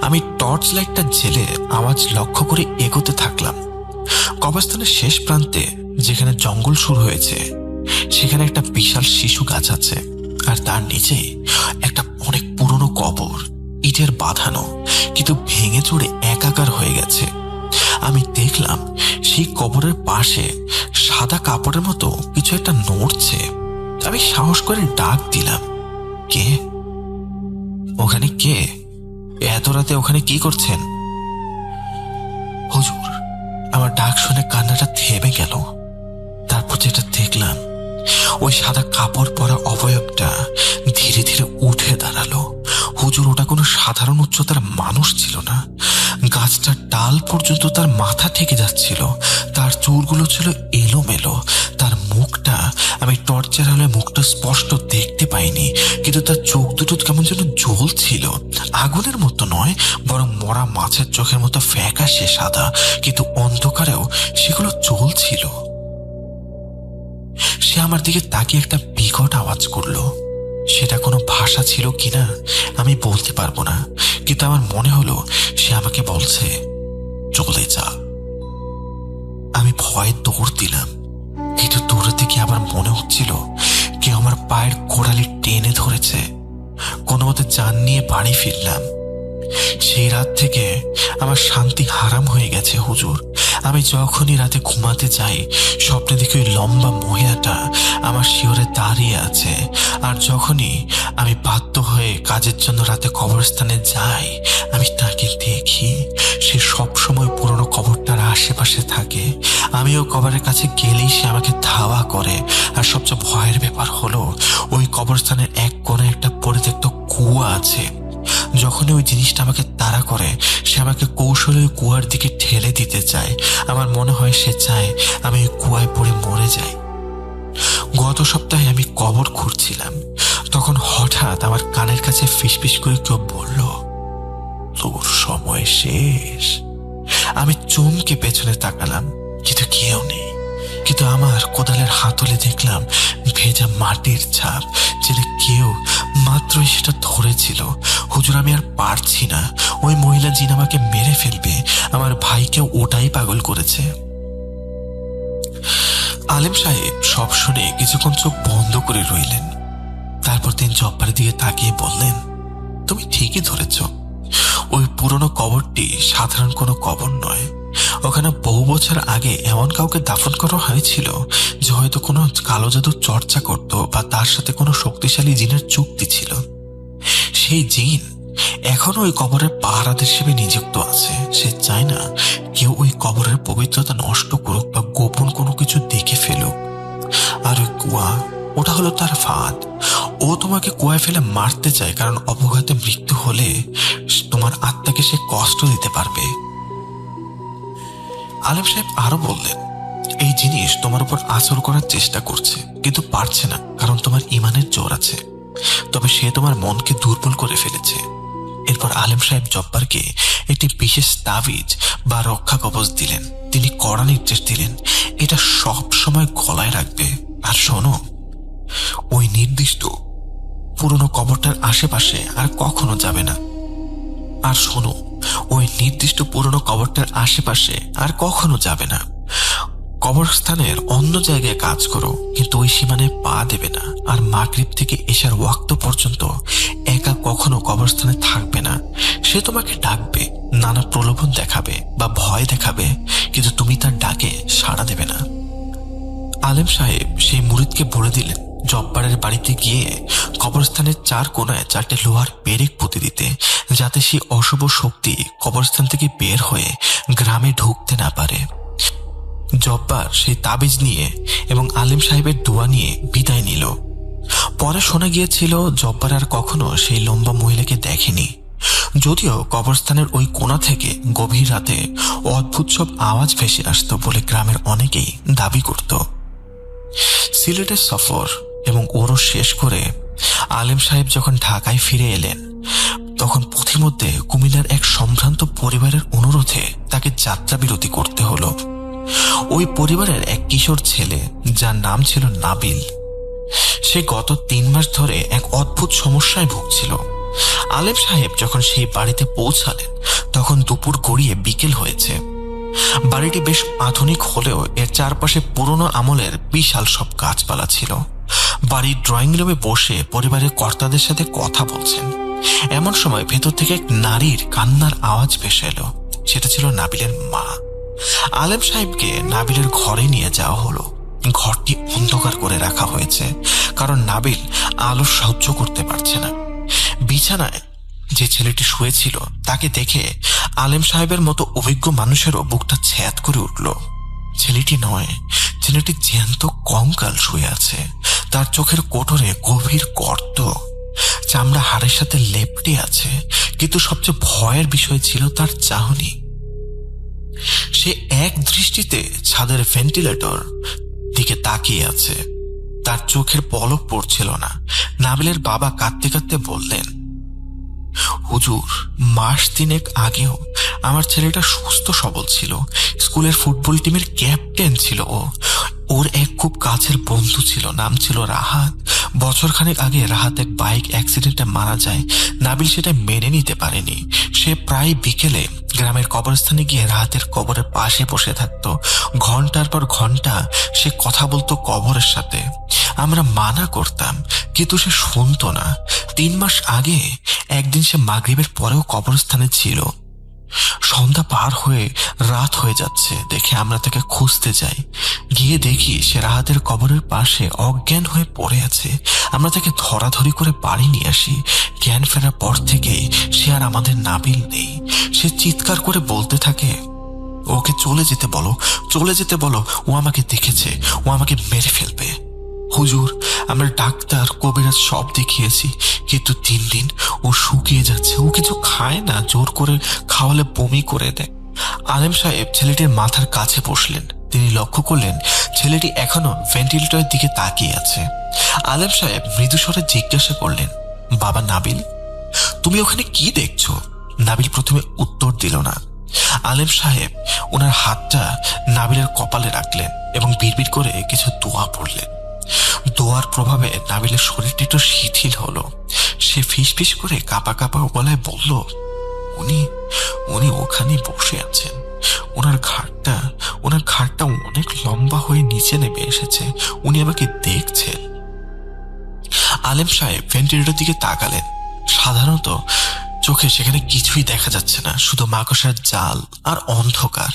আমি টর্চ লাইটটা জেলে আওয়াজ লক্ষ্য করে এগোতে থাকলাম। কবরস্থানের শেষ প্রান্তে যেখানে জঙ্গল শুরু হয়েছে, সেখানে একটা বিশাল শিশু গাছ আছে, আর তার নিচে একটা অনেক পুরনো কবর, ইটের বাঁধানো, কিন্তু ভেঙে চড়ে একাকার হয়ে গেছে। আমি দেখলাম সেই কবরের পাশে সাদা কাপড়ের মতো কিছু একটা নড়ছে। আমি সাহস করে ডাক দিলাম, কে ওখানে? কে এত রাতে ওখানে কি করছেন? হুজুর, আমার ডাক শুনে কান্নাটা থেমে গেল। তারপর যেটা দেখলাম, ওই সাদা কাপড় পরা অবয়বটা ধীরে ধীরে উঠে দাঁড়ালো। হুজুর, ওটা কোনো সাধারণ উচ্চতার মানুষ ছিল না। গাছটার ডাল পর্যন্ত তার মাথা ঠেকে যাচ্ছিল। তার চুলগুলো ছিল এলোমেলো। তার মুখটা, আমি টর্চের আলোয় মুখটা স্পষ্ট দেখতে পাইনি, কিন্তু তার চোখ দুটো কেমন যেন জ্বলছিল। আগুনের মতো নয়, বরং মরা মাছের চোখের মতো ফ্যাকাশে সাদা, কিন্তু অন্ধকারেও সেগুলো জ্বলছিল। সে আমার দিকে তাকিয়ে একটা বিকট আওয়াজ করলো। সেটা কোনো ভাষা ছিল কিনা আমি বলতে পারবো না, কিন্তু আমার মনে হলো সে আমাকে বলছে, চলে যা। আমি ভয়ে দৌড় দিলাম, কিন্তু দৌড়াতে গিয়ে আবার মনে হচ্ছিল কেউ আমার পায়ের গোড়ালি টেনে ধরেছে। কোনো মতে জান নিয়ে বাড়ি ফিরলাম। সেই রাত থেকে আমার শান্তি হারাম হয়ে গেছে হুজুর। আমি যখনই রাতে ঘুমাতে যাই, স্বপ্নে দেখি ওই লম্বা মহিলাটা আমার শিয়রে দাঁড়িয়ে আছে। আর যখনই আমি বাধ্য হয়ে কাজের জন্য রাতে কবরস্থানে যাই, আমি তাকে দেখি। সে সবসময় পুরনো কবরটার আশেপাশে থাকে। আমিও কবরের কাছে গেলেই সে আমাকে ধাওয়া করে। আর সবচেয়ে ভয়ের ব্যাপার হলো, ওই কবরস্থানের এক কোণে একটা পরিত্যক্ত কুয়া আছে। যখনই ওই জিনিসটা আমাকে তাড়া করে, সে আমাকে কৌশলে ওই কুয়ার দিকে ঠেলে দিতে চায়। আমার মনে হয় সে চায় আমি ওই কুয়ায় পড়ে মরে যাই। গত সপ্তাহে আমি কবর খুঁড়ছিলাম, তখন হঠাৎ আমার কানের কাছে ফিসফিস করে কেউ বলল, তোর সময় শেষ। আমি চমকে পেছনে তাকালাম, কিন্তু কেউ নেই। কিন্তু আমার কোদালের হাতলে দেখলাম ভেজা মাটির ছাপ, যেটা কেউ মাত্রই সেটা ধরেছিল। হুজুর, আমি আর পারছি না। ওই মহিলা জিন আমাকে মেরে ফেলবে। আমার ভাইকেও ওটাই পাগল করেছে। আলেম সাহেব সব শুনে কিছুক্ষণ চোখ বন্ধ করে রইলেন। তারপর তিনি জব্বারের দিকে তাকিয়ে বললেন, তুমি ঠিকই ধরেছ। ওই পুরনো কবরটি সাধারণ কোনো কবর নয়। ওখানে বহু বছর আগে এমন কাউকে দাফন করা হয়েছিল যে হয়তো কোনো কালো জাদুর চর্চা করত বা তার সাথে কোনো শক্তিশালী জিনের চুক্তি ছিল। সেই জিন এখনো ওই কবরের পাহারাদের হিসেবে নিযুক্ত আছে। সে চায় না কেউ ওই কবরের পবিত্রতা নষ্ট করুক বা গোপন কোনো কিছু দেখে ফেলুক। আর ওই কুয়া, ওটা হলো তার ফাঁদ। ও তোমাকে কুয়ায় ফেলে মারতে চায়, কারণ অপঘাতে মৃত্যু হলে তোমার আত্মাকে সে কষ্ট দিতে পারবে। আলেম সাহেব আরো বললেন, এই জিনিস তোমার উপর আচর করার চেষ্টা করছে, কিন্তু পারছে না, কারণ তোমার ইমানের জোর আছে। তবে সে তোমার মনকে দুর্বল করে ফেলেছে। এরপর আলেম সাহেব জব্বারকে একটি বিশেষ তাবিজ বা রক্ষা কবচ দিলেন। তিনি কড়া নির্দেশ দিলেন, এটা সব সময় গলায় রাখবে। আর শোনো, ওই নির্দিষ্ট পুরনো কবরটার আশেপাশে আর কখনো যাবে না। আর শোনো, ওই নির্দিষ্ট পুরনো কবরটার আশেপাশে আর কখনো যাবে না। কবরস্থানের অন্য জায়গায় কাজ করো, কিন্তু ওই সীমানায় পা দেবে না। আর মাগরিব থেকে এশার ওয়াক্ত পর্যন্ত একা কখনো কবরস্থানে থাকবে না। সে তোমাকে ডাকবে, নানা প্রলোভন দেখাবে বা ভয় দেখাবে, কিন্তু তুমি তার ডাকে সাড়া দেবে না। আলেম সাহেব সেই মুরিদকে বলে দিলেন জব্বারের বাড়িতে গিয়ে কবরস্থানের 4 কোণায় 4টে লোহার পেরেক পুঁতে দিতে, যাতে সেই অশুভ শক্তি কবরস্থান থেকে বের হয়ে গ্রামে ঢুকতে না পারে। জব্বার সেই তাবিজ নিয়ে এবং আলেম সাহেবের দোয়া নিয়ে বিদায় নিল। পরে শোনা গিয়েছিল জব্বার আর কখনো সেই লম্বা মহিলাকে দেখেনি। যদিও কবরস্থানের ওই কোণা থেকে গভীর রাতে অদ্ভুত সব আওয়াজ ভেসে আসতো বলে গ্রামের অনেকেই দাবি করত। সিলেটের সফর এবং ওরস শেষ করে আলেম সাহেব যখন ঢাকায় ফিরে এলেন, তখন পথিমধ্যে কুমিল্লার এক সম্ভ্রান্ত পরিবারের অনুরোধে তাকে যাত্রা বিরতি করতে হলো। ওই পরিবারের এক কিশোর ছেলে, যার নাম ছিল নাবিল, সে গত 3 মাস ধরে এক অদ্ভুত সমস্যায় ভুগছিল। আলেম সাহেব যখন সেই বাড়িতে পৌঁছালেন, তখন দুপুর গড়িয়ে বিকেল হয়েছে। বাড়িটি বেশ আধুনিক হলেও এর চারপাশে পুরনো আমলের বিশাল সব গাছপালা ছিল। বাড়ির ড্রয়িং রুমে বসে পরিবারের কর্তাদের সাথে কথা বলছেন। এমন সময় ভেতর থেকে এক নারীর কান্নার আওয়াজ ভেসে এলো। সেটা ছিল নাবিলের মা। আলেম সাহেবকে নাবিলের ঘরে নিয়ে যাওয়া হলো। ঘরটি অন্ধকার করে রাখা হয়েছে, কারণ নাবিল আলো সহ্য করতে পারছে না। বিছানায় যে ছেলেটি শুয়েছিল তাকে দেখে আলেম সাহেবের মতো অভিজ্ঞ মানুষেরও বুকটা ছ্যাদ করে উঠল। ছেলেটি নয়, ছেলেটি জ্যান্ত কঙ্কাল শুয়ে আছে। তার চোখের কোটরে গভীর গর্ত, চামড়া হাড়ের সাথে লেপ্টে আছে। কিন্তু সবচেয়ে ভয়ের বিষয় ছিল তার চাহনি। সে এক দৃষ্টিতে ছাদের ভেন্টিলেটর দিকে তাকিয়ে আছে। তার চোখের পলক পড়ছিল না। নাবিলের বাবা কাঁদতে কাঁদতে বললেন, হুজুর, মাস 3 আগেও আমার ছেলেটা সুস্থ সবল ছিল। স্কুলের ফুটবল টিমের ক্যাপ্টেন ছিল ও। ওর এক খুব কাছের বন্ধু ছিল, নাম ছিল রাহাত। বছরখানেক আগে রাহাত এক বাইক অ্যাক্সিডেন্টে মারা যায়। নাবিল সেটা মেনে নিতে পারেনি। সে প্রায় বিকেলে গ্রামের কবরস্থানে গিয়ে রাহাতের কবরের পাশে বসে থাকতো। ঘন্টার পর ঘন্টা সে কথা বলতো কবরের সাথে। আমরা মানা করতাম, কিন্তু সে শুনতো না। 3 মাস আগে একদিন সে মাগরিবের পরেও কবরস্থানে ছিল। সন্ধ্যা পার হয়ে রাত হয়ে যাচ্ছে দেখে আমরা তাকে খুঁজতে যাই। গিয়ে দেখি সে রাহাতের কবরের পাশে অজ্ঞান হয়ে পড়ে আছে। আমরা তাকে ধরাধরি করে বাড়ি নিয়ে আসি। জ্ঞান ফেরার পর থেকেই সে আর আমাদের নাবিল নেই। সে চিৎকার করে বলতে থাকে, ওকে চলে যেতে বলো, চলে যেতে বলো, ও আমাকে দেখেছে, ও আমাকে মেরে ফেলবে। হুজুর, আমরা ডাক্তার কবিরাজ সব দেখিয়েছি, কিন্তু 3 দিন ও শুকিয়ে যাচ্ছে। ও কিছু খায় না, জোর করে খাওয়ালে বমি করে দেয়। আলেম সাহেব ছেলেটির মাথার কাছে বসলেন। তিনি লক্ষ্য করলেন ছেলেটি এখনো ভেন্টিলেটরের দিকে তাকিয়ে আছে। আলেম সাহেব মৃদুস্বরে জিজ্ঞাসা করলেন, বাবা নাবিল, তুমি ওখানে কি দেখছো? নাবিল প্রথমে উত্তর দিল না। আলেম সাহেব ওনার হাতটা নাবিলের কপালে রাখলেন এবং বিড়বিড় করে কিছু দোয়া পড়লেন। দোয়ার প্রভাবে নাবিলের শরীরটা একটু শিথিল হলো। সে ফিসফিস করে কাঁপা কাঁপা গলায় বলল, উনি ওখানে বসে আছেন। ওনার ঘাড়টা অনেক লম্বা হয়ে নিচে নেমে এসেছে। উনি আমাকে দেখছেন। আলেম সাহেব ভেন্টিলেটরের দিকে তাকালেন। সাধারণত চোখে সেখানে কিছুই দেখা যাচ্ছে না, শুধু মাকড়সার জাল আর অন্ধকার।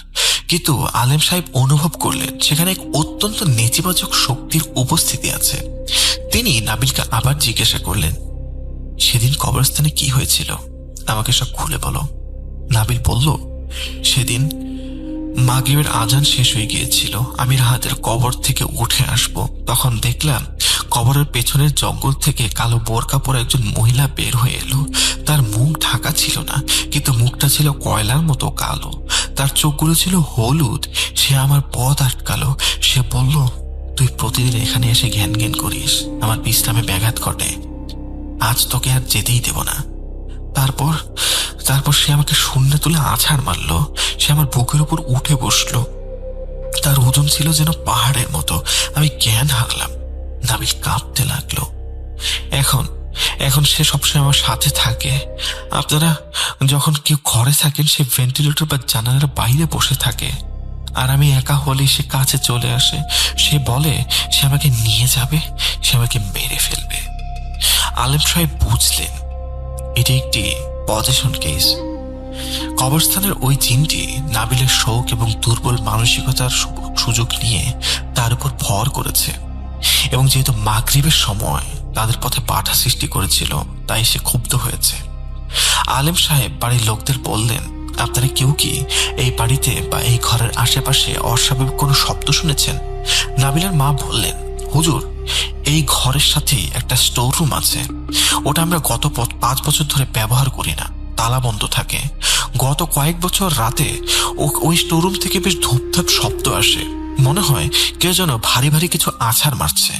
কিন্তু আলেম সাহেব অনুভব করলেন সেখানে এক অত্যন্ত নেতিবাচক শক্তির উপস্থিতি আছে। তিনি নাবিলকে আবার জিজ্ঞাসা করলেন, সেদিন কবরস্থানে কি হয়েছিল, আমাকে সব খুলে বলো। নাবিল বলল, সেদিন মাগরিবের আজান শেষ হয়ে গিয়েছিল। আমি রাহাতের কবর থেকে উঠে আসব, তখন দেখলাম কবরের পেছনের জঙ্গল থেকে কালো বোরকা পরা একজন মহিলা বের হয়ে এলো। তার মুখ ঢাকা ছিল না, কিন্তু মুখটা ছিল কয়লার মতো কালো। তার চোখগুলো ছিল হলুদ। সে আমার পথ আটকালো। সে বলল, তুই প্রতিদিন এখানে এসে ঘ্যান ঘ্যান করিস, আমার বিশ্রামে ব্যাঘাত ঘটে। আজ তোকে আর যেতেই দেব না। তারপর সে আমাকে শূন্যে তুলে আছাড় মারল। সে আমার বুকের উপর উঠে বসলো। তার ওজন ছিল যেন পাহাড়ের মতো। আমি জ্ঞান হারলাম। নাবিল কাঁপতে লাগলো। এখন সে সবসময় আমার সাথে থাকে। আপনারা যখন কেউ ঘরে থাকেন, সে ভেন্টিলেটর বা জানালার বাইরে বসে থাকে, আর আমি একা হলে সে কাছে চলে আসে। সে বলে সে আমাকে নিয়ে যাবে, সে আমাকে মেরে ফেলবে। আলেম সাহেব বুঝলেন এটি একটি পজেশন কেস। কবরস্থানের ওই জিনটি নাবিলের শোক এবং দুর্বল মানসিকতার সুযোগ নিয়ে তার উপর ভর করেছে, এবং যেহেতু মাগরিবের সময় তাদের পথে বাধা সৃষ্টি করেছিল, তাই সে ক্ষুব্ধ হয়েছে। আলেম সাহেব বাড়ির লোকদের বললেন, আপনারা কেউ কি এই বাড়িতে বা এই ঘরের আশেপাশে অস্বাভাবিক কোনো শব্দ শুনেছেন? নাবিলের মা বললেন, হুজুর, এই ঘরের সাথেই একটা স্টোর রুম আছে। ওটা আমরা গত 5 বছর ধরে ব্যবহার করি না, তালা বন্ধ থাকে। গত কয়েক বছর রাতে ওই স্টোররুম থেকে বেশ ধূপধাপ শব্দ আসে, মনে হয় কেউ যেন ভারী ভারী কিছু আছাড় মারছে,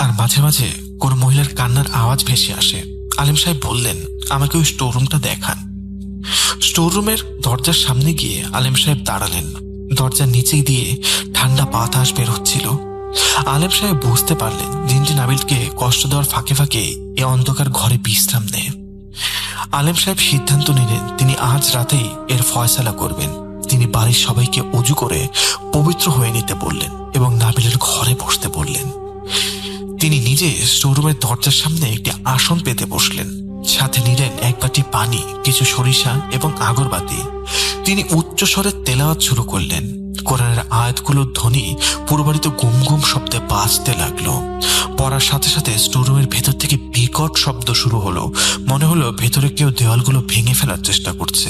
আর মাঝে মাঝে কোন মহিলার কান্নার আওয়াজ ভেসে আসে। আলিম সাহেব বললেন, আমাকে ওই স্টোররুমটা দেখান। স্টোররুমের দরজার সামনে গিয়ে আলিম সাহেব দাঁড়ালেন। দরজার নিচে দিয়ে ঠান্ডা বাতাস বের হচ্ছিল। আলেম সাহেব বুঝতে পারলেন জিনটি নাবিলকে কষ্ট দেওয়ার ফাঁকে ফাঁকে এ অন্ধকার ঘরে বিশ্রাম নেয়। আলেম সাহেব সিদ্ধান্ত নিলেন তিনি আজ রাতেই এর ফয়সালা করবেন। তিনি বাড়ির সবাইকে অজু করে পবিত্র হয়ে নিতে বললেন এবং নাবিলের ঘরে বসতে বললেন। তিনি নিজে স্টোররুমের দরজার সামনে একটি আসন পেতে বসলেন। সাথে নিলেন এক বাটি পানি, কিছু সরিষা এবং আগরবাতি। তিনি উচ্চ স্বরে তেলাওয়াত শুরু করলেন। কোরআনের আয়াতগুলোর ধ্বনি পুরো বাড়িতে গুম গুম শব্দে বাজতে লাগলো। পড়ার সাথে সাথে স্টোররুমের ভেতর থেকে বিকট শব্দ শুরু হলো। মনে হলো ভেতরে কেউ দেওয়ালগুলো ভেঙে ফেলার চেষ্টা করছে।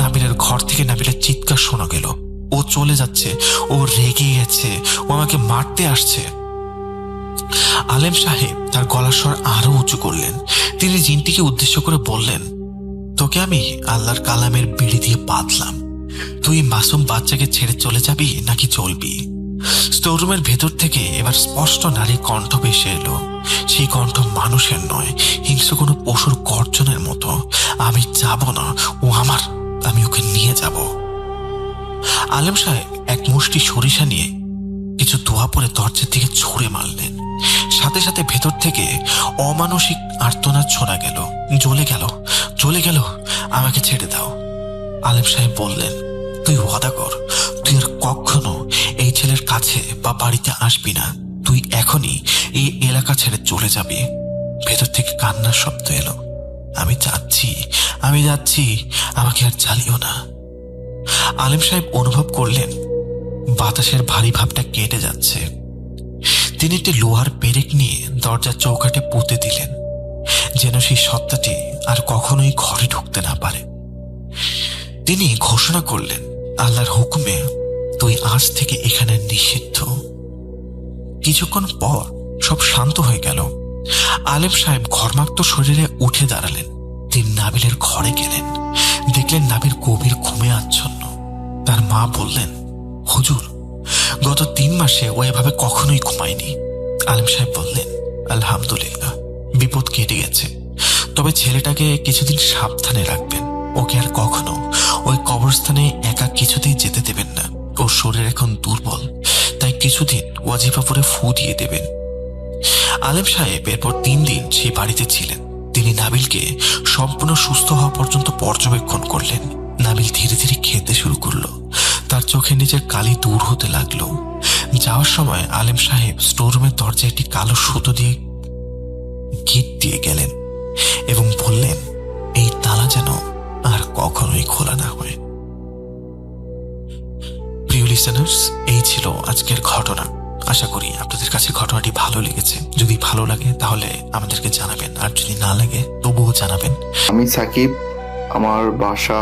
নাবিলের ঘর থেকে নাবিলের চিৎকার শোনা গেল, ও চলে যাচ্ছে, ও রেগে গেছে, ও আমাকে মারতে আসছে। আলেম সাহেব তার গলার স্বর আরো উঁচু করলেন। তিনি জিনটিকে উদ্দেশ্য করে বললেন, তোকে আমি আল্লাহর কালামের বিড়ি দিয়ে বাঁধলাম। তুই মাসুম বাচ্চাকে ছেড়ে চলে যাবি নাকি চলবি? স্টোররুমের ভেতর থেকে এবার স্পষ্ট নারী কণ্ঠ ভেসে এলো। সেই কণ্ঠ মানুষের নয়, হিংস্র কোনো পশুর গর্জনের মতো। আমি যাব না, ও আমার, আমি ওকে নিয়ে যাব। আলেম সাহেব এক মুষ্টি সরিষা নিয়ে কিছু দোয়া পরে দরজার দিকে ছুঁড়ে মারলেন। সাথে সাথে ভেতর থেকে অমানসিক আর্তনাদ শোনা গেল, জ্বলে গেল, জ্বলে গেল, আমাকে ছেড়ে দাও। আলেম সাহেব বললেন, তুই ওয়াদা কর, তুই আর কখনো এই ছেলের কাছে বা বাড়িতে আসবি না। তুই এখনই এই এলাকা ছেড়ে চলে যাবি। ভেতর থেকে কান্নার শব্দ এলো। আমি যাচ্ছি, আমি যাচ্ছি, আমাকে আর জ্বালিও না। আলেম সাহেব অনুভব করলেন বাতাসের ভারী ভাবটা কেটে যাচ্ছে। তিনি একটি লোহার পেরেক নিয়ে দরজার চৌকাঠে পুঁতে দিলেন, যেন সেই সত্তাটি আর কখনোই ঘরে ঢুকতে না পারে। তিনি ঘোষণা করলেন, আল্লাহর হুকুমে তুই আজ থেকে এখানে নিষিদ্ধ। কিছুক্ষণ পর সব শান্ত হয়ে গেল। আলেম সাহেব ঘর্মাক্ত শরীরে উঠে দাঁড়ালেন। তিনি নাবিলের ঘরে গেলেন। দেখলেন নাবিল গভীর ঘুমে আচ্ছন্ন। তার মা বললেন, হুজুর, গত 3 মাসে ও এভাবে কখনোই ঘুমায়নি। আলেম সাহেব বললেন, আলহামদুলিল্লাহ, বিপদ কেটে গেছে। তবে ছেলেটাকে কিছুদিন সাবধানে রাখবেন। ওকে আর কখনো ওই কবরস্থানে একা কিছুতেই যেতে দেবেন না। ওর শরীর এখন দুর্বল, তাই কিছুদিন ওয়াজিফা পরে ফু দিয়ে দেবেন। আলেম সাহেব এরপর 3 দিন সেই বাড়িতে ছিলেন। তিনি নাবিলকে সম্পূর্ণ সুস্থ হওয়া পর্যন্ত পর্যবেক্ষণ করলেন। নাবিল ধীরে ধীরে খেতে শুরু করলো। তার চোখের নিচের কালি দূর হতে লাগলো। যাওয়ার সময় আলেম সাহেব স্টোররুমের দরজায় একটি কালো সুতো দিয়ে গিট দিয়ে গেলেন এবং বললেন, এই তালা যেন আর কখনোই খোলা না হয়। প্রিয় লিসেনার্স, এই ছিল আজকের ঘটনা। আশা করি আপনাদের কাছে ঘটনাটি ভালো লেগেছে। যদি ভালো লাগে তাহলে আমাদেরকে জানাবেন, আর যদি না লাগে তবুও জানাবেন। আমি সাকিব, আমার বাসা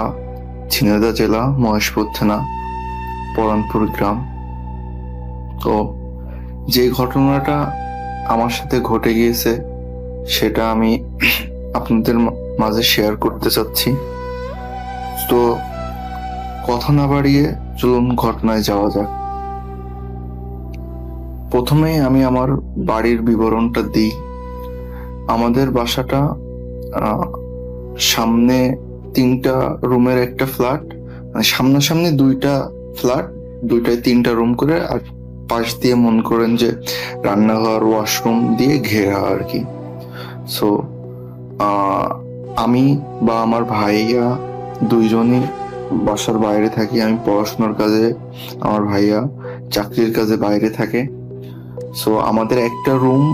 ঝিনাইদহ জেলা মহেশপুর থানা পরানপুর গ্রাম। তো যে ঘটনাটা আমার সাথে ঘটে গিয়েছে সেটা আমি আপনাদের মাঝে শেয়ার করতে চাচ্ছি। তো কথা না বাড়িয়ে চলুন ঘটনায় যাওয়া যাক। প্রথমে আমি আমার বাড়ির বিবরণটা দিই। আমাদের বাসাটা সামনে 3টা রুমের একটা ফ্ল্যাট, মানে সামনাসামনি 2টা ফ্ল্যাট, 2টায় 3টা রুম করে, আর পাশ দিয়ে মনে করেন যে রান্নাঘর ওয়াশরুম দিয়ে ঘেরা আর কি। সো আমি বা আমার ভাইয়া দুইজনই বাসার বাইরে থাকি। আমি পড়াশোনার কাজে, আমার ভাইয়া চাকরির কাজে বাইরে থাকে। সো আমাদের একটা রুম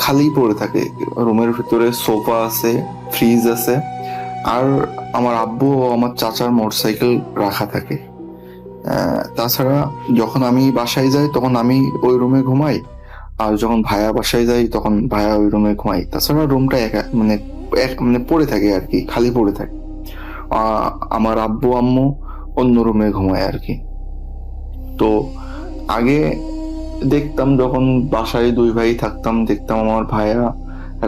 খালি পড়ে থাকে। রুমের ভিতরে সোফা আছে, ফ্রিজ আছে, আর আমার আব্বু ও আমার চাচার মোটরসাইকেল রাখা থাকে। তাছাড়া যখন আমি বাসায় যাই তখন আমি ওই রুমে ঘুমাই, আর যখন ভাইয়া বাসায় যাই তখন ভাইয়া ওই রুমে ঘুমাই। তাছাড়া রুমটা মানে পড়ে থাকে আর কি, খালি পড়ে থাকে। আমার আব্বু আম্মু অন্য রুমে ঘুমায় আর কি। তো আগে দেখতাম যখন বাসায় 2 ভাই থাকতাম, দেখতাম আমার ভাইয়া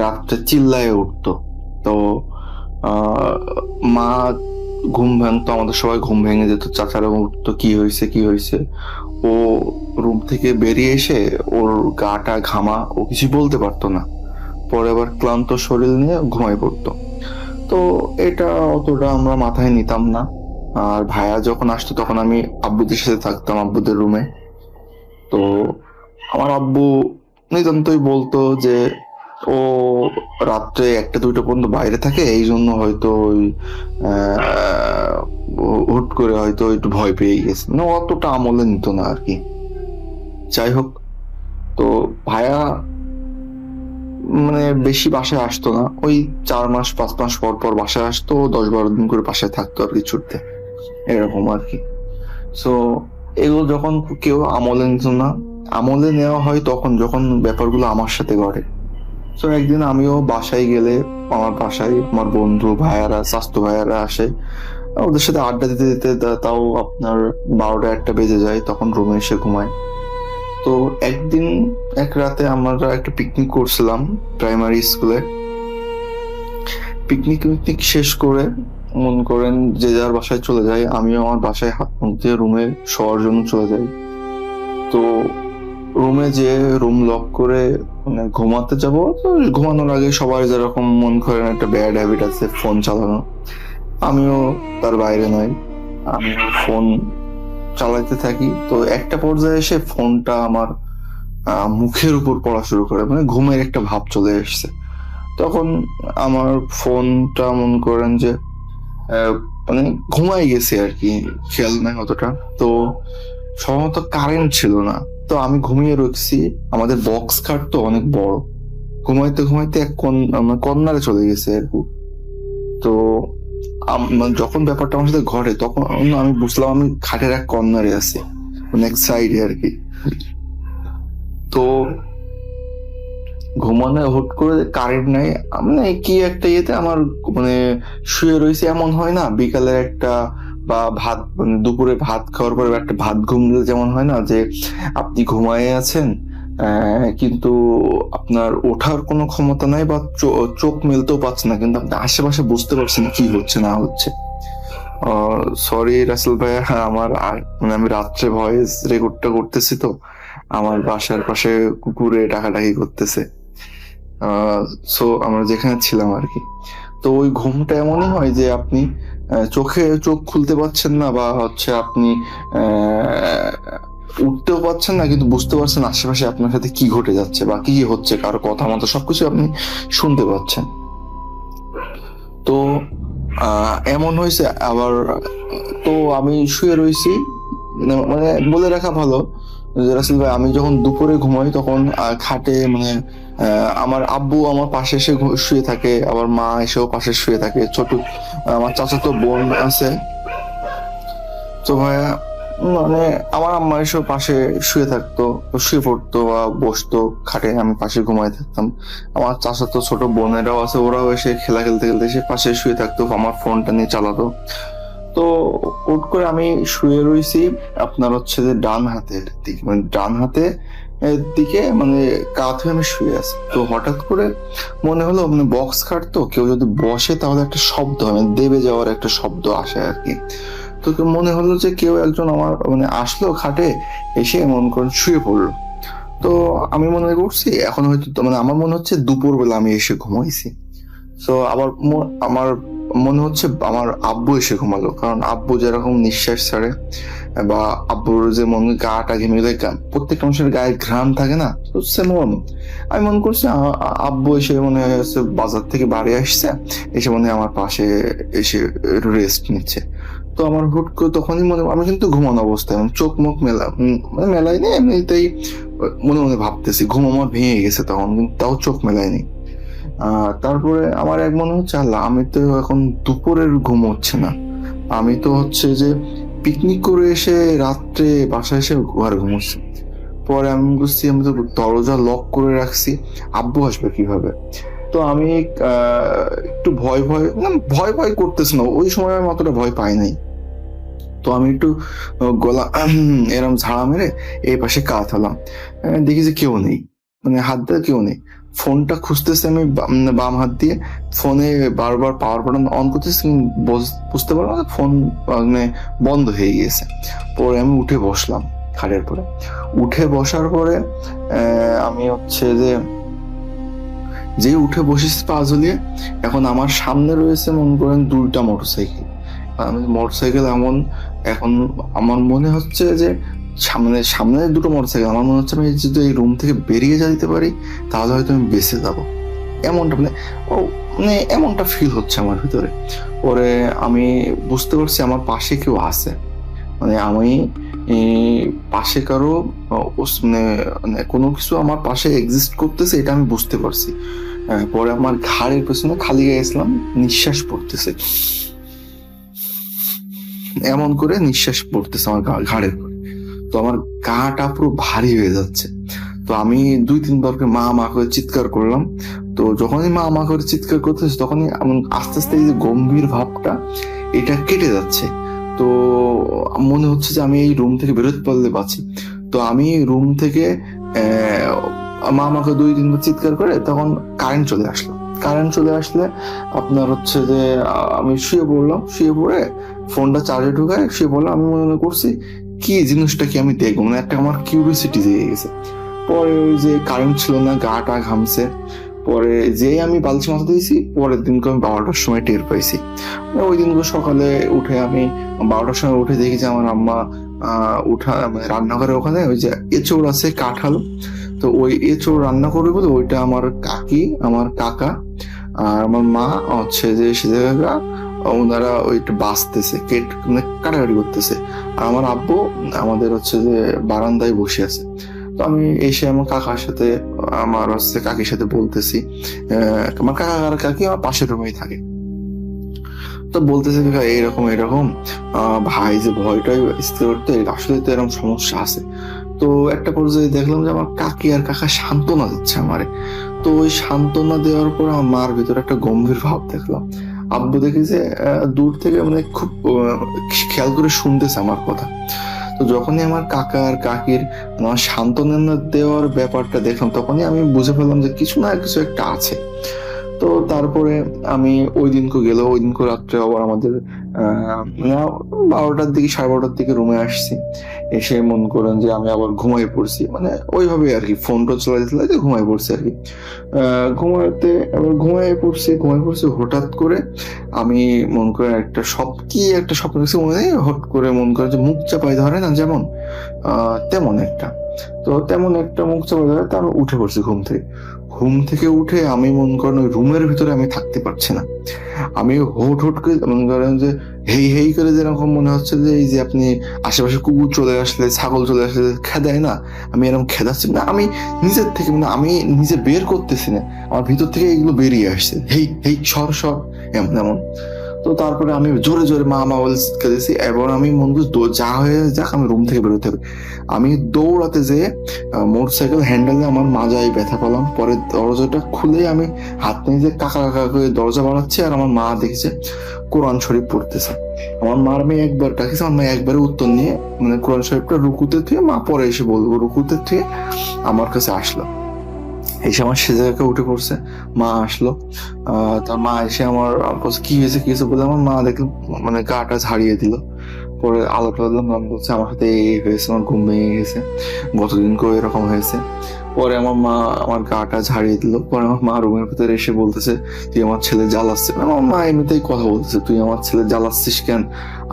রাত্রে চিল্লায় উঠতো। তো মা ঘুম ভাঙতো, আমাদের সবাই ঘুম ভেঙে যেত, চাচারা উঠতো কি হয়েছে কি হয়েছে। ও রুম থেকে বেরিয়ে এসে ওর গাটা ঘামা, ও কিছু বলতে পারতো না। পরে আবার ক্লান্ত শরীর নিয়ে ঘুমায় পড়তো। তো এটা অতটা আমরা মাথায় নিতাম না। আর ভাইয়া যখন আসতো তখন আমি আব্বুদের সাথে থাকতাম, আব্বুদের রুমে। তো আমার আব্বু নিতান্তই বলতো যে ও রাত্রে 1টা 2টা পর্যন্ত বাইরে থাকে, এই জন্য হয়তো ওই হুট করে হয়তো একটু ভয় পেয়ে গেছে, না অতটা আমলে নিত না আর কি। যাই হোক, তো ভাইয়া মানে বেশি বাসায় আসতো না, ওই 4 মাস 5 মাস পর পর বাসায় আসতো, 10-12 দিন করে বাসায় থাকতো আর কি, ছুটতে, এরকম আর কি। সো এগুলো যখন কেউ আমলে নিত না, আমলে নেওয়া হয় তখন যখন ব্যাপারগুলো আমার সাথে ঘটে। তো একদিন আমিও বাসায় গেলে, আমার বাসায় আমার বন্ধু ভাইয়ারা, স্বাস্থ্য ভাইয়ারা আসে, ওদের সাথে আড্ডা দিতে দিতে তাও আপনার 12টা 1টা বেজে যায়, তখন রুমে এসে ঘুমায়। তো একদিন এক রাতে আমরা একটা পিকনিক করছিলাম প্রাইমারি স্কুলে। পিকনিক শেষ করে মন করেন যে যার বাসায় চলে যায়, আমিও আমার বাসায় হাত মুখ দিয়ে রুমে শোয়ার জন্য চলে যাই। তো রুমে যে রুম লক করে মানে ঘুমাতে যাব, তো ঘুমানোর আগে সবার যেরকম মন করেন একটা ব্যাড হ্যাবিট আছে ফোন চালানো, আমিও তার বাইরে নই, আমিও ফোন চালাতে থাকি। তো একটা পর্যায়ে এসে ফোনটা আমার মুখের উপর পড়া শুরু করে, মানে ঘুমের একটা ভাব চলে এসছে। তখন আমার ফোনটা মনে করেন যে মানে ঘুমাই গেছে আর কি, খেয়াল নাই অতটা। তো সম্ভবত কারেন্ট ছিল না, তো আমি ঘুমিয়ে রয়েছি। আমাদের বক্স খাট তো অনেক বড়, ঘুমাইতে ঘুমাইতে এক কর্নারে চলে গেছে আর কি। তো যখন ব্যাপারটা আমার সাথে ঘটে তখন আমি বুঝলাম আমি খাটের এক কর্নারে আছি, মানে এক সাইডে আর কি। তো ঘুমানো হুট করে কারেন্ট নাই, মানে কি একটা ইয়েতে আমার মানে শুয়ে রয়েছে, এমন হয় না বিকালের একটা বা ভাত মানে দুপুরে ভাত খাওয়ার পরে একটা ভাত ঘুম দিলে যেমন হয় না, যে আপনি ঘুমায়ে আছেন কিন্তু আপনার ওঠার কোনো ক্ষমতা নাই বা চোখ মেলতেও পারছে না, কিন্তু আপনি আশেপাশে বুঝতে পারছেন কি হচ্ছে না হচ্ছে। সরি রাসেল ভাইয়া, আমার মানে আমি রাত্রে ভয়েস রেকর্ডটা করতেছি, তো আমার বাসার পাশে কুকুরে ডাকাডাকি করতেছে। সো আমরা যেখানে ছিলাম আর কি। তো ওই ঘুমটা এমনই হয় যে আপনি চোখ খুলতে পারছেন না, বা হচ্ছে আপনি উঠতেও পারছেন না, কিন্তু বুঝতে পারছেন আশেপাশে আপনার সাথে কি ঘটে যাচ্ছে বা কি হচ্ছে, কারো কথা মতো সবকিছু আপনি শুনতে পাচ্ছেন। তো এমন হয়েছে আবার, তো আমি শুয়ে রয়েছি, মানে বলে রাখা ভালো রাসেল ভাই, আমি যখন দুপুরে ঘুমাই তখন খাটে মানে আমার আব্বু আমার পাশে এসে শুয়ে থাকে, আবার মা এসেও পাশে শুয়ে থাকে, ছোট আমার চাচাতো বোন আছে। তো ভাইয়া মানে আমার আম্মা এসে পাশে শুয়ে থাকতো, শুয়ে পড়তো বা বসতো খাটে, আমি পাশে ঘুমাই থাকতাম। আমার চাচাতো ছোট বোনেরাও আছে, ওরাও এসে খেলা খেলতে খেলতে এসে পাশে শুয়ে থাকতো, আমার ফোনটা নিয়ে চালাতো। তো হুট করে আমি শুয়ে রয়েছি আপনার হচ্ছে যে ডান হাতের দিকে, মানে ডান হাতে এর দিকে, মানে কাত হয়ে আমি শুয়ে আছি। তো হঠাৎ করে মনে হলো, মানে বক্স খাট তো, কেউ যদি বসে তাহলে একটা শব্দ হয়, মানে দেবে যাওয়ার একটা শব্দ আসে আর কি। তো মনে হলো যে কেউ একজন আমার মানে আসলো খাটে, এসে মন করে শুয়ে পড়লো। তো আমি মনে করছি এখন হয়তো মানে আমার মনে হচ্ছে দুপুর বেলা আমি এসে ঘুমাইছি। তো আবার আমার মনে হচ্ছে আমার আব্বু এসে ঘুমালো, কারণ আব্বু যেরকম নিঃশ্বাস ছাড়ে বা আব্বুর যে মনে গাটা ঘেমে গেলে প্রত্যেকটা মানুষের গায়ে ঘ্রাণ থাকে না, তো সেমন আমি মনে করছি আব্বু এসে মনে হচ্ছে বাজার থেকে বাড়ি আসছে, এসে মনে হয় আমার পাশে এসে রেস্ট নিচ্ছে। তো আমার হুট করে তখনই মনে, আমি কিন্তু ঘুমানো অবস্থায়, মানে চোখ মুখ মানে মেলাইনি, এমনিতেই মনে মনে ভাবতেছি, ঘুম আমার ভেঙে গেছে তখন, কিন্তু তাও চোখ মেলাইনি। তারপরে আমার এক মনে হচ্ছে, আল্লাহ আমি তো এখন দুপুরের ঘুম হচ্ছে না, আমি তো হচ্ছে যে পিকনিক করে এসে রাত্রে বাসায় এসে ঘরে ঘুমোচ্ছি। পরে আমি বুঝছি আমি তো দরজা লক করে রাখছি, আব্বু আসবে কিভাবে। তো আমি একটু ভয় ভয়, না ভয় ভয় করতেছি না, ওই সময় আমি অতটা ভয় পাই নাই। তো আমি একটু গলা এরম ঝাড়া মেরে এই পাশে কাত হলাম, দেখি যে কেউ নেই, মানে হাত দিয়ে কেউ নেই। ফোনটা খুঁজতেছি আমি বাম হাত দিয়ে, ফোনে বারবার পাওয়ার বাটন অন করতেছি, বুঝতে পারলাম যে ফোন মানে বন্ধ হয়ে গিয়েছে। পরে আমি উঠে বসলাম খাটের পরে। উঠে বসার পরে আমি হচ্ছে যে উঠে বসেছি পা ঝুলিয়ে, এখন আমার সামনে রয়েছে মনে করেন 2টা মোটরসাইকেল। আমি মোটরসাইকেল এমন, এখন আমার মনে হচ্ছে যে সামনে সামনে 2টো মোটরসাইকেল, আমার মনে হচ্ছে আমি যদি এই রুম থেকে বেরিয়ে যেতে পারি তাহলে হয়তো আমি বেঁচে যাব, এমনটা মানে ও মানে এমনটা ফিল হচ্ছে আমার ভিতরে। পরে আমি বুঝতে পারছি আমার পাশে কেউ আছে, মানে আমি পাশে কারো মানে মানে কোনো কিছু আমার পাশে এক্সিস্ট করতেছে, এটা আমি বুঝতে পারছি। পরে আমার ঘাড়ের পেছনে খালি গায়ে গেছিলাম, নিঃশ্বাস পড়তেছে, এমন করে নিঃশ্বাস পড়তেছে আমার ঘাড়ের পরে। তো আমার গাটা পুরো ভারী হয়ে যাচ্ছে। তো আমি 2-3 বার মা মা করে চিৎকার করলাম। তো যখনই মা মা করে চিৎকার করতেছে তখনই আস্তে আস্তে এই যে গম্ভীর ভাবটা এটা কেটে যাচ্ছে। তো মনে হচ্ছে যে আমি এই রুম থেকে বেরোতে পারলে বাঁচি। তো আমি রুম থেকে মা আমাকে 2-3 বার চিৎকার করে তখন কারেন্ট চলে আসলো। কারেন্ট চলে আসলে আপনার হচ্ছে যে আমি শুয়ে পড়লাম, শুয়ে পড়ে ফোনটা চার্জে ঢুকায় শুয়ে পড়লাম। আমি মনে করছি কি জিনিসটা কি আমি দেখবো, মানে একটা আমার কিউরিওসিটি জেগে গেছে। পরে ওই যে কারেন্ট ছিল না, গাটা ঘামছে, পরে যেই আমি বালিশ মাথা দিয়েছি পরের দিনকে আমি 12টার সময় টের পাইছি। ওই দিনকে সকালে উঠে আমি 12টার সময় উঠে দেখি যে আমার আম্মা উঠা মানে রান্নাঘরে ওখানে ওই যে এঁচড় আছে কাঁঠাল, তো ওই এঁচড় রান্না করবে বলে ওইটা আমার কাকি, আমার কাকা আর আমার মা হচ্ছে যে সে জায়গা ওনারা ওইটা বাঁচতেছে, মানে কাটাকাটি করতেছে। আর আমার আব্বু আমাদের হচ্ছে যে বারান্দায় বসে আছে। তো আমি এসে আমার কাকার সাথে, আমার হচ্ছে কাকির সাথে বলতেছি, আমার কাকা আর কাকি আমার পাশের রুমেই থাকে। তো বলতেছে এরকম এরকম ভাই যে ভয়টাই স্থির করতে, আসলে তো এরকম সমস্যা আছে। তো একটা পর্যায়ে দেখলাম যে আমার কাকি আর কাকা সান্ত্বনা দিচ্ছে আমারে। তো ওই সান্ত্বনা দেওয়ার পর আমার মার ভিতরে একটা গম্ভীর ভাব দেখলাম। আব্বু দেখি যে দূর থেকে মানে খুব খেয়াল করে শুনতেছে আমার কথা। তো যখনই আমার কাকা আর কাকির আমার সান্ত্বনা দেওয়ার ব্যাপারটা দেখলাম তখনই আমি বুঝে ফেললাম যে কিছু না কিছু একটা আছে। তো তারপরে আমি ওই দিনকে রাত্রে আবার আমাদের 12টার দিকে 12:30 দিকে রুমে আসছি। এসে মনে করেন যে আমি আবার ঘুমাই পড়ছি, মানে ওইভাবে আর কি, ফোন টোন চালাতে ঘুমাই পড়ছি আর কি। ঘুমাই পড়ছি হঠাৎ করে আমি মন করে একটা স্বপ্ন দেখছি, মনে নেই, হট করে মন করে যে মুখ চাপাই ধরে না যেমন, তেমন একটা মুখ চাপাই ধরে। তার উঠে পড়ছি ঘুম থেকে উঠে আমি মনে করেন ওই রুমের ভিতরে আমি থাকতে পারছি না। আমি হুট করে মনে করেন যে হেই করে যেরকম মনে হচ্ছে যে এই যে আপনি আশেপাশে কুকুর চলে আসলে, ছাগল চলে আসলে খেদায় না, আমি এরকম খেদাচ্ছি না, আমি নিজের থেকে, মানে আমি নিজে বের করতেছি না, আমার ভিতর থেকে এগুলো বেরিয়ে আসছে, হেই সর এমন। তো তারপরে আমি জোরে জোরে মা মা বলে চিৎকার দিয়েছি। এবার আমি মন করছি যা হয়ে যাক আমি রুম থেকে বেরোতে হবে। আমি দৌড়াতে যেয়ে মোটরসাইকেল হ্যান্ডেলে আমার মাজায় ব্যথা পেলাম। পরে দরজাটা খুলে আমি হাত নিয়ে যে কাকা কাকা করে দরজা বাড়াচ্ছি, আর আমার মা দেখেছে কোরআন শরীফ পড়তেছে। আমার মার মেয়ে একবার ডাকিছে, আমার মেয়ে একবারে উত্তর নিয়ে মানে কোরআন শরীফটা রুকুতে থুয়ে, মা পরে এসে বলবো, রুকুতে থুয়ে আমার কাছে আসলো। এসে আমার সেজাকে উঠে পড়ছে, মা আসলো। তার মা এসে আমার বলছে কি হয়েছে কি হয়েছে বলে, আমার মা দেখলাম মানে গাটা ঝাড়িয়ে দিল। পরে আলাপ লাগলাম, মা বলছে আমার সাথে এই হয়েছে, আমার ঘুম ভেঙে গেছে, গতদিন করে এরকম হয়েছে। পরে আমার মা আমার গাটা ঝাড়িয়ে দিল। পরে আমার মা রুমের ভিতরে এসে বলতেছে তুই আমার ছেলে জ্বালাচ্ছে। আমার মা এমনিতেই কথা বলতেছে, তুই আমার ছেলে জ্বালাচ্ছিস কেন,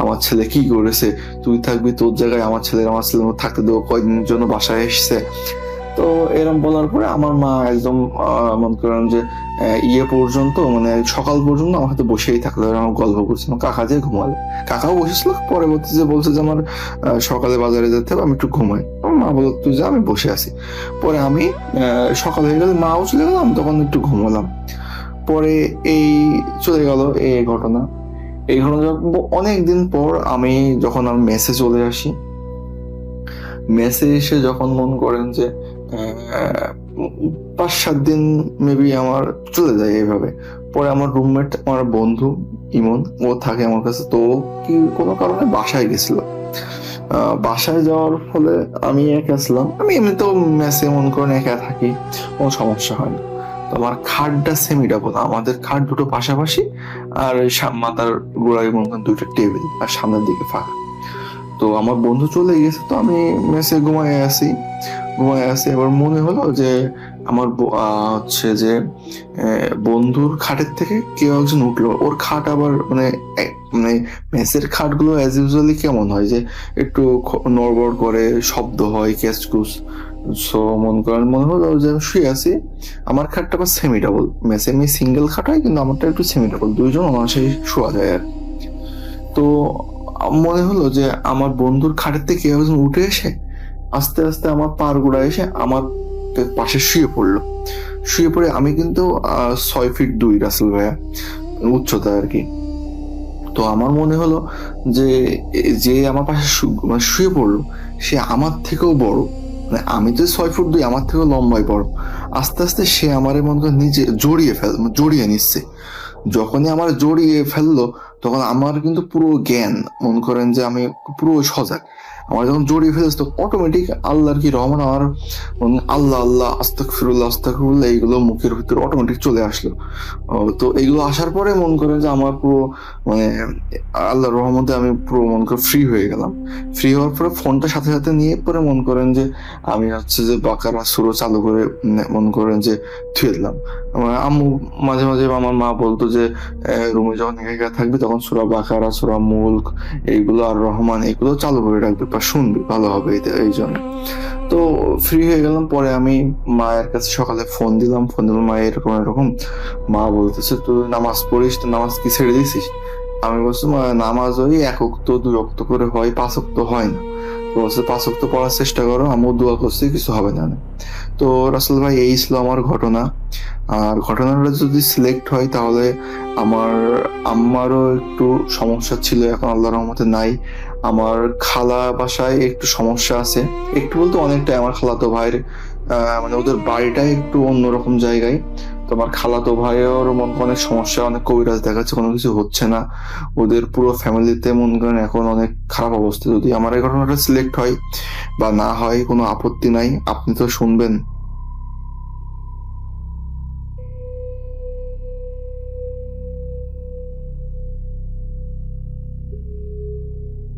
আমার ছেলে কি করেছে, তুই থাকবি তোর জায়গায়, আমার ছেলের থাকতে দেবো, কয়দিনের জন্য বাসায় এসছে। তো এরকম বলার পরে আমার মা একদম মনে করেন যে পর্যন্ত মানে সকাল পর্যন্ত আমার হাতে বসেই থাকলো, আমার গল্প করছে। আমার কাকা যে ঘুমালে, কাকাও বসেছিল। পরবর্তী যে বলছে যে আমার সকালে বাজারে যেতে হবে, আমি একটু ঘুমাই। আমার মা বলল তুই যা, আমি বসে আছি। পরে আমি সকাল হয়ে গেলে মাও চলে গেলাম, তখন একটু ঘুমালাম। পরে এই চলে গেল এই ঘটনা। অনেকদিন পর আমি যখন মেসে চলে আসি, মেসে এসে যখন মন করেন যে 5-7 দিন মেবি আমার চলে যায় এইভাবে। পরে আমার রুমমেট, আমার বন্ধু ইমন, ও থাকে আমার কাছে। তো কি কোনো কারণে বাসায় গেছিল। বাসায় যাওয়ার ফলে আমি একা ছিলাম। আমি এমনিতেও মেসে মন করেন একা থাকি, কোনো সমস্যা হয় না। তো আমার খাটটা সেমি ডাবল, আমাদের খাট দুটো পাশাপাশি, আর মাথার গোড়ায় মন করেন 2টা টেবিল, আর সামনের দিকে ফাঁকা। তো আমার বন্ধু চলে গেছে, তো আমি মেসে ঘুমায় আছি। এবার মনে হলো যে আমার হচ্ছে যে বন্ধুর খাটের থেকে কেউ একজন উঠলো। ওর খাট আবার মানে মানে মেসের খাটগুলো অ্যাজ ইউজুয়ালি কেমন হয় যে একটু নড়বড় করে, শব্দ হয়, ক্যাচকুচ। সো মনে হলো যে আমি শুয়ে আছি। আমার খাটটা আবার সেমি ডাবল, মেসে এমনি সিঙ্গেল খাট হয়, কিন্তু আমারটা একটু সেমি ডাবল, 2জন অনায়াসে শোয়া যায় আর। তো মনে হলো যে আমার বন্ধুর খাটের থেকে কেউ একজন উঠে এসে আস্তে আস্তে আমার পার গোড়া এসে আমার পাশে শুয়ে পড়ে আমি কিন্তু 6 ফিট 2 রাসেল ভাইয়া উচ্চতা আর কি। তো আমার মনে হলো যে আমার পাশে মানে শুয়ে পড়লো, সে আমার থেকেও বড়। মানে আমি তো 6 ফুট 2, আমার থেকেও লম্বাই বড়। আস্তে আস্তে সে আমার মনে করেন নিজে জড়িয়ে নিচ্ছে। যখনই আমার জড়িয়ে ফেললো, তখন আমার কিন্তু পুরো জ্ঞান, মনে করেন যে আমি পুরো সজাগ। আমার যখন জড়িয়ে ফেলেছে, তো অটোমেটিক আল্লাহর কি রহমান, আমার আল্লাহ আল্লাহ আস্তাগফিরুল্লাহ এইগুলো মুখের ভিতরে অটোমেটিক চলে আসলো। তো এইগুলো আসার পরে মন করেন যে আমার পুরো মানে আল্লাহর রহমতে আমি পুরো মন করে ফ্রি হয়ে গেলাম। ফ্রি হওয়ার পরে ফোনটা সাথে সাথে নিয়ে পরে মন করেন যে আমি হচ্ছে যে বাকারা সূরা চালু করে মন করেন যে থুয়ে দিলাম। আমার আম্মু মাঝে মাঝে আমার মা বলতো যে রুমে যখন একা থাকবি তখন সূরা বাকারা, সূরা মুলক এইগুলো আর রহমান এগুলো চালু করে রাখবি বা শুনবি, ভালো হবে এই জন্য। তো ফ্রি হয়ে গেলাম। পরে আমি মায়ের কাছে সকালে ফোন দিলাম, মা এরকম। মা বলতেছে তুই নামাজ পড়িস, তো নামাজ কি ছেড়ে দিছিস? আমি বলছি নামাজ ওই 1 ওয়াক্ত 2 ওয়াক্ত করে হয়, 5 ওয়াক্ত হয় না। তো বলছে 5 ওয়াক্ত পড়ার চেষ্টা করো, আমিও দোয়া করছি, কিছু হবে না। তো রাসেল ভাই এই ছিল আমার ঘটনা। আর ঘটনাটা যদি সিলেক্ট হয় তাহলে আমার আম্মারও একটু সমস্যা ছিল, এখন আল্লাহর রহমতে নাই। আমার খালা বাসায় একটু সমস্যা আছে, একটু বলতে অনেকটাই। আমার খালাতো ভাইয়ের মানে ওদের বাড়িটাই একটু অন্যরকম জায়গায়। তো আমার খালাতো ভাইয়ের মন অনেক সমস্যা, অনেক কবিরাজ দেখাচ্ছে, কোনো কিছু হচ্ছে না। ওদের পুরো ফ্যামিলিতে মন করেন এখন অনেক খারাপ অবস্থা। যদি আমার এই ঘটনাটা সিলেক্ট হয় বা না হয়, কোনো আপত্তি নাই, আপনি তো শুনবেন।